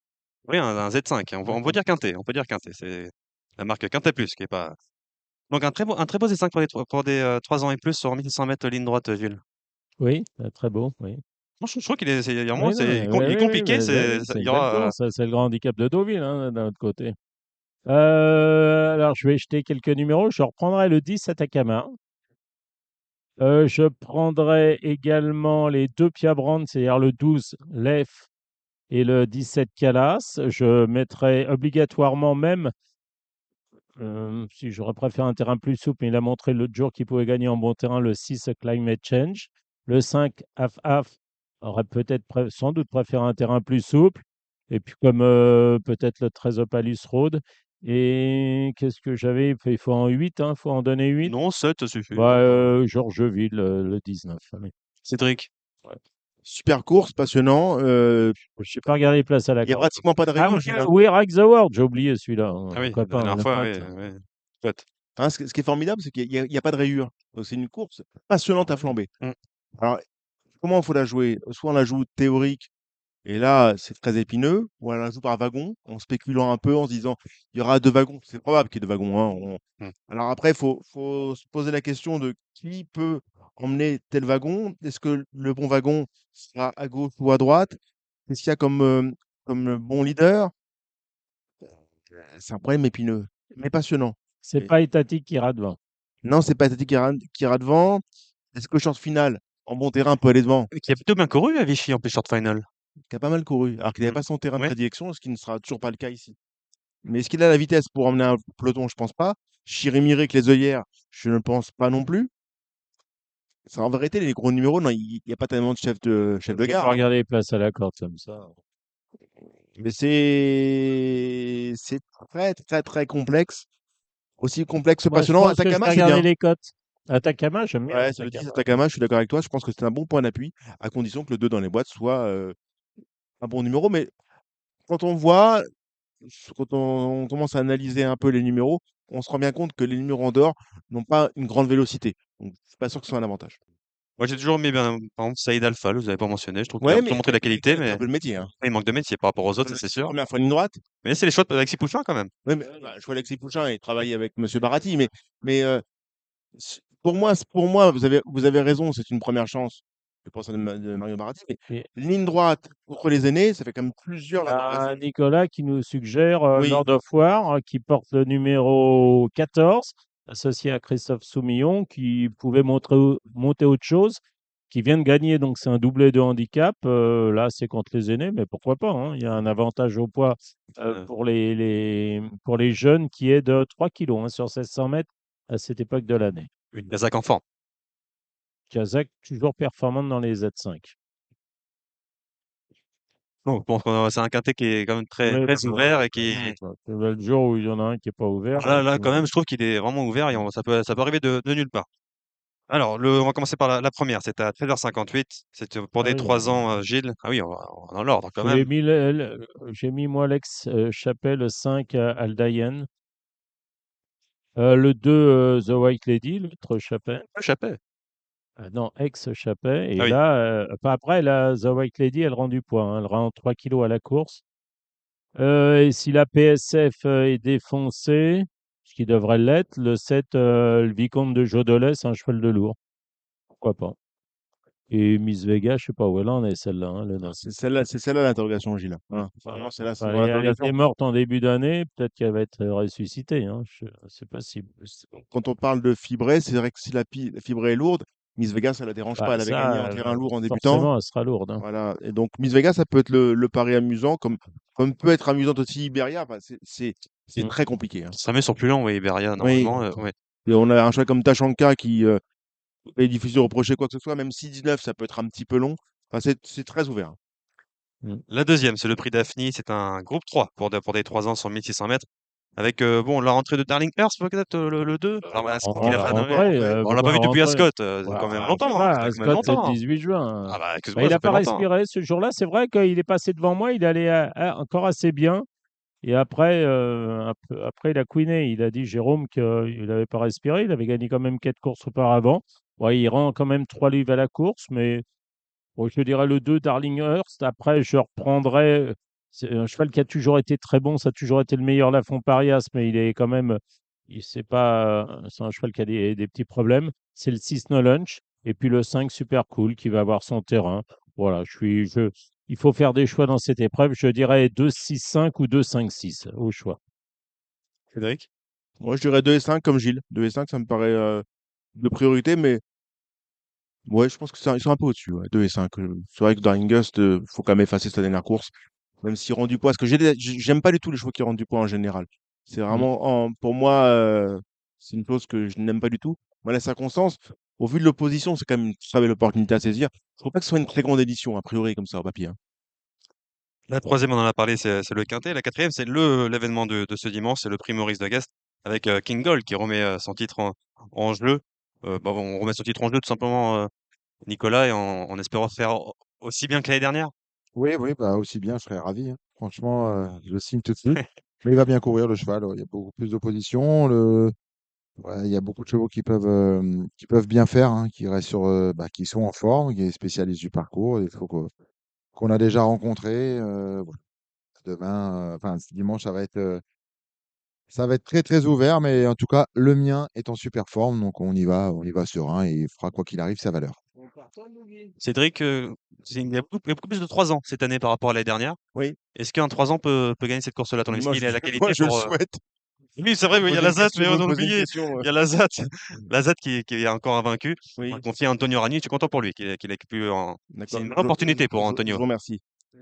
Oui, un Z5, on peut D'accord. dire quintet, on peut dire quintet. C'est la marque Quintet Plus qui est pas. Donc un très beau Z5 pour des 3 ans et plus sur 1600 mètres ligne droite, Gilles. Oui, très beau, oui. Moi, je trouve qu'il est, vraiment, Oui, non, mais, il est oui, oui, compliqué. oui, c'est Il une y belle aura. course. Ça, c'est le grand handicap de Deauville, hein, d'un autre côté. Alors, je vais jeter quelques numéros. Je reprendrai le 10 Atacama. Je prendrai également les deux Piabrand, c'est-à-dire le 12 Lef et le 17 Calas. Je mettrai obligatoirement même, si j'aurais préféré un terrain plus souple, mais il a montré l'autre jour qu'il pouvait gagner en bon terrain, le 6 Climate Change. Le 5 Af aurait peut-être sans doute préféré un terrain plus souple. Et puis comme peut-être le 13 Opalus Road. Et qu'est-ce que j'avais? Il faut en 8, il faut en donner 8. Non, 7, ça suffit. Bah, Georgeville, le 19. Allez. Cédric. Ouais. Super course, passionnant. Je n'ai pas regardé les places à la Il y a carte. pratiquement pas de Ah rayures. oui, Rack the World, j'ai oublié celui-là, Ah un oui, la copain, dernière un fois, oui. pote. Oui. Chouette. Hein, ce qui est formidable, c'est qu'il y a pas de rayures. Donc, c'est une course passionnante à flamber. Mm. Alors, comment il faut la jouer? Soit on la joue théorique, et là, c'est très épineux, ou on la joue par wagon, en spéculant un peu, en se disant, il y aura 2 wagons. C'est probable qu'il y ait 2 wagons, hein. Mm. Alors après, faut se poser la question de qui peut emmener tel wagon. Est-ce que le bon wagon sera à gauche ou à droite? Qu'est-ce qu'il y a comme bon leader? C'est un problème épineux, mais passionnant. C'est Et pas étatique qui ira devant. non, c'est pas Tati qui ira devant. Est-ce que le short final, en bon terrain, peut aller devant? Qui a plutôt bien couru à Vichy en plus short final. Qui a pas mal couru, alors qu'il n'avait Mm. pas son terrain de Oui. prédilection, ce qui ne sera toujours pas le cas ici. Mais est-ce qu'il a la vitesse pour emmener un peloton? Je pense pas. Chirimirer avec les œillères, je ne pense pas non plus. En vérité, les gros numéros, non, il n'y a pas tellement de chef de Je vais pas gare, hein. regarder les places à la corde comme ça. Mais c'est très, très, très complexe. Aussi complexe que Moi, je passionnant. pense que je Atacama, vais c'est regarder bien. les cotes. Atacama, j'aime bien Ouais, c'est le 10 Atacama. Atacama, je suis d'accord avec toi. Je pense que c'est un bon point d'appui, à condition que le 2 dans les boîtes soit un bon numéro. Mais quand on voit, quand on commence à analyser un peu les numéros, on se rend bien compte que les numéros en dehors n'ont pas une grande vélocité. Donc, je suis pas sûr que ce soit un avantage. Moi, j'ai toujours aimé bien, par exemple, Saïd Alpha, vous n'avez pas mentionné. Je trouve qu'il a Ouais, plutôt mais montré de la qualité, c'est un mais peu le métier, hein. il manque de métier par rapport aux autres, ça c'est sûr. Première fois ligne droite. Mais c'est les choix d'Alexis Pouchin quand même. Oui, mais je vois Alexis Pouchin et travaille avec Monsieur Baratti, mais pour moi, vous avez raison, c'est une première chance. Je pense de Mario Baratti, mais Et ligne droite contre les aînés, ça fait quand même il plusieurs y l'année a passée. Nicolas qui nous suggère Oui, Lord of War, qui porte le numéro 14, associé à Christophe Soumillon, qui pouvait monter autre chose, qui vient de gagner, donc c'est un doublé de handicap. Là, c'est contre les aînés, mais pourquoi pas, hein. Il y a un avantage au poids Euh, pour les jeunes qui est de 3 kilos hein, sur 1600 mètres à cette époque de l'année. une Kazakh enfant. Kazakh, toujours performante dans les Z5. Donc, je pense que c'est un quintet qui est quand même très, Oui, très ouvert et qui. le jour où il y en a un qui n'est pas ouvert. Là, quand même, je trouve qu'il est vraiment ouvert et ça peut arriver de nulle part. Alors, on va commencer par la première. C'était à 13h58. C'était pour Ah des oui, 3 ans, Gilles. Ah oui, on est dans l'ordre quand j'ai même. mis, j'ai mis moi l'ex Chapelle le 5 Aldayen. Le 2 The White Lady, l'autre Chapelle. Le Chappet. Non, ex-Chapelle. Ah Et oui. là, pas après, là, The White Lady, elle rend du poids, hein. Elle rend 3 kilos à la course. Et si la PSF est défoncée, qui devrait l'être. Le 7, le Vicomte de Jodelet, c'est un cheval de lourd. Pourquoi pas? Et Miss Vega, je sais pas où elle en est, celle-là, hein, le 9. C'est celle-là l'interrogation, Gilles. Hein. Vraiment, celle-là, c'est Enfin, une vraie elle interrogation. était morte en début d'année, peut-être qu'elle va être ressuscitée, hein, c'est possible. Quand on parle de fibré, c'est vrai que si la fibrée est lourde, Miss Vegas, ça la dérange Bah, pas. Elle avait gagné en ça, terrain lourd en débutant. forcément, elle sera lourde, hein. Voilà. Et donc, Miss Vegas, ça peut être le pari amusant, comme peut être amusante aussi Iberia. Enfin, c'est Mm. très compliqué. Hein. Ça met sur plus long, oui, Iberia, Oui. normalement. Ouais. Et on a un cheval comme Tachanka qui est difficile de reprocher quoi que ce soit, même si 19, ça peut être un petit peu long. Enfin, c'est très ouvert. Mm. La deuxième, c'est le prix Daphne. C'est un groupe 3 pour des 3 ans sur 1600 mètres. Avec bon, la rentrée de Darlinghurst, peut-être le 2. Alors, est-ce qu'il a pas donné Rentrée, On l'a pas vu depuis Ascot. C'est quand même longtemps. Hein. voilà, Ça fait quand même Scott, c'est le longtemps. Hein. 18 juin. Ah bah, Bah, excuse-moi, il ça n'a fait pas longtemps. respiré ce jour-là. C'est vrai qu'il est passé devant moi. Il allait encore assez bien. Et après, après, il a couiné. Il a dit, Jérôme, qu'il n'avait pas respiré. Il avait gagné quand même 4 courses auparavant. Ouais, il rend quand même 3 livres à la course, mais bon, je dirais le 2, Darlinghurst. Après, je reprendrai. C'est un cheval qui a toujours été très bon. Ça a toujours été le meilleur Lafont Parias, mais il est quand même. C'est un cheval qui a des petits problèmes. C'est le 6 No Lunch. Et puis le 5, Super Cool, qui va avoir son terrain. Voilà, il faut faire des choix dans cette épreuve. Je dirais 2-6-5 ou 2-5-6 au choix. Cédric? Moi, je dirais 2 et 5 comme Gilles. 2 et 5, ça me paraît de priorité, mais ouais, je pense qu'ils sont un peu au-dessus. Ouais. 2 et 5. C'est vrai que Darlinghurst, faut quand même effacer sa dernière course. Même s'il rend du poids, parce que j'aime pas du tout les chevaux qui rendent du poids en général. C'est Mm. vraiment, pour moi, c'est une chose que je n'aime pas du tout. Moi, la circonstance, au vu de l'opposition, c'est quand même une très belle opportunité à saisir. Je trouve pas que ce soit une très grande édition, a priori, comme ça, au papier. Hein. La troisième, on en a parlé, c'est le Quintet. La quatrième, c'est l'événement de ce dimanche, c'est le prix Maurice de Guest avec King Gold qui remet son titre en jeu. On remet son titre en jeu tout simplement, Nicolas, et en espérant faire aussi bien que l'année dernière. Oui, oui, bah aussi bien, je serais ravi. Hein. Franchement, je le signe tout de suite. Mais il va bien courir le cheval. Il y a beaucoup plus d'opposition. Ouais, il y a beaucoup de chevaux qui peuvent bien faire, hein, qui restent qui sont en forme, qui est spécialiste du parcours. Il faut qu'on a déjà rencontré. Voilà. Demain, enfin ce dimanche, ça va être très très ouvert, mais en tout cas, le mien est en super forme, donc on y va serein et il fera quoi qu'il arrive sa valeur. Cédric, il y a beaucoup plus de 3 ans cette année par rapport à l'année dernière. Oui, Est-ce qu'un 3 ans peut gagner cette course-là, ton avis? Est-ce moi, qu'il a la moi, qualité je le pour. souhaite. Oui, c'est vrai, oui, il y a la ZAT, mais Vous on me a posez une oublié. question. Il y a la ZAT. La ZAT qui est encore invaincu. On Oui, va confier à Antonio Ragni. Je suis content pour lui qu'il ait pu C'est d'accord. une vraie opportunité pour Je Antonio. vous remercie. Non,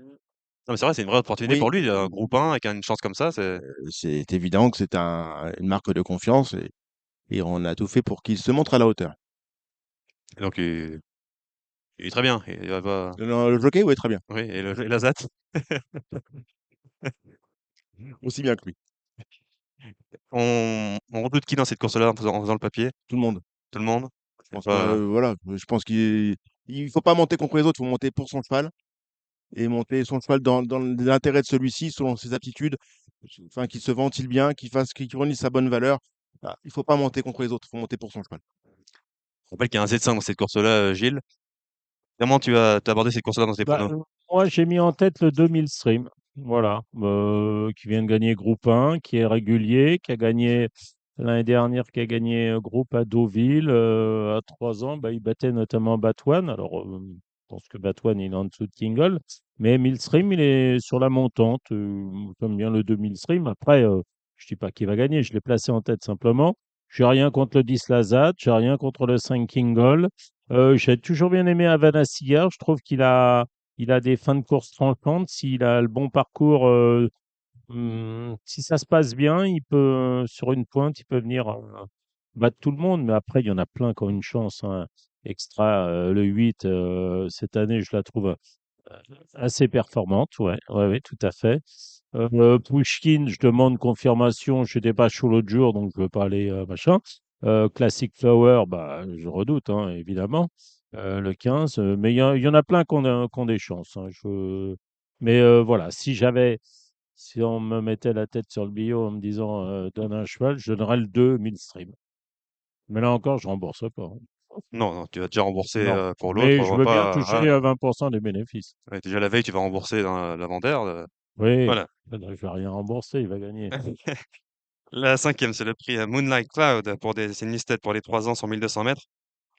mais c'est vrai, c'est une vraie opportunité Oui, pour lui, un groupe 1 avec une chance comme ça. C'est. c'est évident que c'est une marque de confiance et on a tout fait pour qu'il se montre à la hauteur. Et donc, il est très bien. Le jockey, oui, très bien. Oui, et la ZAT. Aussi bien que lui. On redoute qui dans cette course-là en faisant le papier? Tout le monde. Tout le monde? Je C'est pense pas. que, voilà, je pense il faut pas monter contre les autres, il faut monter pour son cheval et monter son cheval dans l'intérêt de celui-ci, selon ses aptitudes, enfin, qu'il se ventile bien, qu'il fournisse sa bonne valeur. Ah, il faut pas monter contre les autres, il faut monter pour son cheval. Je rappelle qu'il y a un 7-5 dans cette course-là, Gilles. Comment t'as abordé cette course-là dans tes Bah, pronos? moi, j'ai mis en tête le 2000 Stream, voilà, qui vient de gagner Groupe 1, qui est régulier, qui a gagné l'année dernière, qui a gagné Groupe à Deauville à 3 ans. Bah, il battait notamment Batouane. Alors, je pense que Batouane, il est en dessous de Kingle, mais Millstream, il est sur la montante. J'aime bien le 2000 Stream. Après, je ne dis pas qu'il va gagner, je l'ai placé en tête simplement. Je n'ai rien contre le 10 Lazat, je n'ai rien contre le 5 Kingle. J'ai toujours bien aimé Havana Cigar. Je trouve il a des fins de course tranchantes. S'il a le bon parcours, si ça se passe bien, il peut, sur une pointe, il peut venir battre tout le monde. Mais après, il y en a plein qui ont une chance, hein. Extra, le 8, cette année, je la trouve assez performante. Ouais, ouais, ouais, tout à fait. Pushkin, je demande confirmation. Je n'étais pas chaud l'autre jour, donc je ne veux pas aller machin. Classic Flower, bah, je redoute, hein, évidemment. Le 15. Mais il y en a plein qui ont des chances, hein. Mais voilà, si on me mettait la tête sur le billot en me disant donne un cheval, je donnerais le 2 Millstream. Mais là encore, je rembourse pas, hein. Non, non, tu vas déjà rembourser Non. pour l'autre. Mais On je va veux bien pas. toucher à 20% des bénéfices. Ouais, déjà la veille, tu vas rembourser dans l'avant-d'air. Oui, Voilà. je vais rien rembourser, il va gagner. La cinquième, c'est le prix Moonlight Cloud c'est une listed pour les 3 ans sur 1200 mètres.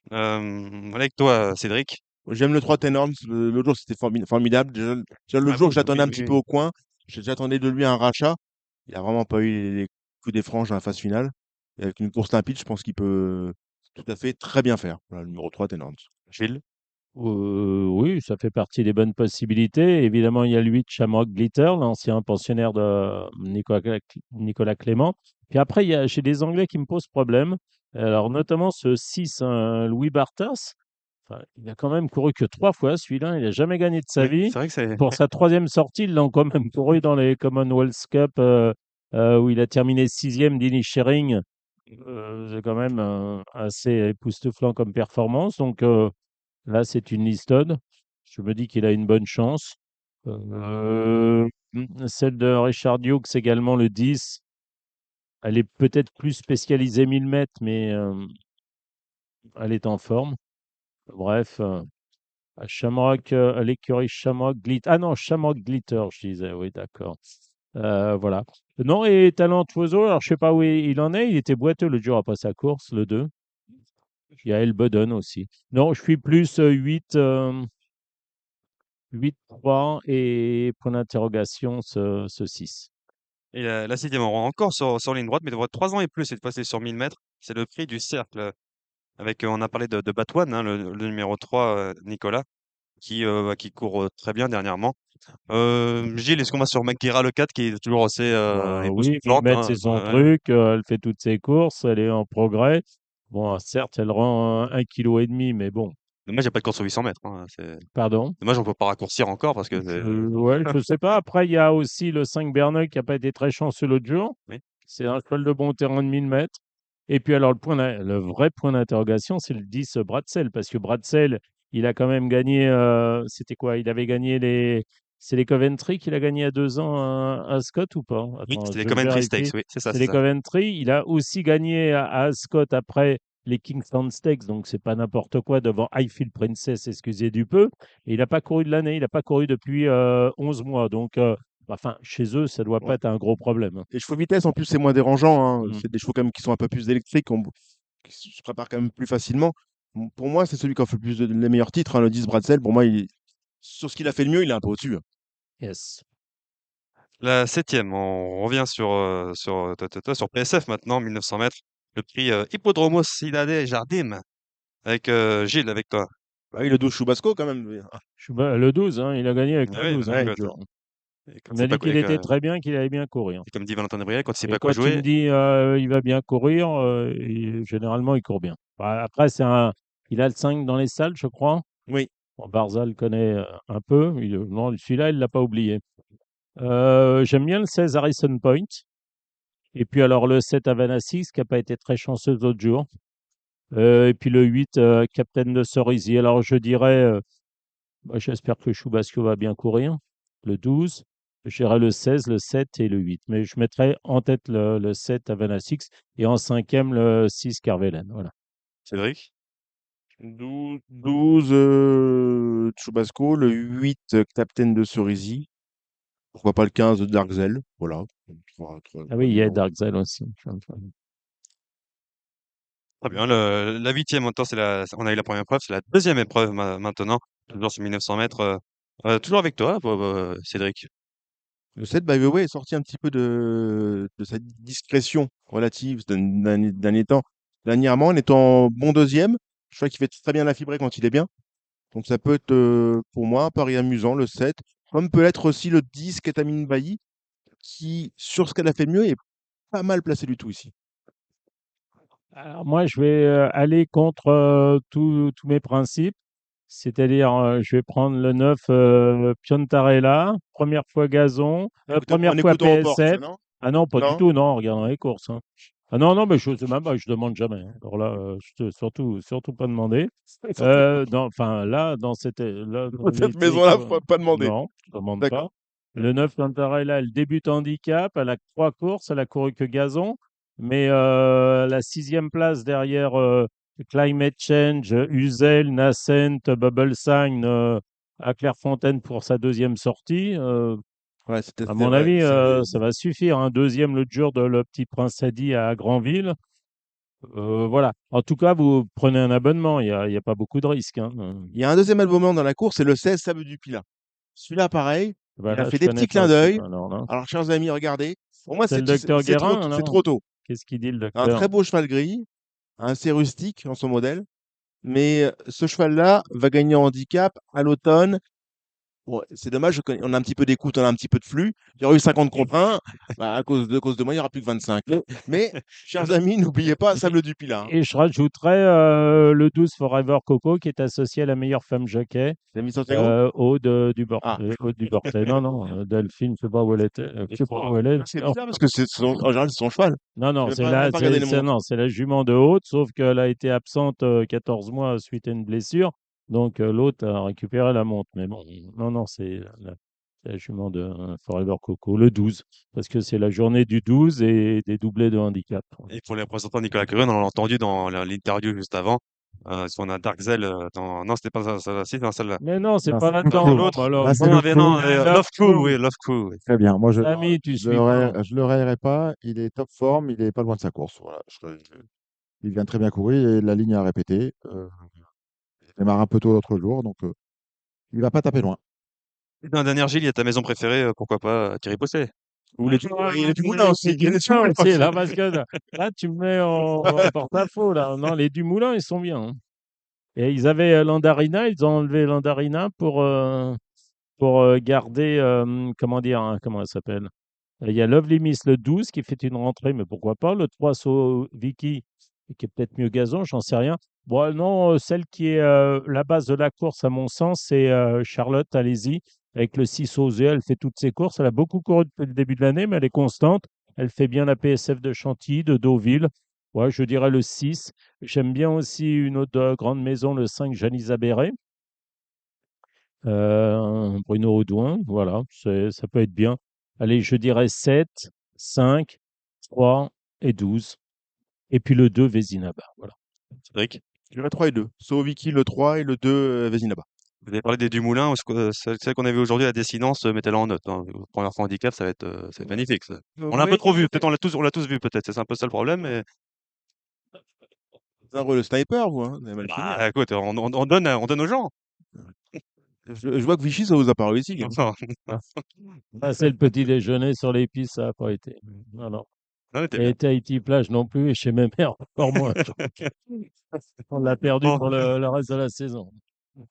Voilà avec toi, Cédric. J'aime le 3 Tenors. L'autre jour, c'était formidable. Déjà, l'autre Ah jour, oui, je l'attendais oui, un oui, petit peu oui. au coin. J'attendais de lui un rachat. Il a vraiment pas eu les coups des franges dans la phase finale. Et avec une course limpide, je pense qu'il peut tout à fait très bien faire. Voilà, le numéro 3 Tenors. Gilles. Oui, ça fait partie des bonnes possibilités. Évidemment, il y a le 8 Shamrock Glitter, l'ancien pensionnaire de Nicolas Clément. Puis après, j'ai des Anglais qui me posent problème. Alors, notamment ce 6, hein, Louis Bartas. Enfin, il a quand même couru que 3 fois, celui-là. Il n'a jamais gagné de sa Oui, vie. c'est vrai que c'est. Pour sa troisième sortie, il l'a quand même couru dans les Commonwealth Cup où il a terminé sixième d'Inisherin. C'est quand même assez époustouflant comme performance. Donc, là, c'est une listode. Je me dis qu'il a une bonne chance. Celle de Richard Hughes, également le 10. Elle est peut-être plus spécialisée 1000 mètres, mais elle est en forme. Bref, à Shamrock, l'écurie Shamrock Glitter. Ah non, Shamrock Glitter, je disais. Oui, d'accord. Voilà. Non, et Talentuoso, alors je sais pas où il en est. Il était boiteux le jour après sa course, le 2. Il y a Elbodon aussi. Non, je suis plus 8. 8-3 et point d'interrogation ce 6. Et la sixième, on rend encore sur ligne droite, mais de 3 ans et plus, cette fois c'est sur 1000 mètres. C'est le prix du cercle. Avec, on a parlé de Batouane, hein, le numéro 3, Nicolas, qui court très bien dernièrement. Gilles, est-ce qu'on va sur Maguira le 4 qui est toujours assez Oui, 1000 époustouflante, mètres, hein, c'est son ouais. truc. Elle fait toutes ses courses. Elle est en progrès. Bon, certes, elle rend 1,5 kg, mais bon, Dommage, il n'y a pas de course sur 800 mètres, hein, pardon. dommage, on peut pas raccourcir encore parce que Ouais, je sais pas. Après, il y a aussi le 5 Berneuil qui n'a pas été très chanceux l'autre jour. oui. C'est un cheval de bon terrain de 1000 mètres. Et puis alors, le vrai point d'interrogation, c'est le 10 Bratzel, parce que Bratzel, il a quand même gagné, c'était quoi? Il avait gagné c'est les Coventry qu'il a gagné il y a 2 ans à Ascot ou pas? Oui, Attends, c'était les je Coventry vérifie. Stakes, oui, c'est ça, C'est c'est les ça. Coventry. Il a aussi gagné à Ascot après les Kingston Stakes, donc c'est pas n'importe quoi devant Highfield Princess, excusez du peu. Et il n'a pas couru de l'année, il n'a pas couru depuis 11 mois. Donc, enfin, chez eux, ça doit pas Ouais. être un gros problème, hein. Les chevaux vitesse, en plus, c'est moins dérangeant, hein. Mm. C'est des chevaux quand même qui sont un peu plus électriques, qui se préparent quand même plus facilement. Pour moi, c'est celui qui a fait le plus les meilleurs titres, hein, le 10 Bratzel. Pour moi, sur ce qu'il a fait le mieux, il est un peu au-dessus, hein. Yes. La septième, on revient sur PSF maintenant, 1900 mètres. Le prix Hippodromos Cidade Jardim avec Gilles, avec toi. Bah oui, le 12 Chubasco, quand même, lui. Le 12, hein, il a gagné avec Ah le oui, 12 hein, donc, l'autre jour. et Il m'a dit qu'il était très bien, qu'il allait bien courir. et comme dit Valentin Debré, quand il sait Et pas quoi quand il me jouer, dit il va bien courir, généralement il court bien. Bah, après, il a le 5 dans les salles, je crois. Oui. Bon, Barza le connaît un peu. Non, celui-là, il ne l'a pas oublié. J'aime bien le 16 Harrison Point. Et puis alors le 7 Havana 6 qui n'a pas été très chanceux l'autre jour. Et puis le 8 Captain de Cerisy. Alors je dirais, bah, j'espère que Chubasco va bien courir. Le 12. Je dirais le 16, le 7 et le 8. Mais je mettrai en tête le 7 Havana 6 et en cinquième le 6 Carvelen. Voilà. Cédric. 12 Chubasco, le 8 Captain de Cerisy. Pourquoi pas le 15 de Darkzel? Voilà. Ah Trois oui, il y a numéros. Darkzel aussi. Très bien. La huitième, en même temps, on a eu la première épreuve, c'est la deuxième épreuve maintenant, toujours sur 1900 mètres. Toujours avec toi, Cédric. Le 7, by the way, est sorti un petit peu de sa discrétion relative ces derniers temps. Dernièrement, en étant bon deuxième, je crois qu'il fait très bien la fibrée quand il est bien. Donc ça peut être, pour moi, un pari amusant, le 7. Comme peut l'être aussi le 10, Ketamine Bailly, qui, sur ce qu'elle a fait de mieux, est pas mal placé du tout ici. Alors moi, je vais aller contre tous mes principes. C'est-à-dire, je vais prendre le 9 Piontarella, première fois gazon, En première fois écoutant aux portes, PSF. ça, non? Ah non, pas du Non? tout, non, en regardant les courses, hein. Ah non, non, mais je sais même pas, je demande jamais, hein. Alors là, surtout pas demander. Surtout. Enfin, là, Dans dans cette maison-là, faut pas demander. non, je demande D'accord. pas. Le 9 Piontarella, elle débute handicap, elle a 3 courses, elle a couru que gazon, mais la sixième place derrière Climate Change, Uzel, Nascent, Bubble Sign à Clairefontaine pour sa deuxième sortie. Ouais, c'était À mon ouais, avis, c'est ça va suffire. Un deuxième l'autre jour de Le Petit Prince Hadi à Granville. Voilà. En tout cas, vous prenez un abonnement. Il y a pas beaucoup de risques, hein. il y a un deuxième album dans la course, c'est le 16 Sable du Pilat. Celui-là, pareil, Bah il a là, fait je des connais petits clins pas celui-là. d'œil. Alors là, Alors, chers amis, regardez. Pour moi, c'est le docteur c'est trop, Guérin, c'est non? trop tôt. Qu'est-ce qu'il dit, le Un docteur? très beau cheval gris, assez rustique dans son modèle. Mais ce cheval-là va gagner en handicap à l'automne. Bon, c'est dommage, on a un petit peu d'écoute, on a un petit peu de flux. Il y aurait eu 50 contre 1. Bah, à cause de moi, il n'y aura plus que 25. Mais, chers amis, n'oubliez pas Sable du Pilat. Et je rajouterais le 12 Forever Coco qui est associé à la meilleure femme jockey, T'as mis Santiago? Aude Ah, Aude Dubortet. Non, non, Delphine, je sais pas où elle était. Je sais pas où elle est. c'est Non, bizarre parce que en général, c'est son cheval. non, non, J'ai même pas regardé les montres. non, c'est la jument de Aude, sauf qu'elle a été absente 14 mois suite à une blessure. Donc l'autre a récupéré la montre. Mais bon, non, non, c'est la jument de Forever Coco, le 12, parce que c'est la journée du 12 et des doublés de handicap. Et pour les représentants de Nicolas Curien, on l'a entendu dans l'interview juste avant. Sur un Darkzell. Non, c'était pas ça, si, dans celle-là. Mais non, c'est Non, pas c'est Non, là-dedans. Crew. Non, l'autre. bah alors, Là, c'est Non, le mais Crew. non, Love Love Crew, Crew. oui, Love Crew. Oui. Très bien. Moi, Samy, tu suis pas. je le raillerai pas. Il est top forme. Il est pas loin de sa course. Voilà. Il vient très bien courir et la ligne a répété. Il démarre un peu tôt l'autre jour, donc il va pas taper loin. Et dans la dernière Gilles, il y a ta maison préférée, pourquoi pas, Thierry Posset. Ou les il y a du moulin aussi. Il y a des Ah, moulins c'est aussi. là, parce que là, tu me mets en porte-à-faux, là. Non, les Dumoulin, ils sont bien, hein. Et ils avaient Landarina, ils ont enlevé Landarina pour garder, comment dire, hein, comment elle s'appelle? Il y a Lovely Miss le 12 qui fait une rentrée, mais pourquoi pas? Le 3 So Vicky, qui est peut-être mieux gazon, j'en sais rien. Bon, non, celle qui est la base de la course, à mon sens, c'est Charlotte, allez-y, avec le 6 Osé. Elle fait toutes ses courses. Elle a beaucoup couru depuis le début de l'année, mais elle est constante. Elle fait bien la PSF de Chantilly, de Deauville. Ouais, je dirais le 6. J'aime bien aussi une autre grande maison, le 5, Janisa Béré. Bruno Audouin, voilà, ça peut être bien. Allez, je dirais 7, 5, 3 et 12. Et puis le 2, Vézinaba. Voilà. Cédric, Je dirais 3 et 2. Vicky le 3 et le 2, Vézinaba. vous avez parlé des Dumoulin, celle qu'on avait aujourd'hui, la Dessinance, mettez-la en note. Hein. Première fois handicap, ça va être magnifique. Ça. On l'a un peu Oui, trop vu, peut-être on l'a tous vu, peut-être. C'est un peu ça le problème. Mais vous avez le sniper, vous, hein? Vous avez mal fini, hein. bah, écoute, on donne aux gens. Je vois que Vichy, ça vous a pas réussi, hein. Non, Ah, c'est le petit déjeuner sur les pistes, ça n'a pas été. Non, non. non, t'es bien. Et Tahiti Plage non plus, et chez mes mères encore moins. On l'a perdu Bon, pour le reste de la saison.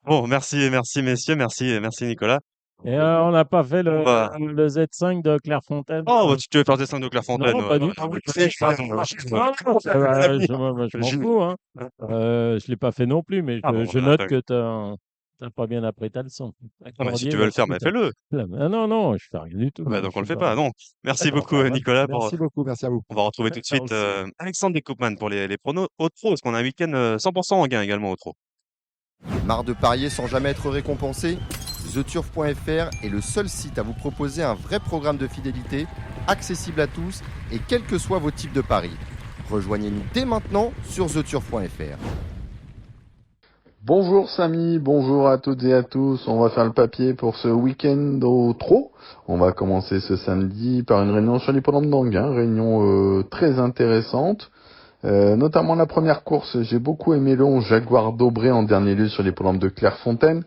bon, merci messieurs, merci Nicolas. Et on n'a pas fait On va. le Z5 de Clairefontaine. Oh, bah, tu veux faire des 5 de Clairefontaine? Non, pas du tout. Ah oui, Moi, je m'en fous, hein. Je l'ai pas fait non plus, mais Ah bon, je note que tu n'as pas bien appris ta leçon. non, mais si Accordier, tu veux le faire, voici mais fais-le. Ah non, non, je fais rien du tout. Bah, Je donc on le suis fait pas. Non. Merci D'accord, beaucoup, bah, voilà. Nicolas. Merci beaucoup. Merci à vous. On va retrouver tout de suite Merci. Alexandre Descoupman pour les pronos au trot, parce qu'on a un week-end 100% en gain également au trot. Marre de parier sans jamais être récompensé? TheTurf.fr est le seul site à vous proposer un vrai programme de fidélité, accessible à tous et quels que soient vos types de paris. Rejoignez-nous dès maintenant sur TheTurf.fr. Bonjour Samy, bonjour à toutes et à tous. On va faire le papier pour ce week-end au trot. On va commencer ce samedi par une réunion sur l'hippodrome d'Anguin, réunion très intéressante. Notamment la première course, j'ai beaucoup aimé le 11 Jaguar d'Aubray en dernier lieu sur l'hippodrome de Clairefontaine.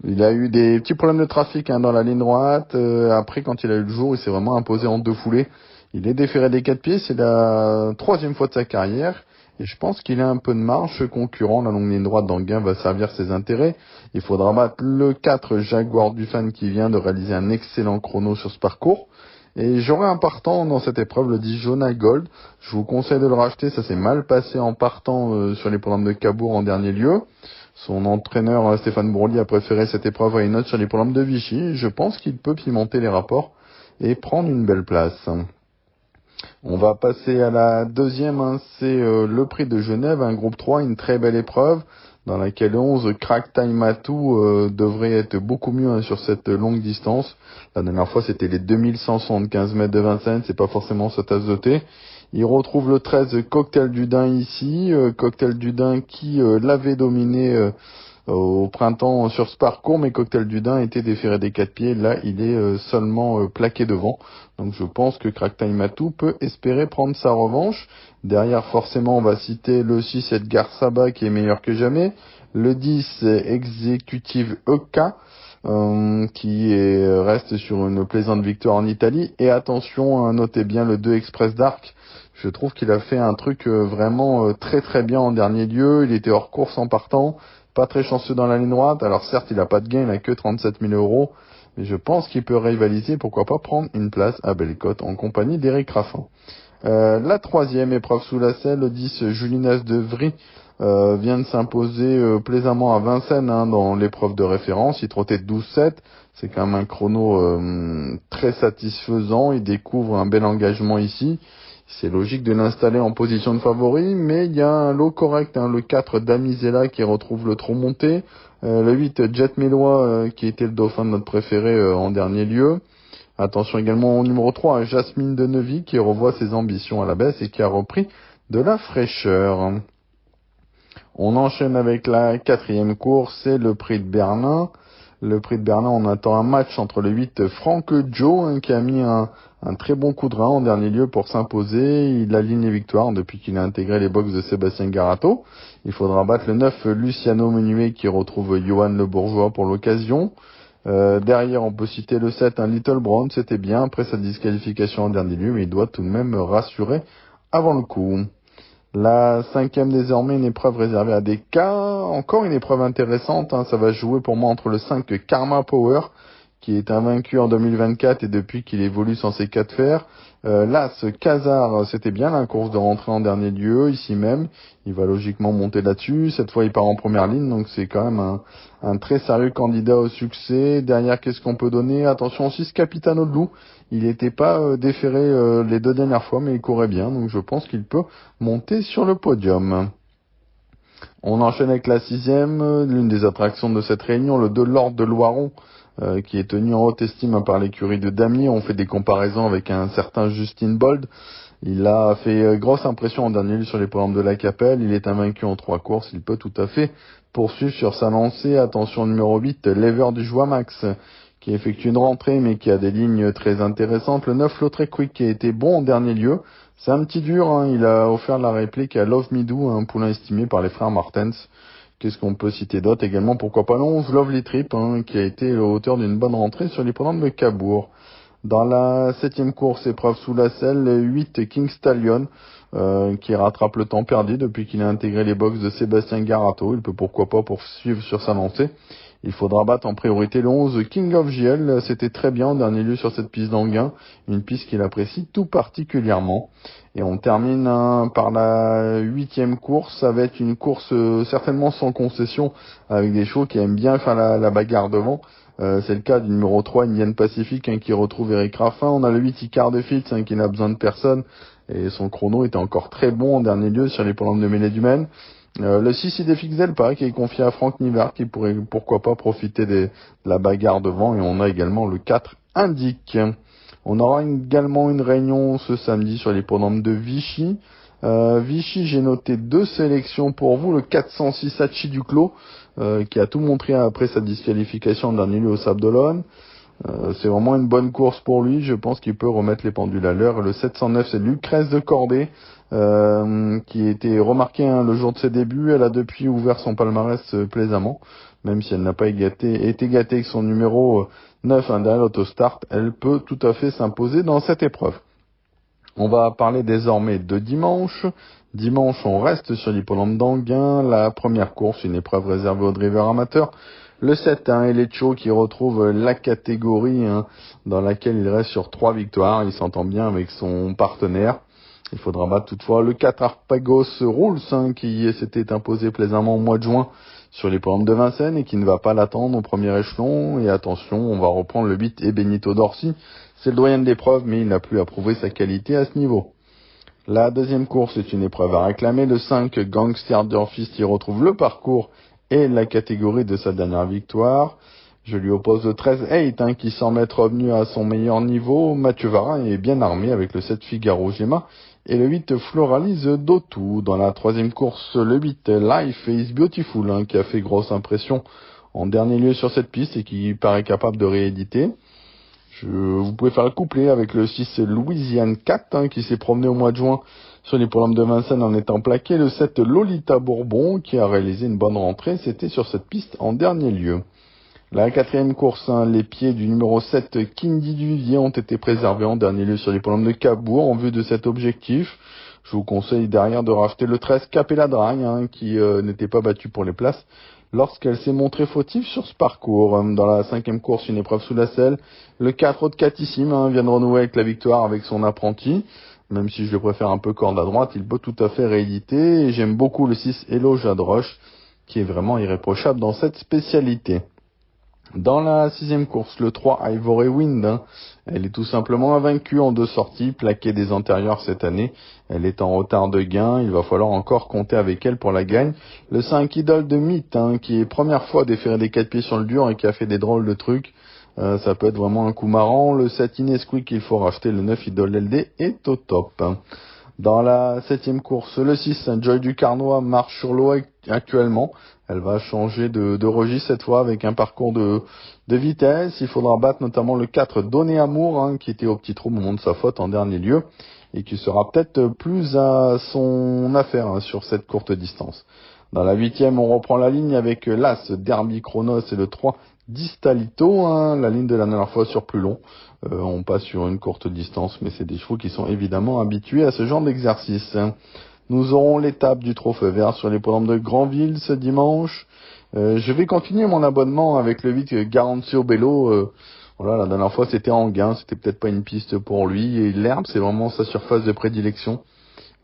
Il a eu des petits problèmes de trafic dans la ligne droite. Après, quand il a eu le jour, il s'est vraiment imposé en 2 foulées. Il est déféré des 4 pieds, c'est la 3e fois de sa carrière. Et je pense qu'il a un peu de marge. Ce concurrent, la longue ligne droite d'Anguin, va servir ses intérêts. Il faudra battre le 4 Jaguar du Fan qui vient de réaliser un excellent chrono sur ce parcours. Et j'aurai un partant dans cette épreuve, le 10 Jonah Gold. Je vous conseille de le racheter, ça s'est mal passé en partant sur les programmes de Cabourg en dernier lieu. Son entraîneur Stéphane Bourly a préféré cette épreuve à une autre sur les programmes de Vichy. Je pense qu'il peut pimenter les rapports et prendre une belle place. On va passer à la deuxième, c'est le prix de Genève, un groupe 3, une très belle épreuve dans laquelle 11 Crack Time Atou devrait être beaucoup mieux sur cette longue distance. La dernière fois c'était les 2175 mètres de Vincennes, c'est pas forcément sa tasse de thé. Il retrouve le 13 Cocktail du Dain ici, Cocktail du Dain qui l'avait dominé au printemps sur ce parcours, mais Cocktail du Dain était déféré des 4 pieds. Là, il est seulement plaqué devant. Donc je pense que Cracktail Matou peut espérer prendre sa revanche. Derrière, forcément, on va citer le 6 Edgar Saba qui est meilleur que jamais. Le 10 Executive EK reste sur une plaisante victoire en Italie. Et attention, notez bien le 2 Express Dark. Je trouve qu'il a fait un truc vraiment très très bien en dernier lieu. Il était hors course en partant, pas très chanceux dans la ligne droite. Alors certes, il n'a pas de gain, il n'a que 37 000 euros. Mais je pense qu'il peut rivaliser, pourquoi pas prendre une place à Bellecote en compagnie d'Éric Raffin. La troisième épreuve sous la selle, le 10 Julinas de Vry vient de s'imposer plaisamment à Vincennes dans l'épreuve de référence. Il trottait 12-7. C'est quand même un chrono très satisfaisant. Il découvre un bel engagement ici. C'est logique de l'installer en position de favori, mais il y a un lot correct, le 4 Damisella qui retrouve le trot monté, le 8 Jet Mélois qui était le dauphin de notre préféré en dernier lieu. Attention également au numéro 3, Jasmine de Neuvy qui revoit ses ambitions à la baisse et qui a repris de la fraîcheur. On enchaîne avec la quatrième course, c'est le Prix de Berlin. Le Prix de Berlin, on attend un match entre le 8 Franck Joe qui a mis un très bon coup de rein en dernier lieu pour s'imposer. Il aligne les victoires depuis qu'il a intégré les box de Sébastien Garato. Il faudra battre le 9 Luciano Menuet qui retrouve Johan Le Bourgeois pour l'occasion. Derrière, on peut citer le 7, un Little Brown, c'était bien après sa disqualification en dernier lieu, mais il doit tout de même rassurer avant le coup. La cinquième désormais, une épreuve réservée à des cas. Encore une épreuve intéressante, ça va jouer pour moi entre le 5 Karma Power, qui est invaincu en 2024 et depuis qu'il évolue sans ses 4 fers. Là, ce Khazar, c'était bien la course de rentrée en dernier lieu, ici même. Il va logiquement monter là-dessus. Cette fois, il part en première ligne, donc c'est quand même un très sérieux candidat au succès. Derrière, qu'est-ce qu'on peut donner? Attention aussi, ce Capitano de Loup. Il n'était pas déféré les 2 dernières fois, mais il courait bien, donc je pense qu'il peut monter sur le podium. On enchaîne avec la sixième, l'une des attractions de cette réunion, le 2 Lord de Loiron, qui est tenu en haute estime par l'écurie de Damier. On fait des comparaisons avec un certain Justin Bold. Il a fait grosse impression en dernier lieu sur les programmes de la Capelle. Il est invaincu en 3 courses. Il peut tout à fait poursuivre sur sa lancée. Attention numéro 8, Lever du Joie Max, qui effectue une rentrée mais qui a des lignes très intéressantes. Le 9, Lautrec Quick, qui a été bon en dernier lieu. C'est un petit dur, il a offert la réplique à Love Me Do, un poulain estimé par les frères Martens. Qu'est-ce qu'on peut citer d'autre également? Pourquoi pas le 11, Lovely Trip, qui a été l'auteur d'une bonne rentrée sur l'hippodrome de Cabourg. Dans la 7e course, épreuve sous la selle, le 8 King Stallion, qui rattrape le temps perdu depuis qu'il a intégré les box de Sébastien Garato. Il peut pourquoi pas poursuivre sur sa lancée. Il faudra battre en priorité le 11 King of JL. C'était très bien en dernier lieu sur cette piste d'Anguin, une piste qu'il apprécie tout particulièrement. Et on termine par la 8e course. Ça va être une course certainement sans concession, avec des chevaux qui aiment bien faire la bagarre devant. C'est le cas du numéro 3 Indian Pacific qui retrouve Eric Raffin. On a le 8 Icare de Fitz qui n'a besoin de personne et son chrono était encore très bon en dernier lieu sur les programmes de Mêlée du Maine. Le 6 Idefix Delpa qui est confié à Franck Nivard qui pourrait pourquoi pas profiter de la bagarre devant, et on a également le 4 Indique. On aura également une réunion ce samedi sur l'hippodrome de Vichy. Vichy, j'ai noté 2 sélections pour vous, le 406 Hachi Duclos qui a tout montré après sa disqualification en dernier lieu au Sable d'Olonne. C'est vraiment une bonne course pour lui, je pense qu'il peut remettre les pendules à l'heure. Le 709 c'est Lucrèce de Cordée qui a été remarquée le jour de ses débuts. Elle a depuis ouvert son palmarès plaisamment, même si elle n'a pas été gâtée avec son numéro 9 derrière l'autostart. Elle peut tout à fait s'imposer dans cette épreuve. On va parler désormais de dimanche. Dimanche, on reste sur l'hippodrome d'Anguin. La première course, une épreuve réservée aux drivers amateurs. Le 7, Elecho qui retrouve la catégorie dans laquelle il reste sur 3 victoires. Il s'entend bien avec son partenaire. Il faudra battre toutefois le 4 Arpagos Rules qui s'était imposé plaisamment au mois de juin sur les programmes de Vincennes et qui ne va pas l'attendre au premier échelon. Et attention, on va reprendre le 8 et Benito Dorsi. C'est le doyen de l'épreuve, mais il n'a plus à prouver sa qualité à ce niveau. La deuxième course est une épreuve à réclamer. Le 5 Gangster Durfist y retrouve le parcours et la catégorie de sa dernière victoire. Je lui oppose le 13 8 qui semble être revenu à son meilleur niveau. Mathieu Varin est bien armé avec le 7 Figaro Gemma et le 8 Floralise d'Otou. Dans la troisième course, le 8 Life is Beautiful, qui a fait grosse impression en dernier lieu sur cette piste et qui paraît capable de rééditer. Vous pouvez faire le couplet avec le 6 Louisiane 4 qui s'est promené au mois de juin sur les programmes de Vincennes en étant plaqué. Le 7 Lolita Bourbon qui a réalisé une bonne rentrée, c'était sur cette piste en dernier lieu. La quatrième course, les pieds du numéro 7 Kindy Duvier ont été préservés en dernier lieu sur les programmes de Cabourg en vue de cet objectif. Je vous conseille derrière de racheter le 13 Capella Dragne qui n'était pas battu pour les places lorsqu'elle s'est montrée fautive sur ce parcours. Dans la cinquième course, une épreuve sous la selle, le 4 Haute Catissime vient de renouer avec la victoire avec son apprenti. Même si je le préfère un peu corde à droite, il peut tout à fait rééditer. Et j'aime beaucoup le 6 Hello Jadroche qui est vraiment irréprochable dans cette spécialité. Dans la sixième course, le 3 Ivory Wind, elle est tout simplement invaincue en 2 sorties, plaquée des antérieurs cette année. Elle est en retard de gain, il va falloir encore compter avec elle pour la gagne. Le 5 Idole de Mythe, qui est première fois déféré des 4 pieds sur le dur et qui a fait des drôles de trucs. Ça peut être vraiment un coup marrant. Le 7 Inesquick qu'il faut racheter, le 9 Idole LD est au top. Dans la septième course, le 6 Joy du Carnois marche sur l'eau actuellement. Elle va changer de registre cette fois avec un parcours de vitesse. Il faudra battre notamment le 4 Donné Amour qui était au petit trou au moment de sa faute en dernier lieu et qui sera peut-être plus à son affaire sur cette courte distance. Dans la huitième, on reprend la ligne avec l'As Derby Chronos et le 3 Distalito, la ligne de la dernière fois sur plus long. On passe sur une courte distance, mais c'est des chevaux qui sont évidemment habitués à ce genre d'exercice. Nous aurons l'étape du Trophée Vert sur les programmes de Granville ce dimanche. Je vais continuer mon abonnement avec le 8 Garanzio Bello. Voilà, la dernière fois c'était en gain, c'était peut-être pas une piste pour lui. Et l'herbe, c'est vraiment sa surface de prédilection.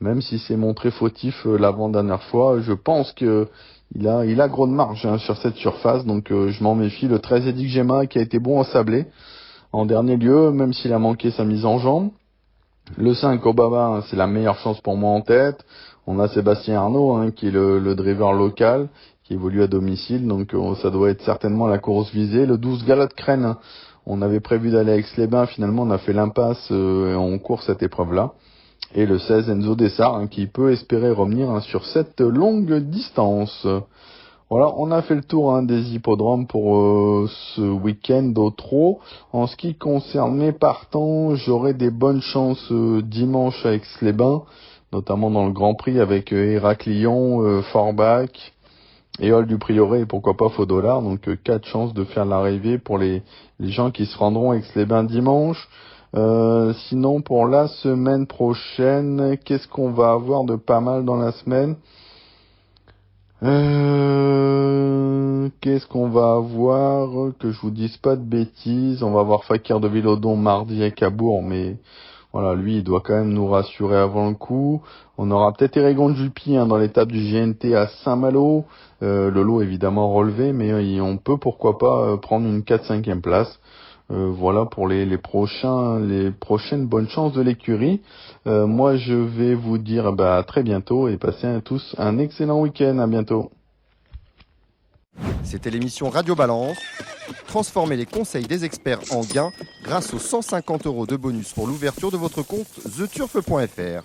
Même si c'est montré fautif l'avant-dernière fois, je pense que il a gros de marge sur cette surface, donc je m'en méfie. Le 13 Edic Gemma qui a été bon en sablé en dernier lieu, même s'il a manqué sa mise en jambe. Le 5 Obama, c'est la meilleure chance pour moi en tête. On a Sébastien Arnaud qui est le driver local, qui évolue à domicile, donc ça doit être certainement la course visée. Le 12 Galop de Crène, on avait prévu d'aller à Aix-les-Bains, finalement on a fait l'impasse et on court cette épreuve-là. Et le 16 Enzo Dessart qui peut espérer revenir sur cette longue distance. Voilà, on a fait le tour des hippodromes pour ce week-end au trot. En ce qui concerne mes partants, j'aurai des bonnes chances dimanche à Aix-les-Bains, notamment dans le Grand Prix avec Héraclion, Forbach, Éole du Prieuré et pourquoi pas Faux Dollar. Donc 4 chances de faire l'arrivée pour les gens qui se rendront à Aix-les-Bains dimanche. Sinon, pour la semaine prochaine, qu'est-ce qu'on va avoir de pas mal dans la semaine? Qu'est-ce qu'on va avoir? Que je vous dise pas de bêtises. On va avoir Fakir de Villodon mardi à Cabourg, mais voilà, lui, il doit quand même nous rassurer avant le coup. On aura peut-être Erégon de Jupy dans l'étape du GNT à Saint-Malo. Le lot évidemment relevé, mais on peut pourquoi pas prendre une 4-5e place. Voilà pour les prochaines bonnes chances de l'écurie. Moi, je vais vous dire à très bientôt et passez à tous un excellent week-end. À bientôt. C'était l'émission Radio Balance. Transformez les conseils des experts en gains grâce aux 150 € de bonus pour l'ouverture de votre compte theturf.fr.